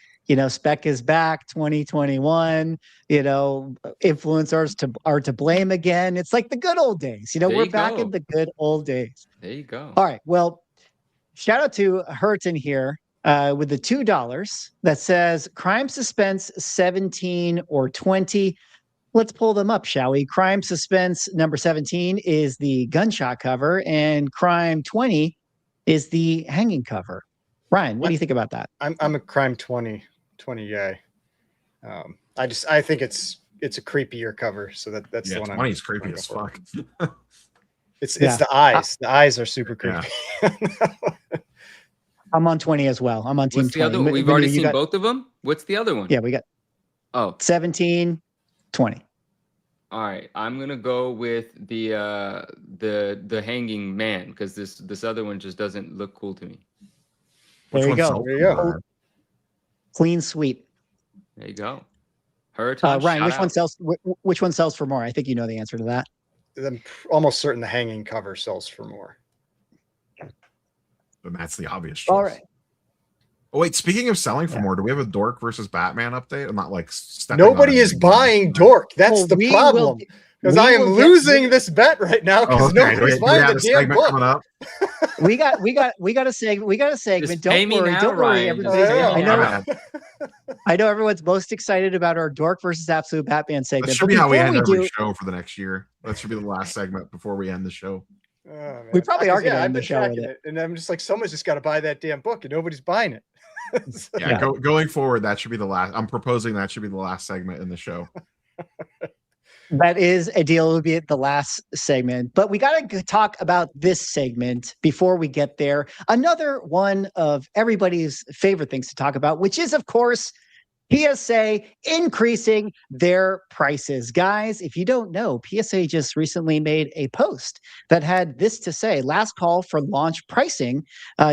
[SPEAKER 2] Spec is back 2021, influencers are to blame again. It's like the good old days, we're back in the good old days.
[SPEAKER 1] There you go.
[SPEAKER 2] All right. Well, shout out to Hurton here. with the $2 that says Crime Suspense 17 or 20. Let's pull them up, shall we? Crime Suspense number 17 is the gunshot cover, and Crime 20 is the hanging cover. Ryan, what do you think about that?
[SPEAKER 4] I'm a Crime 20 guy. I think it's a creepier cover, so that's the one.
[SPEAKER 5] 20 is creepy as fuck.
[SPEAKER 4] It's the eyes. The eyes are super creepy.
[SPEAKER 5] Yeah.
[SPEAKER 2] I'm on 20 as well. I'm on team
[SPEAKER 1] What's the
[SPEAKER 2] 20.
[SPEAKER 1] other one? We've already seen both of them. What's the other one?
[SPEAKER 2] Yeah, we got 17, 20.
[SPEAKER 1] All right, I'm gonna go with the hanging man because this other one just doesn't look cool to me.
[SPEAKER 2] There you go.
[SPEAKER 4] There you go.
[SPEAKER 2] Clean sweep.
[SPEAKER 1] There you go. Heritage.
[SPEAKER 2] Ryan, which one sells for more? I think you know the answer to that.
[SPEAKER 4] I'm almost certain the hanging cover sells for more.
[SPEAKER 5] And that's the obvious choice.
[SPEAKER 2] All right.
[SPEAKER 5] Oh, wait, speaking of selling for more, do we have a Dork versus Batman update? I'm not like
[SPEAKER 4] nobody is buying Dork. That's the problem. Because I am losing this bet right now because nobody's buying the damn book.
[SPEAKER 5] Coming up?
[SPEAKER 2] we got a segment. We got a segment. Don't worry. I know everyone's most excited about our Dork versus Absolute Batman segment.
[SPEAKER 5] That should be how we end every show for the next year. That should be the last segment before we end the show.
[SPEAKER 4] Oh,
[SPEAKER 2] we probably are going to end the show with
[SPEAKER 4] it. And I'm just like, someone's just got to buy that damn book and nobody's buying it.
[SPEAKER 5] Going forward, that should be the last. I'm proposing that should be the last segment in the show.
[SPEAKER 2] That is a deal. It would be the last segment, but we got to talk about this segment before we get there. Another one of everybody's favorite things to talk about, which is, of course, PSA increasing their prices. Guys, if you don't know, PSA just recently made a post that had this to say: last call for launch pricing.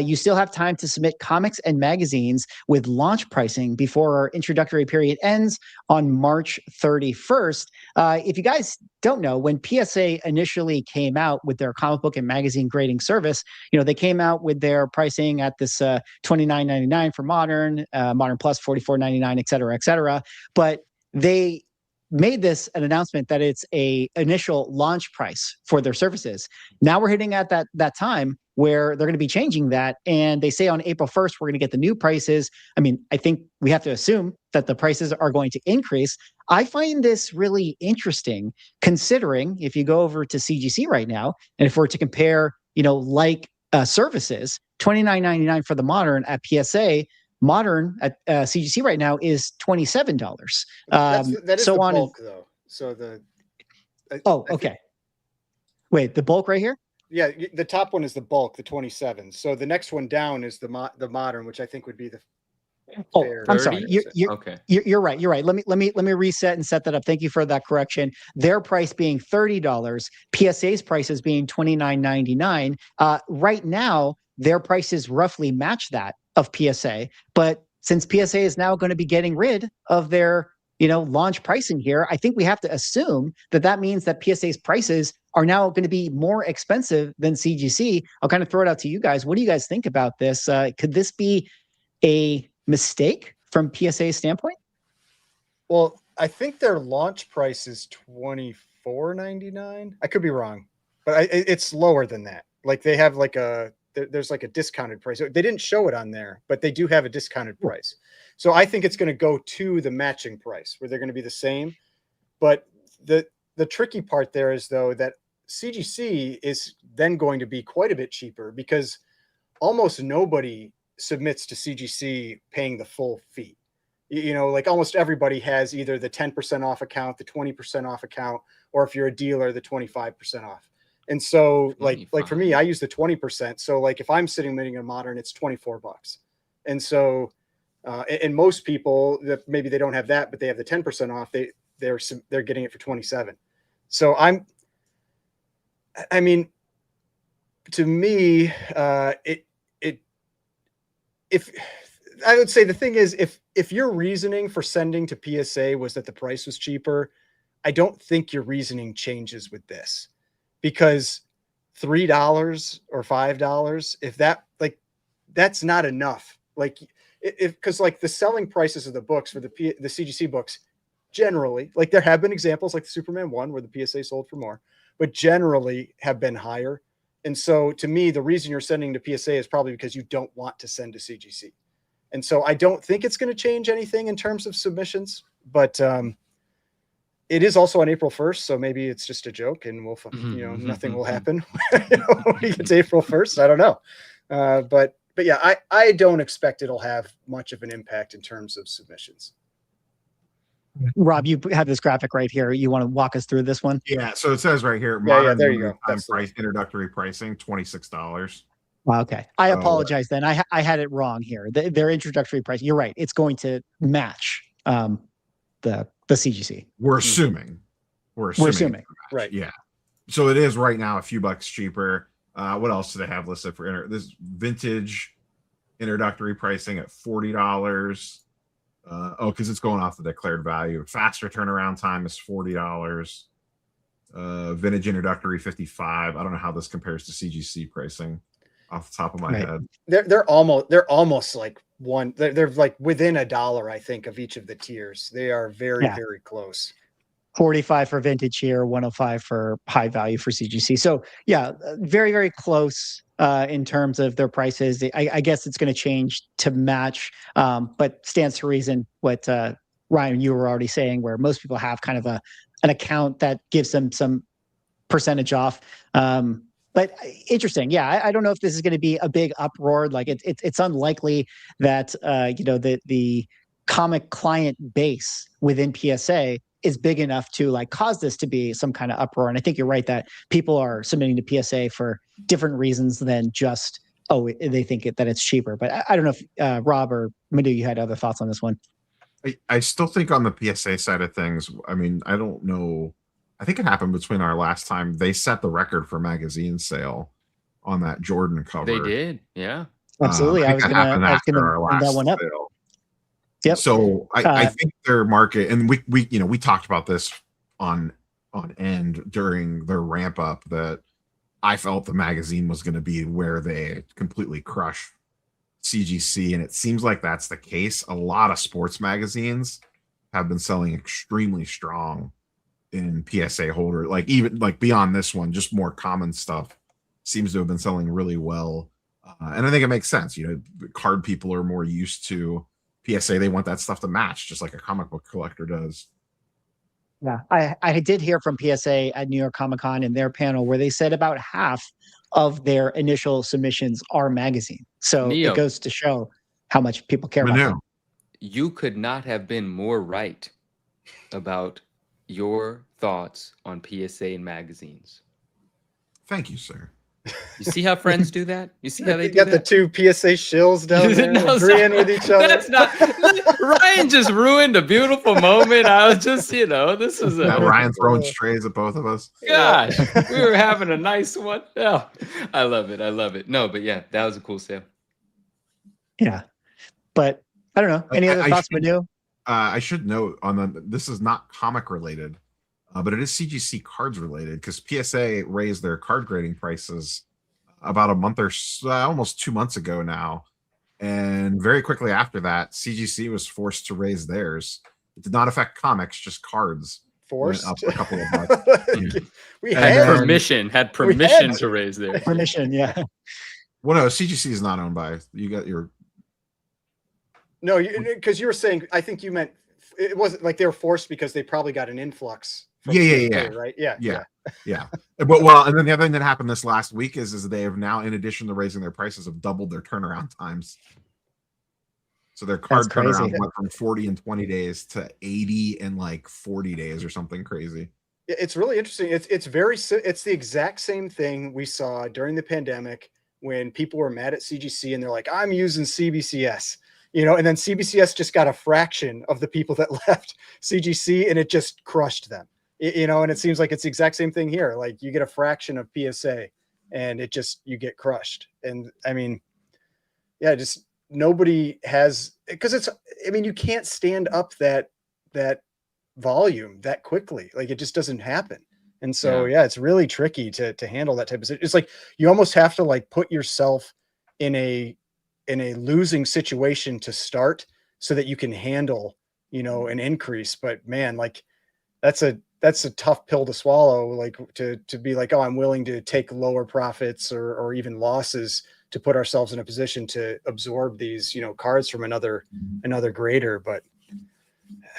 [SPEAKER 2] You still have time to submit comics and magazines with launch pricing before our introductory period ends on March 31st. If you guys don't know, when PSA initially came out with their comic book and magazine grading service, they came out with their pricing at this $29.99 for Modern, Modern Plus $44.99, et cetera. But they made this an announcement that it's a initial launch price for their services. Now we're hitting at that time where they're going to be changing that. And they say on April 1st, we're going to get the new prices. I mean, I think we have to assume that the prices are going to increase. I find this really interesting, considering if you go over to CGC right now, and if we're to compare, services, $29.99 for the Modern at PSA, Modern at CGC right now is $27.
[SPEAKER 4] That is the bulk, though. So
[SPEAKER 2] okay. Wait, the bulk right here?
[SPEAKER 4] Yeah, the top one is the bulk, the 27. So the next one down is the Modern, which I think would be the.
[SPEAKER 2] I'm sorry. You're right. You're right. Let me reset and set that up. Thank you for that correction. Their price being $30, PSA's prices being $29.99. Right now, their prices roughly match that of PSA. But since PSA is now going to be getting rid of their launch pricing here, I think we have to assume that means that PSA's prices are now going to be more expensive than CGC. I'll kind of throw it out to you guys. What do you guys think about this? Could this be a mistake from PSA's standpoint?
[SPEAKER 4] Well, I think their launch price is $24.99. I could be wrong, but it's lower than that. Like they have there's like a discounted price. They didn't show it on there, but they do have a discounted price. So I think it's going to go to the matching price where they're going to be the same. But the tricky part there is, though, that CGC is then going to be quite a bit cheaper because almost nobody submits to CGC paying the full fee. Like almost everybody has either the 10% off account, the 20% off account, or if you're a dealer, the 25% off. And so like for me, I use the 20%. So like if I'm sitting a Modern, it's $24. And so and most people that maybe they don't have that, but they have the 10% off, they're getting it for 27. So to me, if I would say the thing is, if your reasoning for sending to PSA was that the price was cheaper, I don't think your reasoning changes with this, because $3 or $5, if that's not enough. Because the selling prices of the books for the CGC books, generally, like there have been examples like the Superman 1 where the PSA sold for more, but generally have been higher. And so to me, the reason you're sending to PSA is probably because you don't want to send to CGC. And so I don't think it's going to change anything in terms of submissions, but it is also on April 1st. So maybe it's just a joke and nothing will happen when we get to April 1st. I don't know. But yeah, I don't expect it'll have much of an impact in terms of submissions.
[SPEAKER 2] Rob, you have this graphic right here. You want to walk us through this one?
[SPEAKER 5] Yeah, so it says right here,
[SPEAKER 4] Yeah, there you go.
[SPEAKER 5] That's price, introductory pricing, $26.
[SPEAKER 2] Okay. I apologize then. I had it wrong here. Their introductory price, you're right. It's going to match the CGC.
[SPEAKER 5] We're assuming. We're assuming.
[SPEAKER 4] Right.
[SPEAKER 5] Yeah. So it is right now a few bucks cheaper. What else do they have listed for this vintage introductory pricing at $40? Because it's going off the declared value. Faster turnaround time is $40. Vintage introductory $55. I don't know how this compares to CGC pricing off the top of my head.
[SPEAKER 4] They're almost like one. They're like within $1, I think, of each of the tiers. They are very close.
[SPEAKER 2] 45 for vintage here, 105 for high value for CGC. So yeah, very, very close in terms of their prices. I guess it's going to change to match, but stands to reason what Ryan, you were already saying, where most people have kind of an account that gives them some percentage off. But interesting. Yeah, I don't know if this is going to be a big uproar. Like it's unlikely that the comic client base within PSA is big enough to like cause this to be some kind of uproar. And I think you're right that people are submitting to PSA for different reasons than just, they think that it's cheaper. But I don't know if Rob or Madhu, you had other thoughts on this one.
[SPEAKER 5] I still think on the PSA side of things, I mean, I don't know. I think it happened between our last time. They set the record for magazine sale on that Jordan cover.
[SPEAKER 1] They did. Yeah.
[SPEAKER 2] Absolutely. I was going to bring that one up.
[SPEAKER 5] Sale.
[SPEAKER 2] Yep.
[SPEAKER 5] So I think their market, and we talked about this on end during their ramp up, that I felt the magazine was going to be where they completely crush CGC, and it seems like that's the case. A lot of sports magazines have been selling extremely strong in PSA holder, like even like beyond this one, just more common stuff seems to have been selling really well, and I think it makes sense. Card people are more used to PSA. They want that stuff to match, just like a comic book collector does.
[SPEAKER 2] Yeah, I did hear from PSA at New York Comic Con in their panel where they said about half of their initial submissions are magazine. So
[SPEAKER 1] Neo,
[SPEAKER 2] it goes to show how much people care about them.
[SPEAKER 1] You could not have been more right about your thoughts on PSA and magazines.
[SPEAKER 5] Thank you, sir.
[SPEAKER 1] You see how friends do that? You see how they do
[SPEAKER 4] got
[SPEAKER 1] that?
[SPEAKER 4] the two PSA shills down there agreeing with each other.
[SPEAKER 1] That's not Ryan just ruined a beautiful moment. I was just, this is
[SPEAKER 5] Ryan throwing strays at both of us.
[SPEAKER 1] Gosh, we were having a nice one. Oh, I love it. I love it. No, but yeah, that was a cool sale.
[SPEAKER 2] Yeah, but I don't know. Any other thoughts, Madhu?
[SPEAKER 5] I should note this is not comic related, but it is CGC cards related, because PSA raised their card grading prices about a month or almost 2 months ago now. And very quickly after that, CGC was forced to raise theirs. It did not affect comics, just cards.
[SPEAKER 4] Forced
[SPEAKER 5] up a couple of bucks.
[SPEAKER 4] We had
[SPEAKER 1] permission to raise theirs.
[SPEAKER 2] Permission, yeah.
[SPEAKER 5] Well, no, CGC is not owned by. You got your.
[SPEAKER 4] No, because you were saying, I think you meant it wasn't like they were forced because they probably got an influx.
[SPEAKER 5] Yeah.
[SPEAKER 4] Right. Yeah.
[SPEAKER 5] But and then the other thing that happened this last week is they have now, in addition to raising their prices, have doubled their turnaround times. So their card turnaround went from 40 and 20 days to 80 and like 40 days or something crazy.
[SPEAKER 4] It's really interesting. It's the exact same thing we saw during the pandemic when people were mad at CGC and they're like, I'm using CBCS. And then CBCS just got a fraction of the people that left CGC, and it just crushed them. And it seems like it's the exact same thing here. Like you get a fraction of PSA, and you get crushed. And I mean, yeah, just nobody has, because you can't stand up that volume that quickly. Like it just doesn't happen. And so yeah, it's really tricky to handle that type of situation. It's like you almost have to like put yourself in a losing situation to start so that you can handle, an increase. But man, like that's a tough pill to swallow, like to be like, oh, I'm willing to take lower profits or even losses to put ourselves in a position to absorb these, cards from another grader. But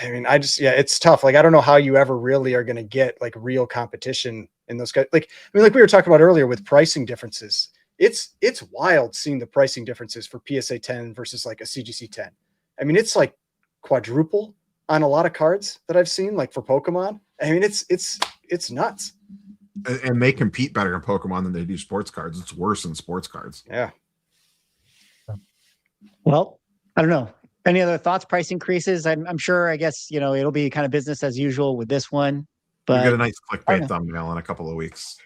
[SPEAKER 4] I mean, it's tough. Like, I don't know how you ever really are going to get like real competition in those guys. Like, I mean, like we were talking about earlier with pricing differences, it's wild seeing the pricing differences for PSA 10 versus like a CGC 10. I mean, it's like quadruple on a lot of cards that I've seen, like for Pokemon. I mean, it's nuts.
[SPEAKER 5] And they compete better in Pokemon than they do sports cards. It's worse in sports cards.
[SPEAKER 4] Yeah.
[SPEAKER 2] Well, I don't know. Any other thoughts? Price increases? I'm sure. I guess it'll be kind of business as usual with this one. But
[SPEAKER 5] you get a nice clickbait thumbnail in a couple of weeks.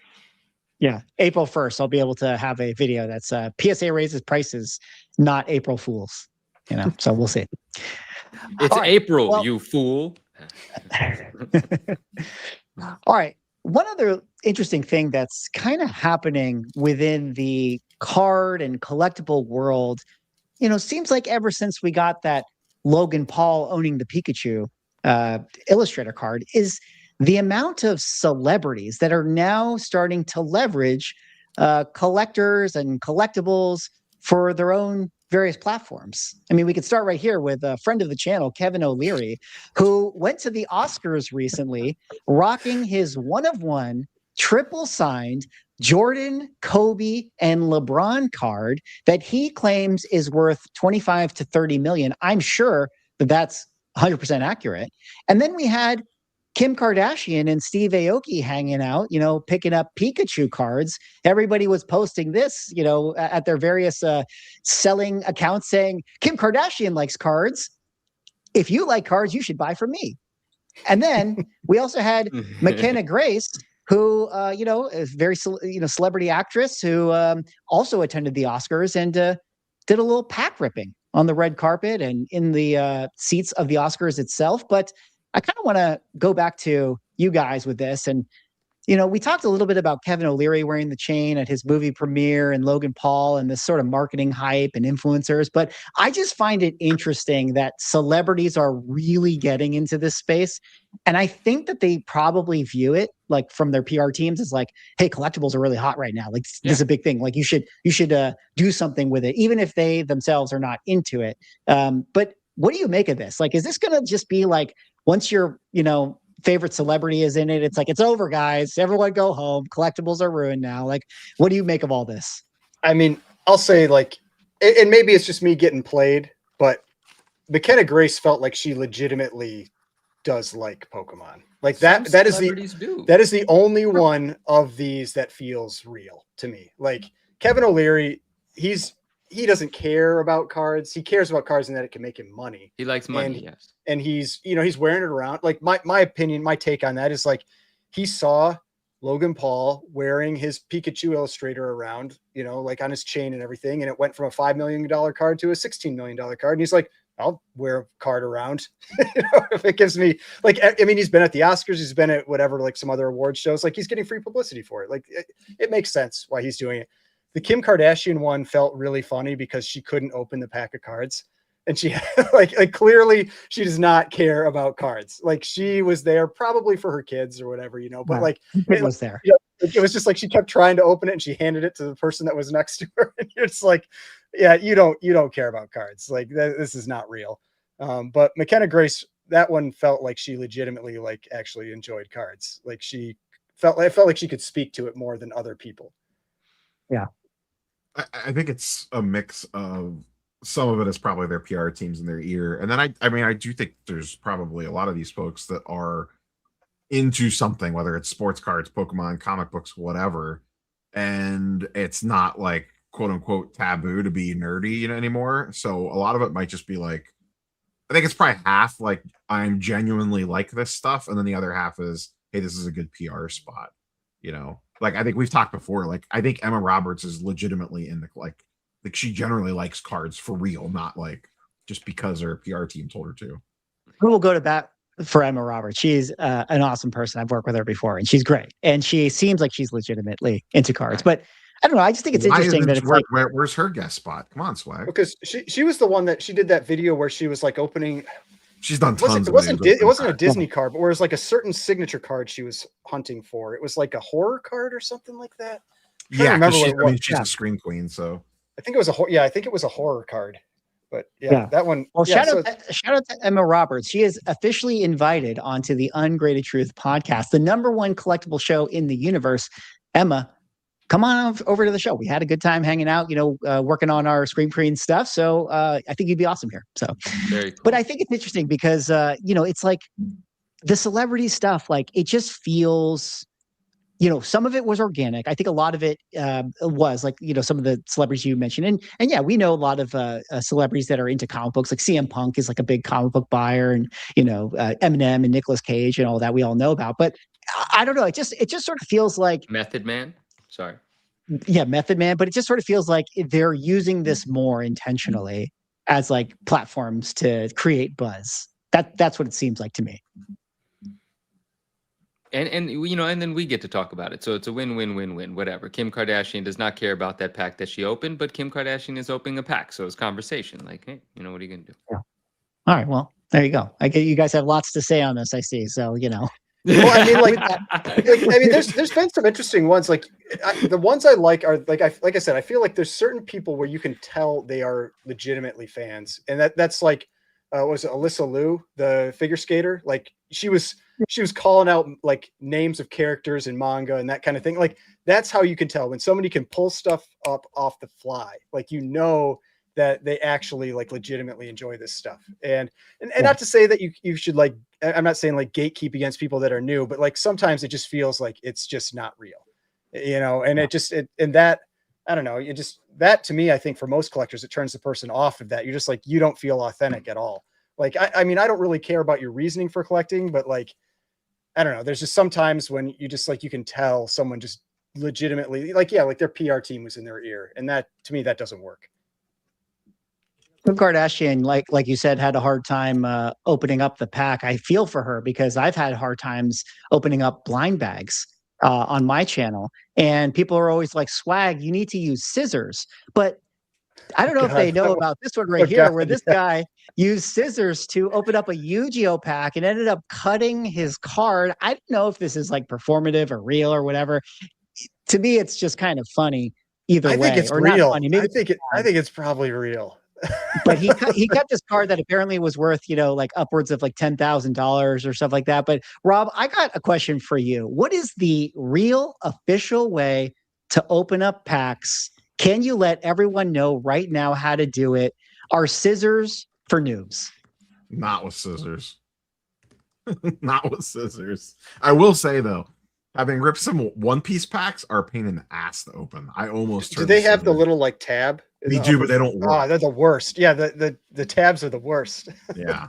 [SPEAKER 2] Yeah, April 1st, I'll be able to have a video that's PSA raises prices, not April Fools. So we'll see.
[SPEAKER 1] It's
[SPEAKER 2] right,
[SPEAKER 1] April,
[SPEAKER 2] well,
[SPEAKER 1] you fool.
[SPEAKER 2] All right. One other interesting thing that's kind of happening within the card and collectible world, seems like ever since we got that Logan Paul owning the Pikachu illustrator card, is the amount of celebrities that are now starting to leverage collectors and collectibles for their own various platforms. I mean, we could start right here with a friend of the channel, Kevin O'Leary, who went to the Oscars recently rocking his one-of-one triple signed Jordan, Kobe, and LeBron card that he claims is worth 25 to 30 million. I'm sure that that's 100% accurate. And then we had Kim Kardashian and Steve Aoki hanging out, picking up Pikachu cards. Everybody was posting this, at their various selling accounts saying, Kim Kardashian likes cards. If you like cards, you should buy from me. And then we also had McKenna Grace, who, is very, celebrity actress who also attended the Oscars and did a little pack ripping on the red carpet and in the seats of the Oscars itself. But I kind of want to go back to you guys with this. And, we talked a little bit about Kevin O'Leary wearing the chain at his movie premiere and Logan Paul and this sort of marketing hype and influencers. But I just find it interesting that celebrities are really getting into this space. And I think that they probably view it like from their PR teams as like, hey, collectibles are really hot right now. Like this is a big thing. Like you should do something with it, even if they themselves are not into it. But what do you make of this? Like, is this going to just be like, once your, favorite celebrity is in it, it's like, it's over, guys. Everyone go home. Collectibles are ruined now. Like, what do you make of all this?
[SPEAKER 4] I mean, I'll say like, and maybe it's just me getting played, but McKenna Grace felt like she legitimately does like Pokemon. Like that is the only one of these that feels real to me. Like Kevin O'Leary, he doesn't care about cards. He cares about cards and that it can make him money.
[SPEAKER 1] He likes money, yes.
[SPEAKER 4] And he's wearing it around. Like my opinion, my take on that is like he saw Logan Paul wearing his Pikachu illustrator around, like on his chain and everything. And it went from a $5 million card to a $16 million card. And he's like, I'll wear a card around. If it gives me like, I mean, he's been at the Oscars, he's been at whatever, like some other award shows, like he's getting free publicity for it. Like it makes sense why he's doing it. The Kim Kardashian one felt really funny because she couldn't open the pack of cards. And she like clearly she does not care about cards. Like she was there probably for her kids or whatever, but like
[SPEAKER 2] it was there.
[SPEAKER 4] It was just like she kept trying to open it and she handed it to the person that was next to her. And it's like, yeah, you don't care about cards. Like this is not real. But McKenna Grace, that one felt like she legitimately like actually enjoyed cards. Like I felt like she could speak to it more than other people.
[SPEAKER 2] Yeah.
[SPEAKER 5] I think it's a mix of some of it is probably their PR teams in their ear. And then I do think there's probably a lot of these folks that are into something, whether it's sports cards, Pokemon, comic books, whatever. And it's not like quote unquote taboo to be nerdy anymore. So a lot of it might just be like, I think it's probably half like I'm genuinely like this stuff. And then the other half is, hey, this is a good PR spot, Like I think we've talked before. Like I think Emma Roberts is legitimately in the like she generally likes cards for real, not like just because her PR team told her to.
[SPEAKER 2] We'll go to bat for Emma Roberts. She's an awesome person. I've worked with her before, and she's great. And she seems like she's legitimately into cards. But I don't know. I just think it's interesting that it's like,
[SPEAKER 5] where's her guest spot? Come on, Swag.
[SPEAKER 4] Because she was the one that she did that video where she was like opening.
[SPEAKER 5] She's done tons.
[SPEAKER 4] It wasn't a Disney card, but where it was like a certain signature card she was hunting for. It was like a horror card or something like that.
[SPEAKER 5] Yeah, she's a scream queen. So
[SPEAKER 4] I think it was I think it was a horror card. But
[SPEAKER 2] Yeah.
[SPEAKER 4] that one.
[SPEAKER 2] Well,
[SPEAKER 4] Yeah,
[SPEAKER 2] shout out to Emma Roberts. She is officially invited onto the Ungraded Truth podcast, the #1 collectible show in the universe. Emma, come on over to the show. We had a good time hanging out, working on our screen printing stuff. So I think you'd be awesome here. So,
[SPEAKER 1] Very cool.
[SPEAKER 2] but I think it's interesting because it's like the celebrity stuff. Like it just feels. Some of it was organic. I think a lot of it was like, some of the celebrities you mentioned. And yeah, we know a lot of celebrities that are into comic books. Like CM Punk is like a big comic book buyer, and, Eminem and Nicolas Cage and all that we all know about. But I don't know. It just sort of feels like
[SPEAKER 1] Method Man. Sorry.
[SPEAKER 2] Yeah, Method Man. But it just sort of feels like they're using this more intentionally as like platforms to create buzz. That's what it seems like to me.
[SPEAKER 1] And and then we get to talk about it. So it's a win-win-win-win, whatever. Kim Kardashian does not care about that pack that she opened, but Kim Kardashian is opening a pack. So it's conversation. Like, hey, what are you going to do?
[SPEAKER 2] Yeah. All right. Well, there you go. I get you guys have lots to say on this, I see. So,
[SPEAKER 4] Well, I mean, there's been some interesting ones. Like the ones I like are like I said, I feel like there's certain people where you can tell they are legitimately fans, and that's like was it Alyssa Liu, the figure skater? Like she was calling out like names of characters in manga and that kind of thing. Like that's how you can tell when somebody can pull stuff up off the fly. Like that they actually like legitimately enjoy this stuff. And not to say that you should like, I'm not saying like gatekeep against people that are new, but like sometimes it just feels like it's just not real, and that, I don't know, that to me, I think for most collectors, it turns the person off of that. You're just like, you don't feel authentic at all. Like, I mean, I don't really care about your reasoning for collecting, but like, I don't know. There's just sometimes when you just like, you can tell someone just legitimately like their PR team was in their ear. And that, to me, that doesn't work.
[SPEAKER 2] Kim Kardashian, like you said, had a hard time opening up the pack. I feel for her because I've had hard times opening up blind bags on my channel, and people are always like, "Swag, you need to use scissors." But I don't know if they know about this one right here, where this guy used scissors to open up a Yu-Gi-Oh pack and ended up cutting his card. I don't know if this is like performative or real or whatever. To me, it's just kind of funny either way.
[SPEAKER 4] I think it's
[SPEAKER 2] or
[SPEAKER 4] real.
[SPEAKER 2] Not funny.
[SPEAKER 4] I think it's probably real.
[SPEAKER 2] But he cut this card that apparently was worth, like upwards of like $10,000 or stuff like that. But Rob, I got a question for you. What is the real official way to open up packs? Can you let everyone know right now how to do it? Are scissors for noobs?
[SPEAKER 5] Not with scissors. Not with scissors. I will say though, having ripped some one-piece packs are a pain in the ass to open. I almost
[SPEAKER 4] do they have the little like tab?
[SPEAKER 5] They do, but they don't work.
[SPEAKER 4] Oh, they're the worst. Yeah, the tabs are the worst.
[SPEAKER 5] Yeah.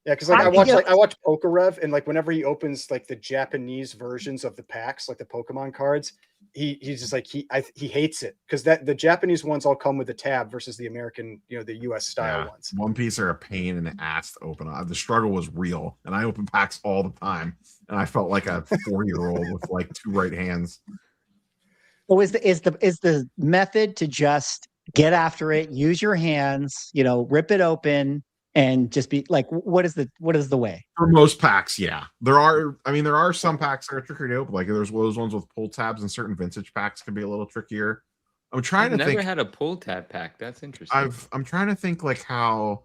[SPEAKER 4] Yeah, because like I watch Pokerev, and like whenever he opens like the Japanese versions of the packs, like the Pokemon cards, he's just like he hates it because the Japanese ones all come with a tab versus the American, the US style ones.
[SPEAKER 5] One piece are a pain in the ass to open. The struggle was real, and I open packs all the time, and I felt like a 4-year-old with like 2 right hands.
[SPEAKER 2] Well, is the method to just get after it, use your hands, rip it open, and just be like, what is the way?
[SPEAKER 5] For most packs, yeah. There are some packs that are trickier to open. Like there's those ones with pull tabs, and certain vintage packs can be a little trickier. I'm trying to think.
[SPEAKER 1] Never had a pull tab pack. That's interesting.
[SPEAKER 5] I'm trying to think like how,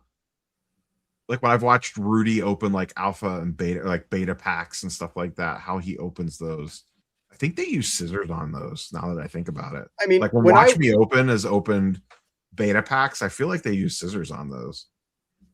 [SPEAKER 5] like when I've watched Rudy open like alpha and beta, like beta packs and stuff like that, how he opens those. I think they use scissors on those. Now that I think about it,
[SPEAKER 4] I mean,
[SPEAKER 5] like when Watch Me Open has opened beta packs, I feel like they use scissors on those.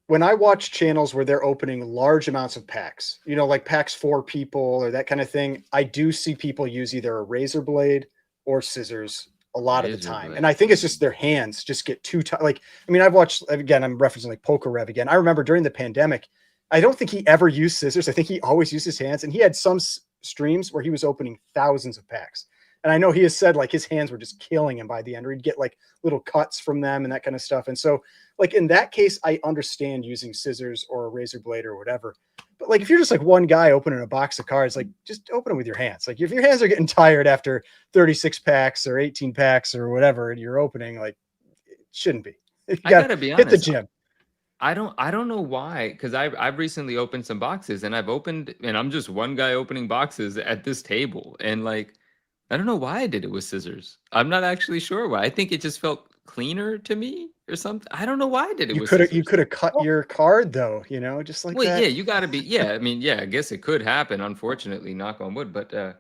[SPEAKER 4] When I watch channels where they're opening large amounts of packs, like packs for people or that kind of thing, I do see people use either a razor blade or scissors a lot of the time. And I think it's just their hands just get too tight. Like, I mean, I've watched, again, I'm referencing like Pokerev again. I remember during the pandemic, I don't think he ever used scissors. I think he always used his hands, and he had some streams where he was opening thousands of packs. And I know he has said like his hands were just killing him by the end, or he'd get like little cuts from them and that kind of stuff. And so like in that case, I understand using scissors or a razor blade or whatever. But like if you're just like one guy opening a box of cards, like just open them with your hands. Like if your hands are getting tired after 36 packs or 18 packs or whatever you're opening, like it shouldn't be.
[SPEAKER 1] I gotta be honest.
[SPEAKER 4] Hit the gym.
[SPEAKER 1] I don't know why, because I've recently opened some boxes, and I'm just one guy opening boxes at this table, and like I don't know why I did it with scissors. I'm not actually sure why. I think it just felt cleaner to me or something. I don't know why I did it
[SPEAKER 4] You
[SPEAKER 1] with
[SPEAKER 4] could have
[SPEAKER 1] scissors.
[SPEAKER 4] cut
[SPEAKER 2] Well,
[SPEAKER 4] your card though, just like
[SPEAKER 1] Well, yeah,
[SPEAKER 4] that.
[SPEAKER 1] you got to be. Yeah, I mean, yeah, I guess it could happen. Unfortunately, knock on wood. But yeah,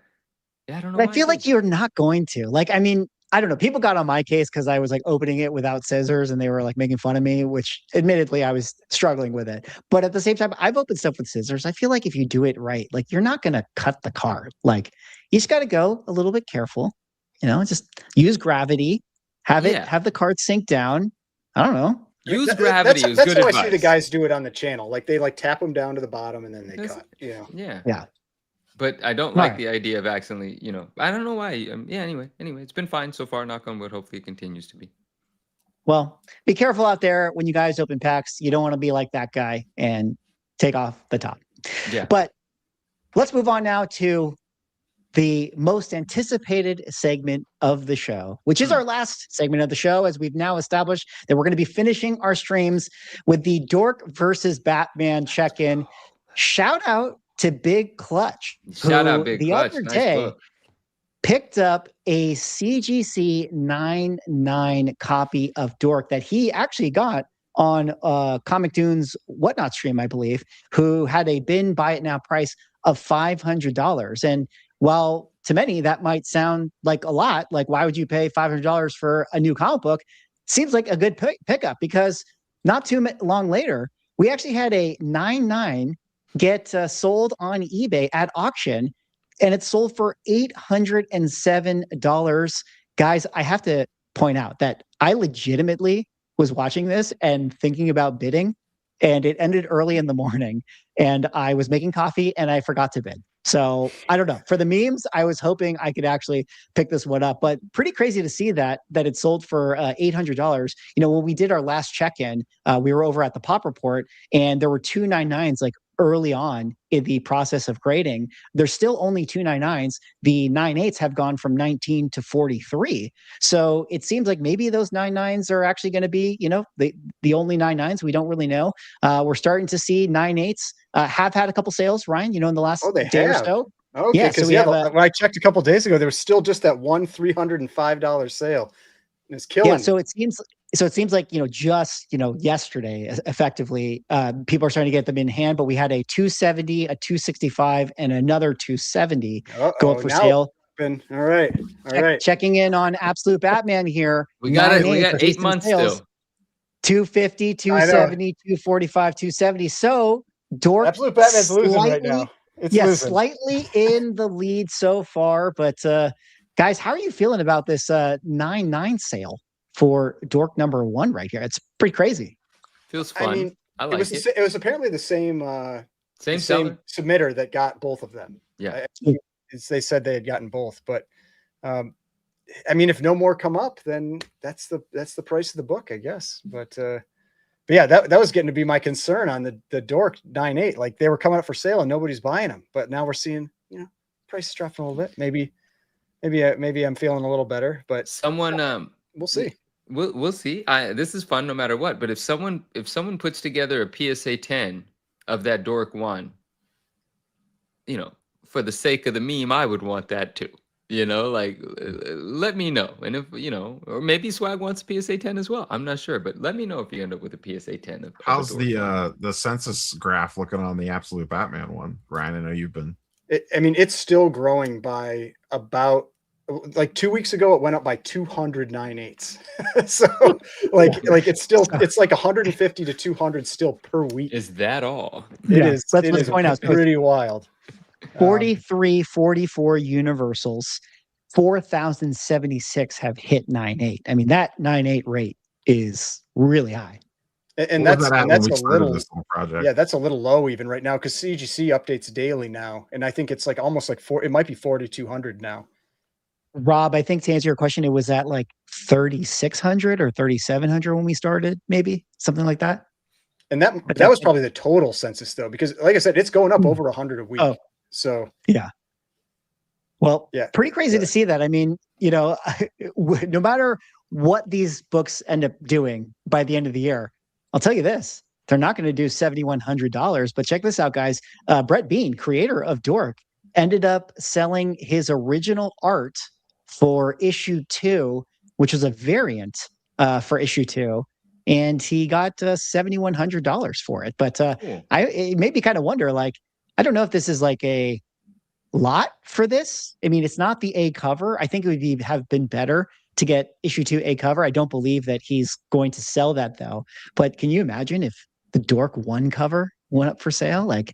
[SPEAKER 1] I don't know
[SPEAKER 2] I
[SPEAKER 1] why I
[SPEAKER 2] feel
[SPEAKER 1] did.
[SPEAKER 2] like you're not going to. Like, I mean, I don't know. People got on my case because I was like opening it without scissors and they were like making fun of me, which admittedly I was struggling with it. But at the same time, I've opened stuff with scissors. I feel like if you do it right, like you're not going to cut the card. Like you just got to go a little bit careful, just use gravity,
[SPEAKER 1] Yeah,
[SPEAKER 2] have the card sink down. I don't know.
[SPEAKER 1] use
[SPEAKER 4] That's
[SPEAKER 1] gravity is
[SPEAKER 4] that's
[SPEAKER 1] good
[SPEAKER 4] how I see the
[SPEAKER 1] advice.
[SPEAKER 4] guys do it on the channel. Like they like tap them down to the bottom and then they
[SPEAKER 1] That's-
[SPEAKER 4] cut.
[SPEAKER 1] Yeah.
[SPEAKER 2] Yeah.
[SPEAKER 1] But I don't
[SPEAKER 2] All
[SPEAKER 1] like
[SPEAKER 2] right.
[SPEAKER 1] the idea of accidentally, I don't know why. Yeah, anyway, it's been fine so far, knock on wood. Hopefully it continues to be.
[SPEAKER 2] Well, be careful out there when you guys open packs. You don't want to be like that guy and take off the top.
[SPEAKER 1] Yeah.
[SPEAKER 2] But let's move on now to the most anticipated segment of the show, which is our last segment of the show, as we've now established that we're going to be finishing our streams with the Dork versus Batman check-in. Shout out to Big Clutch,
[SPEAKER 1] Shout
[SPEAKER 2] who
[SPEAKER 1] out Big
[SPEAKER 2] the
[SPEAKER 1] Clutch.
[SPEAKER 2] other
[SPEAKER 1] Nice
[SPEAKER 2] day
[SPEAKER 1] book.
[SPEAKER 2] picked up a CGC 99 copy of Dork that he actually got on Comic Dune's Whatnot stream, I believe, who had a bin buy it now price of $500. And while to many that might sound like a lot, like why would you pay $500 for a new comic book? Seems like a good pickup because not too long later, we actually had a 99 get sold on eBay at auction, and it sold for $807. Guys, I have to point out that I legitimately was watching this and thinking about bidding, and it ended early in the morning, and I was making coffee and I forgot to bid. So I don't know. For the memes, I was hoping I could actually pick this one up, but pretty crazy to see that it sold for $800. When we did our last check-in, we were over at the Pop Report, and there were 299s like early on in the process of grading. There's still only 299s. The 98s have gone from 19 to 43. So it seems like maybe those 99s are actually going to be, the only 99s. We don't really know. We're starting to see 98s have had a couple sales, Ryan, in the last
[SPEAKER 4] They
[SPEAKER 2] day
[SPEAKER 4] have.
[SPEAKER 2] or so.
[SPEAKER 4] Okay,
[SPEAKER 2] Yeah,
[SPEAKER 4] because
[SPEAKER 2] so we have
[SPEAKER 4] when I checked a couple days ago, there was still just that one $305 sale. And it's killing.
[SPEAKER 2] Yeah, so it seems like just yesterday, effectively, people are starting to get them in hand. But we had a 270, a 265, and another 270 go up for sale.
[SPEAKER 4] All right.
[SPEAKER 2] Checking in on Absolute Batman here.
[SPEAKER 1] We got 8 months still.
[SPEAKER 2] 250, 270, 245, 270. So Dork
[SPEAKER 4] Absolute Batman's losing right now. It's losing.
[SPEAKER 2] Slightly in the lead so far. But guys, how are you feeling about this 99 sale for Dork number 1 right here? It's pretty crazy.
[SPEAKER 1] Feels fun.
[SPEAKER 4] I mean, it was apparently the same submitter that got both of them.
[SPEAKER 1] Yeah.
[SPEAKER 4] They said they had gotten both, but I mean, if no more come up, then that's the price of the book, I guess. But yeah, that was getting to be my concern on the Dork 9.8. Like they were coming up for sale and nobody's buying them, but now we're seeing prices dropping a little bit. Maybe I'm feeling a little better, but
[SPEAKER 1] someone
[SPEAKER 4] we'll see.
[SPEAKER 1] We'll see. This is fun no matter what. But if someone puts together a PSA 10 of that Dork 1, for the sake of the meme, I would want that too. Let me know. And if or maybe Swag wants a PSA 10 as well. I'm not sure, but let me know if you end up with a PSA 10 of
[SPEAKER 5] how's the census graph looking on the Absolute Batman one, Ryan? I know you've been.
[SPEAKER 4] It's still growing by about, like 2 weeks ago, it went up by 209.8. So it's like 150 to 200 still per week.
[SPEAKER 1] Is that all?
[SPEAKER 4] It is.
[SPEAKER 2] Let's point out,
[SPEAKER 4] pretty wild.
[SPEAKER 2] 44 universals, 4,076 have hit 9.8. I mean, that 9.8 rate is really high.
[SPEAKER 4] And that's a little
[SPEAKER 5] project.
[SPEAKER 4] Yeah, that's a little low even right now, because CGC updates daily now, and I think it's like almost like it might be 4,200 now.
[SPEAKER 2] Rob, I think to answer your question, it was at like 3,600 or 3,700 when we started, maybe something like that.
[SPEAKER 4] And that was probably the total census though, because like I said, it's going up over 100 a week.
[SPEAKER 2] Oh.
[SPEAKER 4] So
[SPEAKER 2] yeah. Well,
[SPEAKER 4] yeah,
[SPEAKER 2] pretty crazy to see that. I mean, no matter what these books end up doing by the end of the year, I'll tell you this: they're not going to do $7,100. But check this out, guys. Brett Bean, creator of Dork, ended up selling his original art for issue 2, which was a variant for issue 2. And he got $7,100 for it. But
[SPEAKER 1] Cool.
[SPEAKER 2] it made me kind of wonder, like, I don't know if this is like a lot for this. I mean, it's not the A cover. I think it would have been better to get issue 2 A cover. I don't believe that he's going to sell that though. But can you imagine if the Dork 1 cover went up for sale? Like,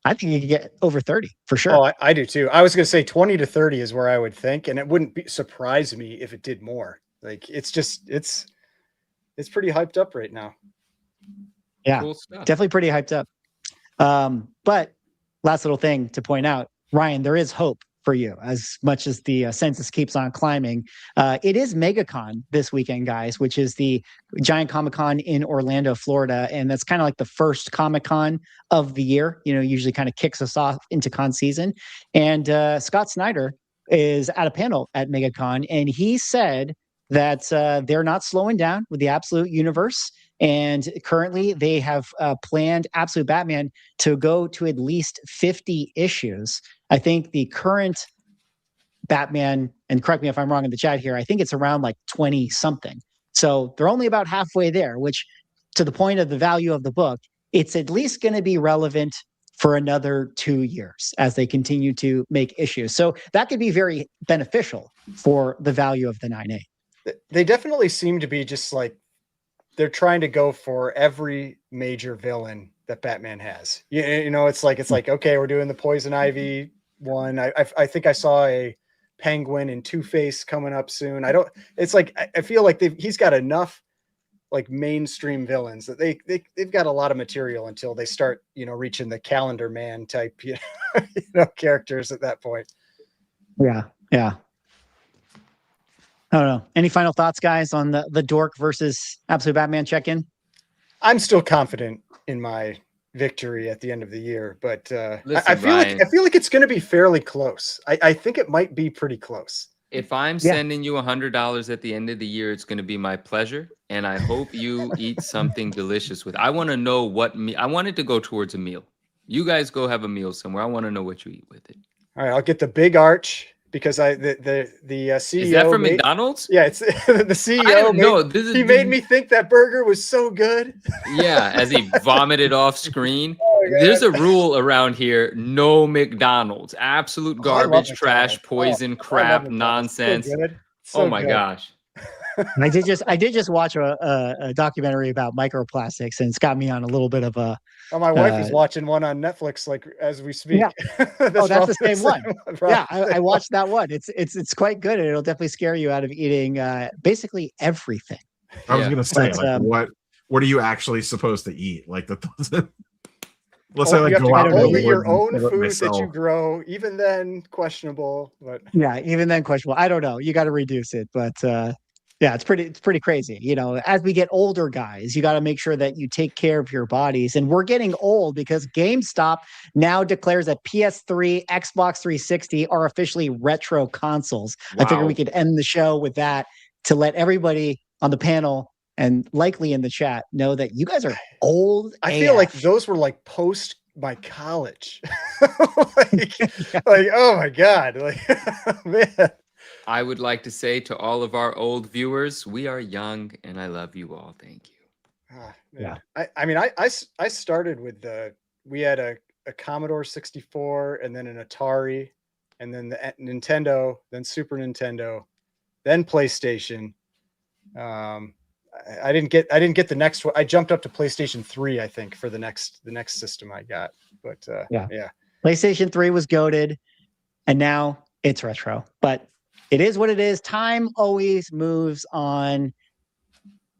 [SPEAKER 2] I think you could get over 30 for sure.
[SPEAKER 4] Oh, I do too. I was going to say 20 to 30 is where I would think, and it wouldn't surprise me if it did more. Like, it's pretty hyped up right now.
[SPEAKER 2] Yeah,
[SPEAKER 1] Cool stuff.
[SPEAKER 2] definitely pretty hyped up. But last little thing to point out, Ryan, there is hope for you as much as the census keeps on climbing. It is MegaCon this weekend, guys, which is the giant Comic-Con in Orlando, Florida. And that's kind of like the first Comic-Con of the year, usually kind of kicks us off into con season. And Scott Snyder is at a panel at MegaCon, and he said that they're not slowing down with the Absolute Universe. And currently they have planned Absolute Batman to go to at least 50 issues. I think the current Batman, and correct me if I'm wrong in the chat here, I think it's around like 20 something. So they're only about halfway there, which, to the point of the value of the book, it's at least going to be relevant for another 2 years as they continue to make issues. So that could be very beneficial for the value of the 9A.
[SPEAKER 4] They definitely seem to be just like, they're trying to go for every major villain that Batman has. It's like, okay, we're doing the Poison Ivy one. I think I saw a Penguin and Two-Face coming up soon. I feel like he's got enough like mainstream villains that they've got a lot of material until they start, reaching the Calendar Man type, characters at that point.
[SPEAKER 2] Yeah. I don't know. Any final thoughts, guys, on the Dork versus Absolute Batman check-in?
[SPEAKER 4] I'm still confident in my victory at the end of the year, but
[SPEAKER 1] Listen,
[SPEAKER 4] I feel like it's going to be fairly close. I think it might be pretty close.
[SPEAKER 1] If I'm sending you $100 at the end of the year, it's going to be my pleasure, and I hope you eat something delicious with it. I want to know what I want it to go towards a meal. You guys go have a meal somewhere. I want to know what you eat with it.
[SPEAKER 4] All right, I'll get the big arch. Because the CEO
[SPEAKER 1] is that from McDonald's?
[SPEAKER 4] Yeah, it's the CEO.
[SPEAKER 1] I don't know. He
[SPEAKER 4] made me think that burger was so good.
[SPEAKER 1] Yeah, as he vomited off screen. There's a rule around here: no McDonald's. Absolute garbage, trash, poison, crap, nonsense. So my gosh.
[SPEAKER 2] I did just watch a documentary about microplastics, and it's got me on a little bit of a.
[SPEAKER 4] Oh, my wife is watching one on Netflix, like as we speak.
[SPEAKER 2] Yeah. that's the same one. Yeah, I watched that one. It's quite good, and it'll definitely scare you out of eating basically everything.
[SPEAKER 5] I was gonna say, what are you actually supposed to eat? Like let's say, like,
[SPEAKER 4] you have to
[SPEAKER 5] go
[SPEAKER 4] only your own
[SPEAKER 5] and
[SPEAKER 4] food that you grow. Even then, questionable. But
[SPEAKER 2] yeah, even then, questionable. I don't know. You got to reduce it, but. Yeah, it's pretty crazy. As we get older, guys, you got to make sure that you take care of your bodies. And we're getting old because GameStop now declares that PS3, Xbox 360 are officially retro consoles. Wow. I figured we could end the show with that to let everybody on the panel and likely in the chat know that you guys are old.
[SPEAKER 4] I feel like those were like post my college. like, oh my God. Like, man.
[SPEAKER 1] I would like to say to all of our old viewers, we are young and I love you all. Thank you.
[SPEAKER 2] Yeah.
[SPEAKER 4] I started with we had a Commodore 64 and then an Atari and then the Nintendo, then Super Nintendo, then PlayStation. I didn't get the next one. I jumped up to PlayStation 3, I think, for the next system I got. But yeah.
[SPEAKER 2] PlayStation 3 was goated and now it's retro. But it is what it is. Time always moves on,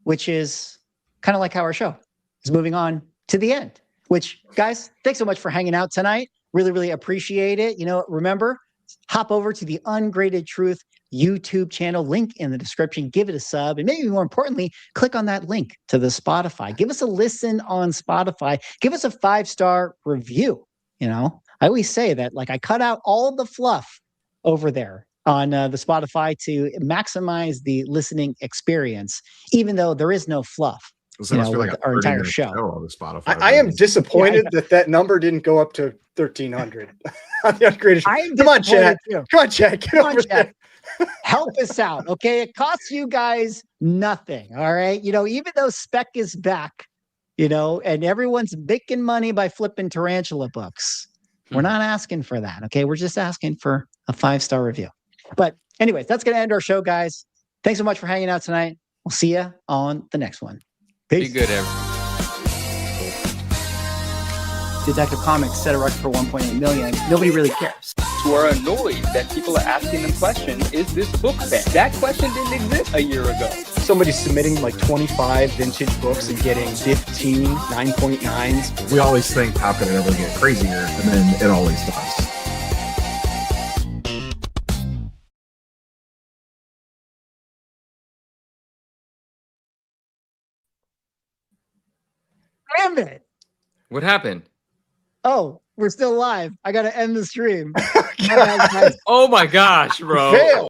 [SPEAKER 2] which is kind of like how our show is moving on to the end. Which, guys, thanks so much for hanging out tonight. Really, really appreciate it. Remember, hop over to the Ungraded Truth YouTube channel, link in the description. Give it a sub. And maybe more importantly, click on that link to the Spotify. Give us a listen on Spotify. Give us a 5-star review. I always say that, like, I cut out all the fluff over there on the Spotify to maximize the listening experience, even though there is no fluff.
[SPEAKER 5] So it must be like
[SPEAKER 2] our entire show.
[SPEAKER 5] On the Spotify.
[SPEAKER 4] I am disappointed that number didn't go up to 1,300 on the Ungraded.
[SPEAKER 2] Come on, Chad.
[SPEAKER 4] Come on, Chad. Get over there.
[SPEAKER 2] Help us out, okay? It costs you guys nothing, all right? Even though Spec is back, and everyone's making money by flipping tarantula books, we're not asking for that, okay? We're just asking for a 5-star review. But anyways, that's going to end our show, guys. Thanks so much for hanging out tonight. We'll see you on the next one. Peace.
[SPEAKER 1] Be good, everyone.
[SPEAKER 6] Detective Comics set a record for 1.8 million. Nobody really cares.
[SPEAKER 3] Who are annoyed that people are asking them questions, is this book banned? That question didn't exist a year ago.
[SPEAKER 4] Somebody's submitting like 25 vintage books and getting 15 9.9s.
[SPEAKER 5] We always think, how could it ever get crazier? And then it always does.
[SPEAKER 2] Damn it.
[SPEAKER 1] What happened?
[SPEAKER 2] Oh, we're still live. I got to end the stream. My bad, guys.
[SPEAKER 1] Oh my gosh, bro.
[SPEAKER 4] Fail.